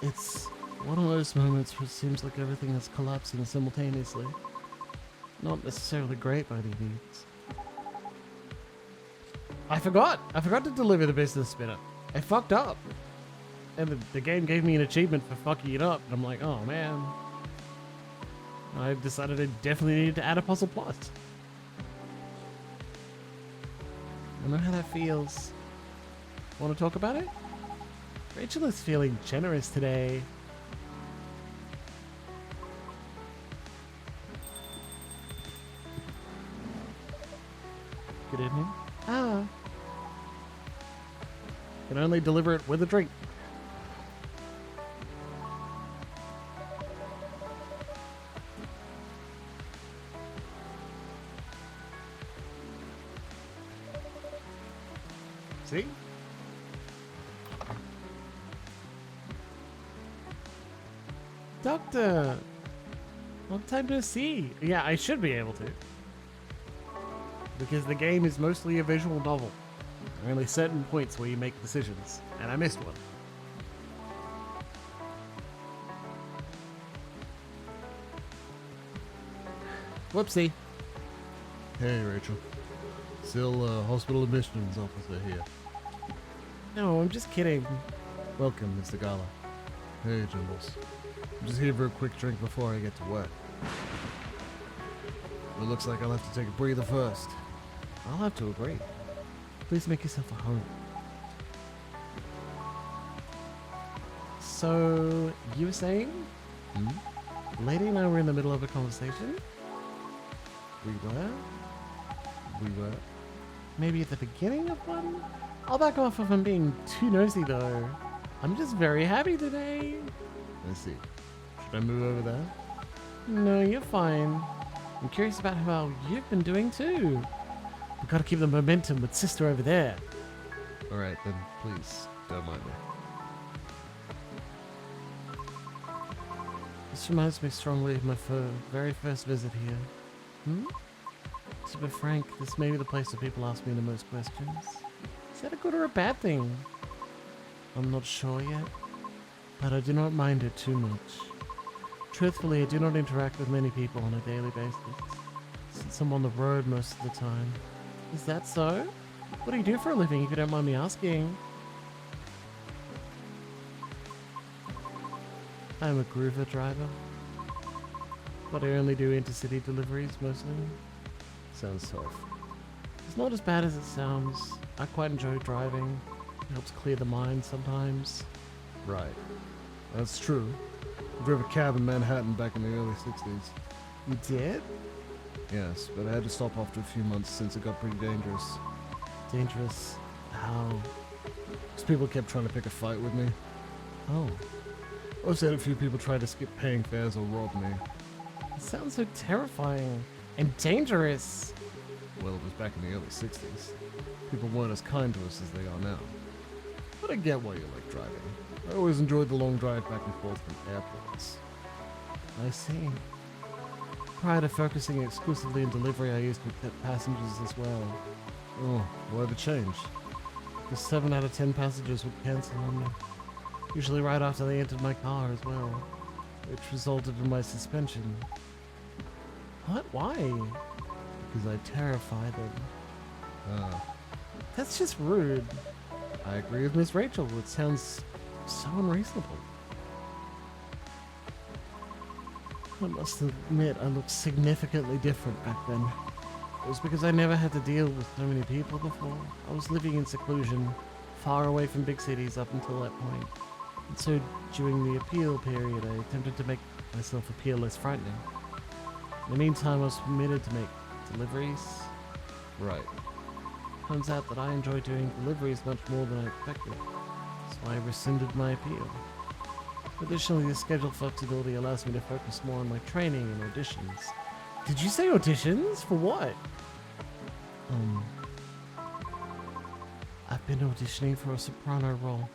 It's one of those moments where it seems like everything is collapsing simultaneously. Not necessarily great by any means. I forgot to deliver the business spinner. I fucked up. And the game gave me an achievement for fucking it up. And I'm like, oh man. I decided I definitely needed to add a puzzle plus. I know how that feels. Want to talk about it? Rachel is feeling generous today. Good evening. Ah. Can only deliver it with a drink. See? Doctor! Long time no see. Yeah, I should be able to. Because the game is mostly a visual novel. There are only certain points where you make decisions, and I missed one. Whoopsie. Hey, Rachel. Still hospital admissions officer here. No, I'm just kidding. Welcome, Mr. Gala. Hey, Jimbles. I'm just here for a quick drink before I get to work. It looks like I'll have to take a breather first. I'll have to agree. Please make yourself at home. So, you were saying? Lady and I were in the middle of a conversation? We were? We were? Maybe at the beginning of one? I'll back off if I'm being too nosy though. I'm just very happy today. Let's see. Should I move over there? No, you're fine. I'm curious about how you've been doing too. We've got to keep the momentum with sister over there. Alright then, please, don't mind me. This reminds me strongly of my very first visit here. To be frank, this may be the place where people ask me the most questions. Is that a good or a bad thing? I'm not sure yet, but I do not mind it too much. Truthfully, I do not interact with many people on a daily basis, since I'm on the road most of the time. Is that so? What do you do for a living, if you don't mind me asking? I'm a groover driver, but I only do intercity deliveries mostly. Sounds tough. It's not as bad as it sounds. I quite enjoy driving. It helps clear the mind sometimes. Right. That's true. I drove a cab in Manhattan back in the early 60s. You did? Yes, but I had to stop after a few months since it got pretty dangerous. Dangerous? How? Because people kept trying to pick a fight with me. Oh. I also had a few people try to skip paying fares or rob me. It sounds so terrifying and dangerous. Well, it was back in the early 60s. People weren't as kind to us as they are now. But I get why you like driving. I always enjoyed the long drive back and forth from airports. I see. Prior to focusing exclusively on delivery, I used to accept passengers as well. Oh, why the change? Because 7 out of 10 passengers would cancel on me. Usually right after they entered my car as well, which resulted in my suspension. What? Why? Because I terrify them. That's just rude. I agree with Miss Rachel. It sounds so unreasonable. I must admit I looked significantly different back then. It was because I never had to deal with so many people before. I was living in seclusion, far away from big cities up until that point. And so during the appeal period, I attempted to make myself appear less frightening. In the meantime, I was permitted to make deliveries. Right. Turns out that I enjoy doing deliveries much more than I expected, so I rescinded my appeal. Additionally, the schedule flexibility allows me to focus more on my training and auditions. Did you say auditions? For what? I've been auditioning for a soprano role.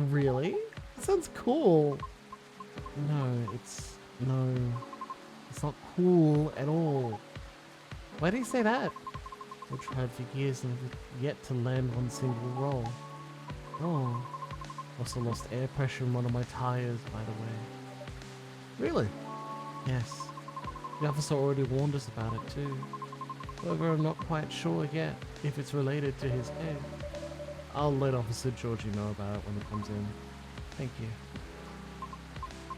Really? That sounds cool. No, it's not cool at all. Why do you say that? I've tried for years and have yet to land one single role. Oh. Also lost air pressure in one of my tires, by the way. Really? Yes. The officer already warned us about it too. However, I'm not quite sure yet if it's related to his case. I'll let Officer Georgie know about it when it comes in. Thank you.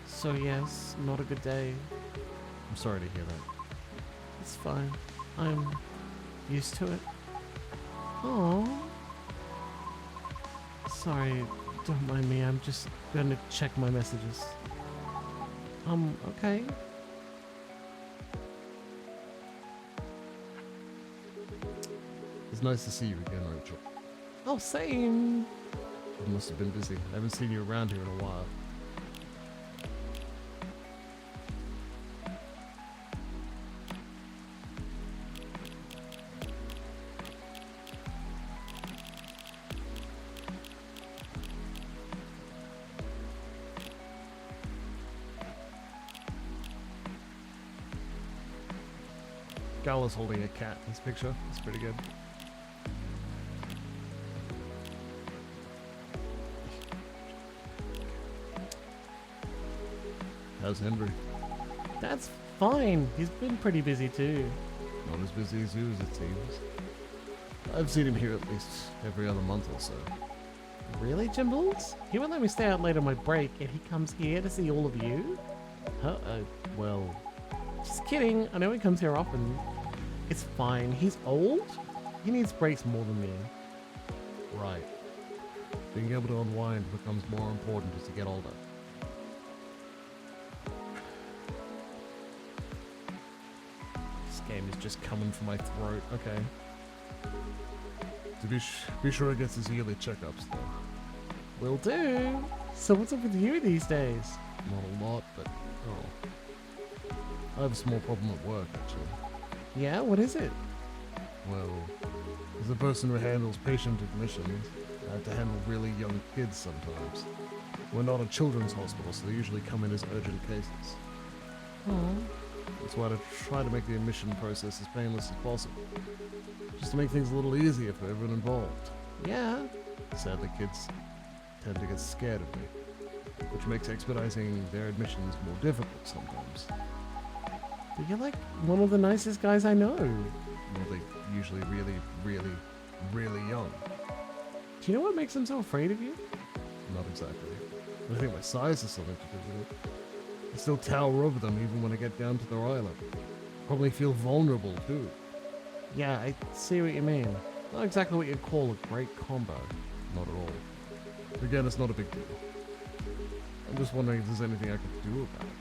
So yes, not a good day. I'm sorry to hear that. It's fine. I'm used to it. Oh. Sorry, don't mind me. I'm just going to check my messages. Okay. It's nice to see you again, Rachel. Oh, same. You must have been busy. I haven't seen you around here in a while. Gala's holding a cat in this picture. It's pretty good. How's Henry? That's fine. He's been pretty busy too. Not as busy as you, as it seems. I've seen him here at least every other month or so. Really, Jimbles? He won't let me stay out late on my break, and he comes here to see all of you? Huh? Well... Just kidding. I know he comes here often. It's fine. He's old. He needs breaks more than me. Right. Being able to unwind becomes more important as you get older. This game is just coming for my throat. Okay. To be sure he gets his yearly checkups, though. Will do. So what's up with you these days? Not a lot, but oh. I have a small problem at work, actually. Yeah, what is it? Well, as a person who handles patient admissions, I have to handle really young kids sometimes. We're not a children's hospital, so they usually come in as urgent cases. Oh. That's why I try to make the admission process as painless as possible. Just to make things a little easier for everyone involved. Yeah. Sadly, kids tend to get scared of me, which makes expediting their admissions more difficult sometimes. But you're like one of the nicest guys I know. Well, they're usually really young. Do you know what makes them so afraid of you? Not exactly. I think my size has something to do with it. I still tower over them even when I get down to their island. Probably feel vulnerable too. Yeah, I see what you mean. Not exactly what you'd call a great combo. Not at all. Again, it's not a big deal. I'm just wondering if there's anything I could do about it.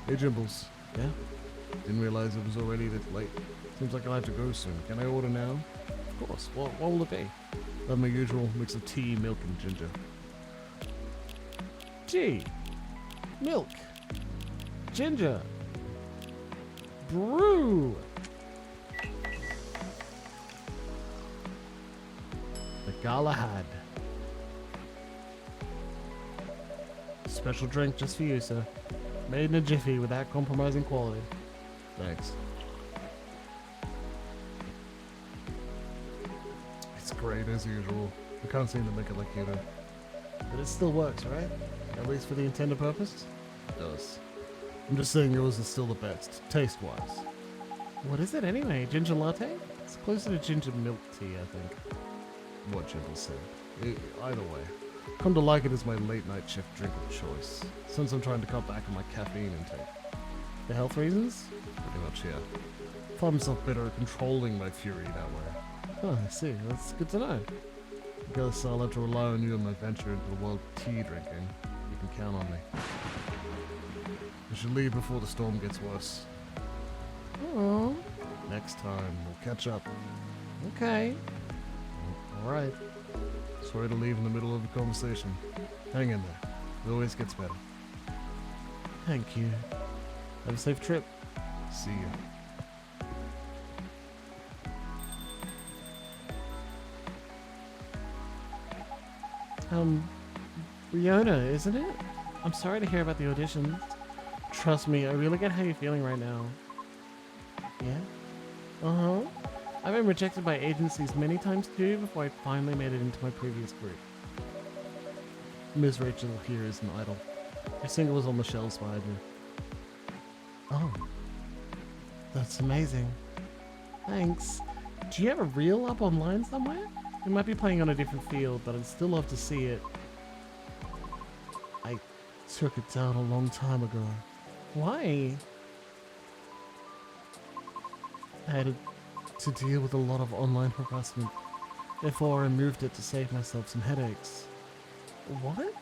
Hey Jimbles. Yeah? Didn't realize it was already this late. Seems like I'll have to go soon. Can I order now? Of course. What will it be? Have my usual mix of tea, milk, and ginger. Tea. Milk. Ginger. Brew. The Galahad. Special drink just for you, sir. Made in a jiffy without compromising quality. Thanks. It's great as usual. I can't seem to make it like you do. But it still works, right? At least for the intended purpose? It does. I'm just saying yours is still the best, taste-wise. What is it anyway? Ginger latte? It's closer to ginger milk tea, I think. What Jimble said. Either way. Come to like it as my late-night shift drink of choice, since I'm trying to cut back on my caffeine intake. For health reasons? Pretty much, yeah. Find myself better at controlling my fury that way. Oh, I see. That's good to know. I guess I'll have to rely on you in my venture into the world of tea drinking. You can count on me. I should leave before the storm gets worse. Oh, Next time, we'll catch up. okay. Alright. Sorry to leave in the middle of the conversation. Hang in there. It always gets better. Thank you. Have a safe trip. See you. Riona, isn't it? I'm sorry to hear about the auditions. Trust me, I really get how you're feeling right now. Yeah? Uh-huh. I've been rejected by agencies many times too before I finally made it into my previous group. Ms. Rachel here is an idol. Her single is on the shelves behind me. Oh. That's amazing. Thanks. Do you have a reel up online somewhere? It might be playing on a different field, but I'd still love to see it. I took it down a long time ago. Why? I had to deal with a lot of online harassment. Therefore, I moved it to save myself some headaches. What?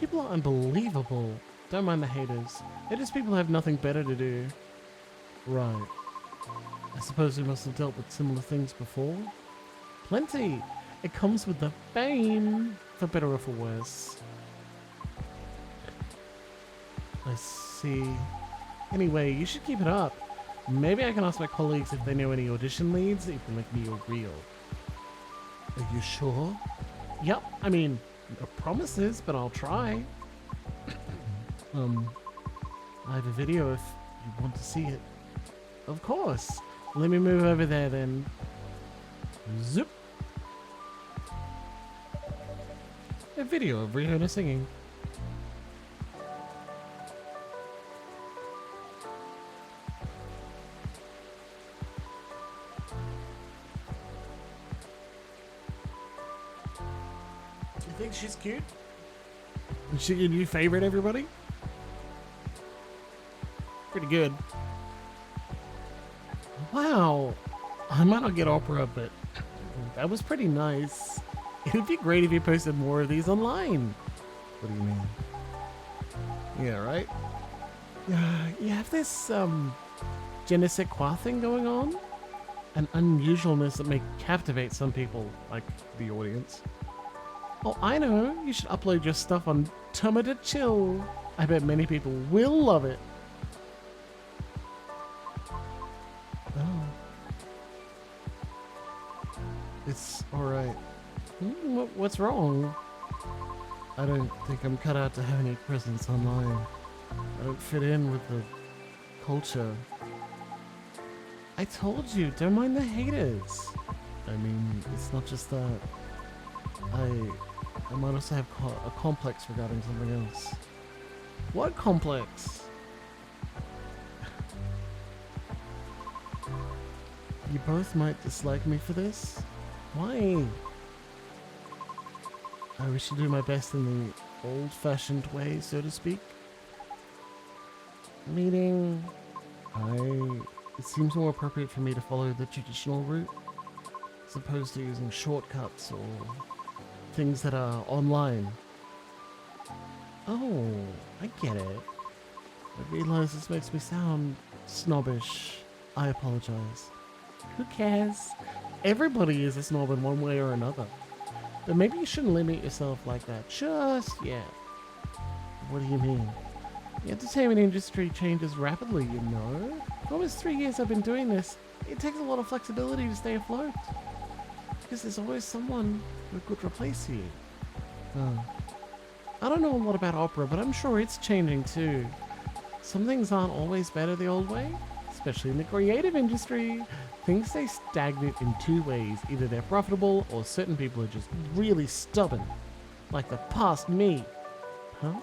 People are unbelievable. Don't mind the haters. They're just people who have nothing better to do. Right. I suppose we must have dealt with similar things before? Plenty! It comes with the fame, for better or for worse. I see. Anyway, you should keep it up. Maybe I can ask my colleagues if they know any audition leads that you can make me a reel. Are you sure? Yep, I mean, no promises, but I'll try. I have a video if you want to see it. Of course. Let me move over there then. Zoop. A video of Rihanna singing. You think she's cute? Is she your new favorite, everybody? Pretty good. Wow. I might not get opera, but that was pretty nice. It'd be great if you posted more of these online. What do you mean? Yeah, right? You have this, je ne sais quoi thing going on? An unusualness that may captivate some people, like the audience. Oh, I know. You should upload your stuff on Tumma to Chill. I bet many people will love it. Oh. It's alright. What's wrong? I don't think I'm cut out to have any presence online. I don't fit in with the culture. I told you, don't mind the haters. I mean, it's not just that. I might also have a complex regarding something else. What complex? You both might dislike me for this. Why? I wish to do my best in the old-fashioned way, so to speak. Meaning, it seems more appropriate for me to follow the traditional route, as opposed to using shortcuts or things that are online. Oh, I get it. I realize this makes me sound snobbish. I apologize. Who cares? Everybody is a snob in one way or another. But maybe you shouldn't limit yourself like that just yet. What do you mean? The entertainment industry changes rapidly, you know. For almost 3 years I've been doing this. It takes a lot of flexibility to stay afloat. Because there's always someone who could replace you. Oh. I don't know a lot about opera, but I'm sure it's changing too. Some things aren't always better the old way, especially in the creative industry. Things stay stagnant in two ways. Either they're profitable or certain people are just really stubborn. Like the past me. Huh?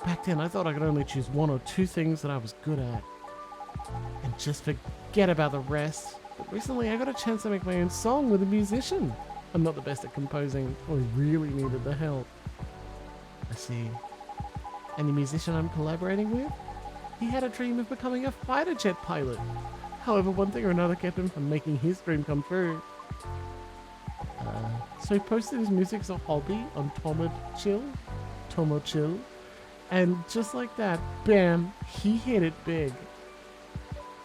Back then I thought I could only choose one or two things that I was good at. And just forget about the rest. But recently I got a chance to make my own song with a musician. I'm not the best at composing, so I really needed the help. I see. And the musician I'm collaborating with? He had a dream of becoming a fighter jet pilot. However, one thing or another kept him from making his dream come true. So he posted his music as a hobby on Tomo Chill. And just like that, bam, he hit it big.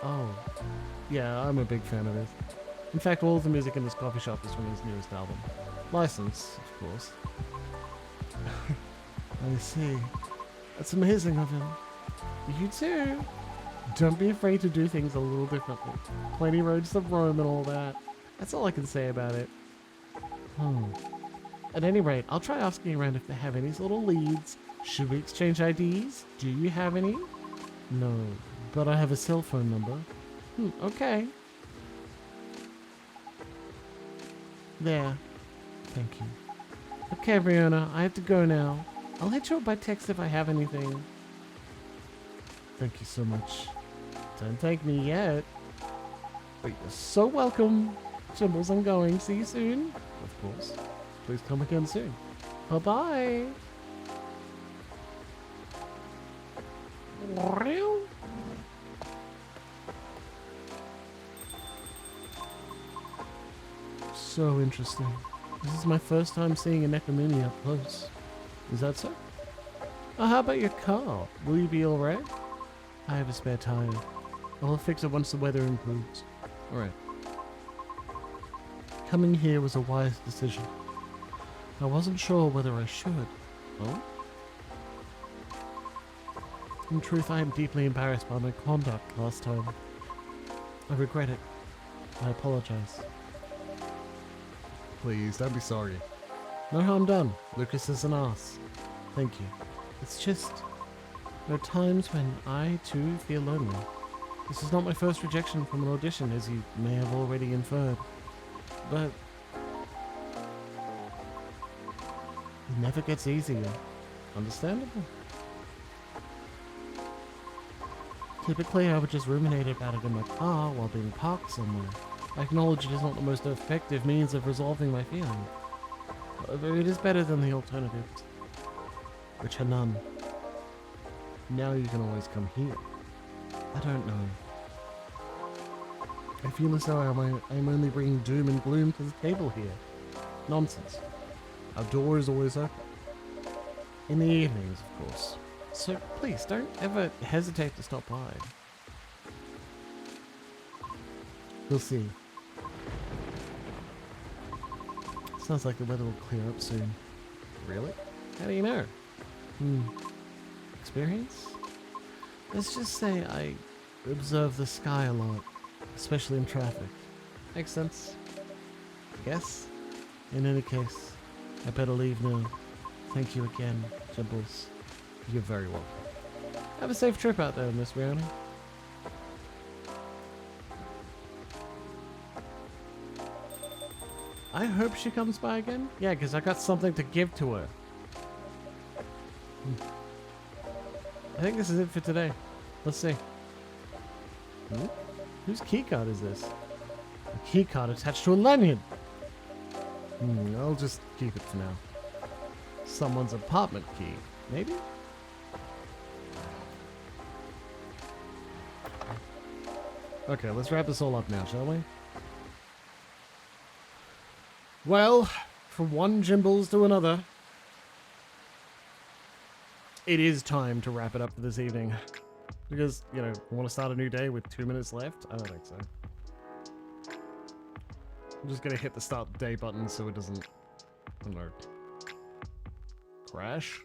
Oh, yeah, I'm a big fan of this. In fact, all of the music in this coffee shop is from his newest album. Licensed, of course. I see. That's amazing of him. You too. Don't be afraid to do things a little differently. Plenty roads to Rome and all that. That's all I can say about it. At any rate, I'll try asking around if they have any sort of leads. Should we exchange IDs? Do you have any? No, but I have a cell phone number. Okay. There. Thank you. Okay, Brianna, I have to go now. I'll hit you up by text if I have anything. Thank you so much. Don't thank me yet. But you're so welcome. Jimbles, I'm going. See you soon. Of course. Please come again soon. Bye-bye. So interesting. This is my first time seeing a Necromini up close. Is that so? Oh, how about your car? Will you be alright? I have a spare tire. I'll fix it once the weather improves. Alright. Coming here was a wise decision. I wasn't sure whether I should. Oh? In truth, I am deeply embarrassed by my conduct last time. I regret it. I apologize. Please, don't be sorry. No harm done. Lucas is an ass. Thank you. It's just... there are times when I, too, feel lonely. This is not my first rejection from an audition, as you may have already inferred. But... it never gets easier. Understandable. Typically, I would just ruminate about it in my car while being parked somewhere. I acknowledge it is not the most effective means of resolving my feeling. It is better than the alternatives, which are none. Now you can always come here. I don't know. I feel as though I'm only bringing doom and gloom to the table here. Nonsense. Our door is always open. In the evenings, of course. So please, don't ever hesitate to stop by. We'll see. Sounds like the weather will clear up soon. Really? How do you know? Experience? Let's just say I observe the sky a lot, especially in traffic. Makes sense? Yes? In any case, I better leave now. Thank you again, Jimbles. You're very welcome. Have a safe trip out there, Miss Brownie. I hope she comes by again. Yeah, because I got something to give to her. I think this is it for today. Let's see. Whose keycard is this? A keycard attached to a lanyard. I'll just keep it for now. Someone's apartment key, maybe? Okay, let's wrap this all up now, shall we? Well, from one Jimbles to another, it is time to wrap it up for this evening. Because, you know, we want to start a new day with 2 minutes left? I don't think so. I'm just going to hit the start day button so it doesn't, I don't know, crash.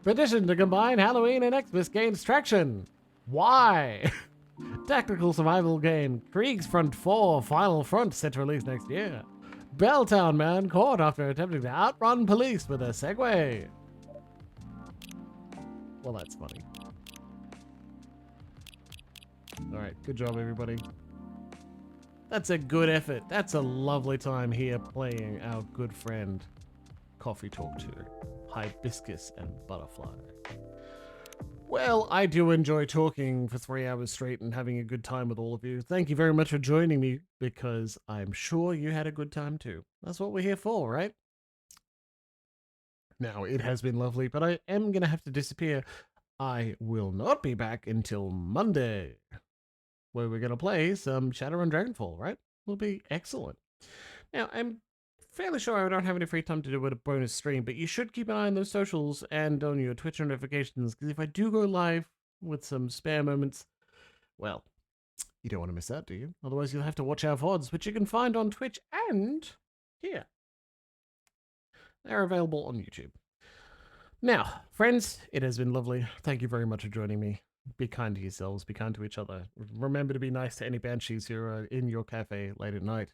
Petition to combine Halloween and Xmas gains traction. Why? Tactical survival game Krieg's Front 4 Final Front set to release next year. Belltown man caught after attempting to outrun police with a Segway. Well, that's funny. Alright, good job everybody. That's a good effort. That's a lovely time here playing our good friend Coffee Talk 2, Hibiscus and Butterfly. Well, I do enjoy talking for 3 hours straight and having a good time with all of you. Thank you very much for joining me, because I'm sure you had a good time too. That's what we're here for, right? Now, it has been lovely, but I am going to have to disappear. I will not be back until Monday, where we're going to play some Shadowrun Dragonfall, right? Will be excellent. Now, I'm fairly sure I don't have any free time to do a bonus stream, but you should keep an eye on those socials and on your Twitch notifications, because if I do go live with some spare moments, well, you don't want to miss out, do you? Otherwise, you'll have to watch our VODs, which you can find on Twitch and here. They're available on YouTube. Now, friends, it has been lovely. Thank you very much for joining me. Be kind to yourselves. Be kind to each other. Remember to be nice to any banshees who are in your cafe late at night.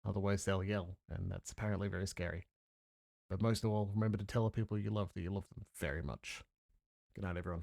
Otherwise, they'll yell, and that's apparently very scary. But most of all, remember to tell the people you love that you love them very much. Good night, everyone.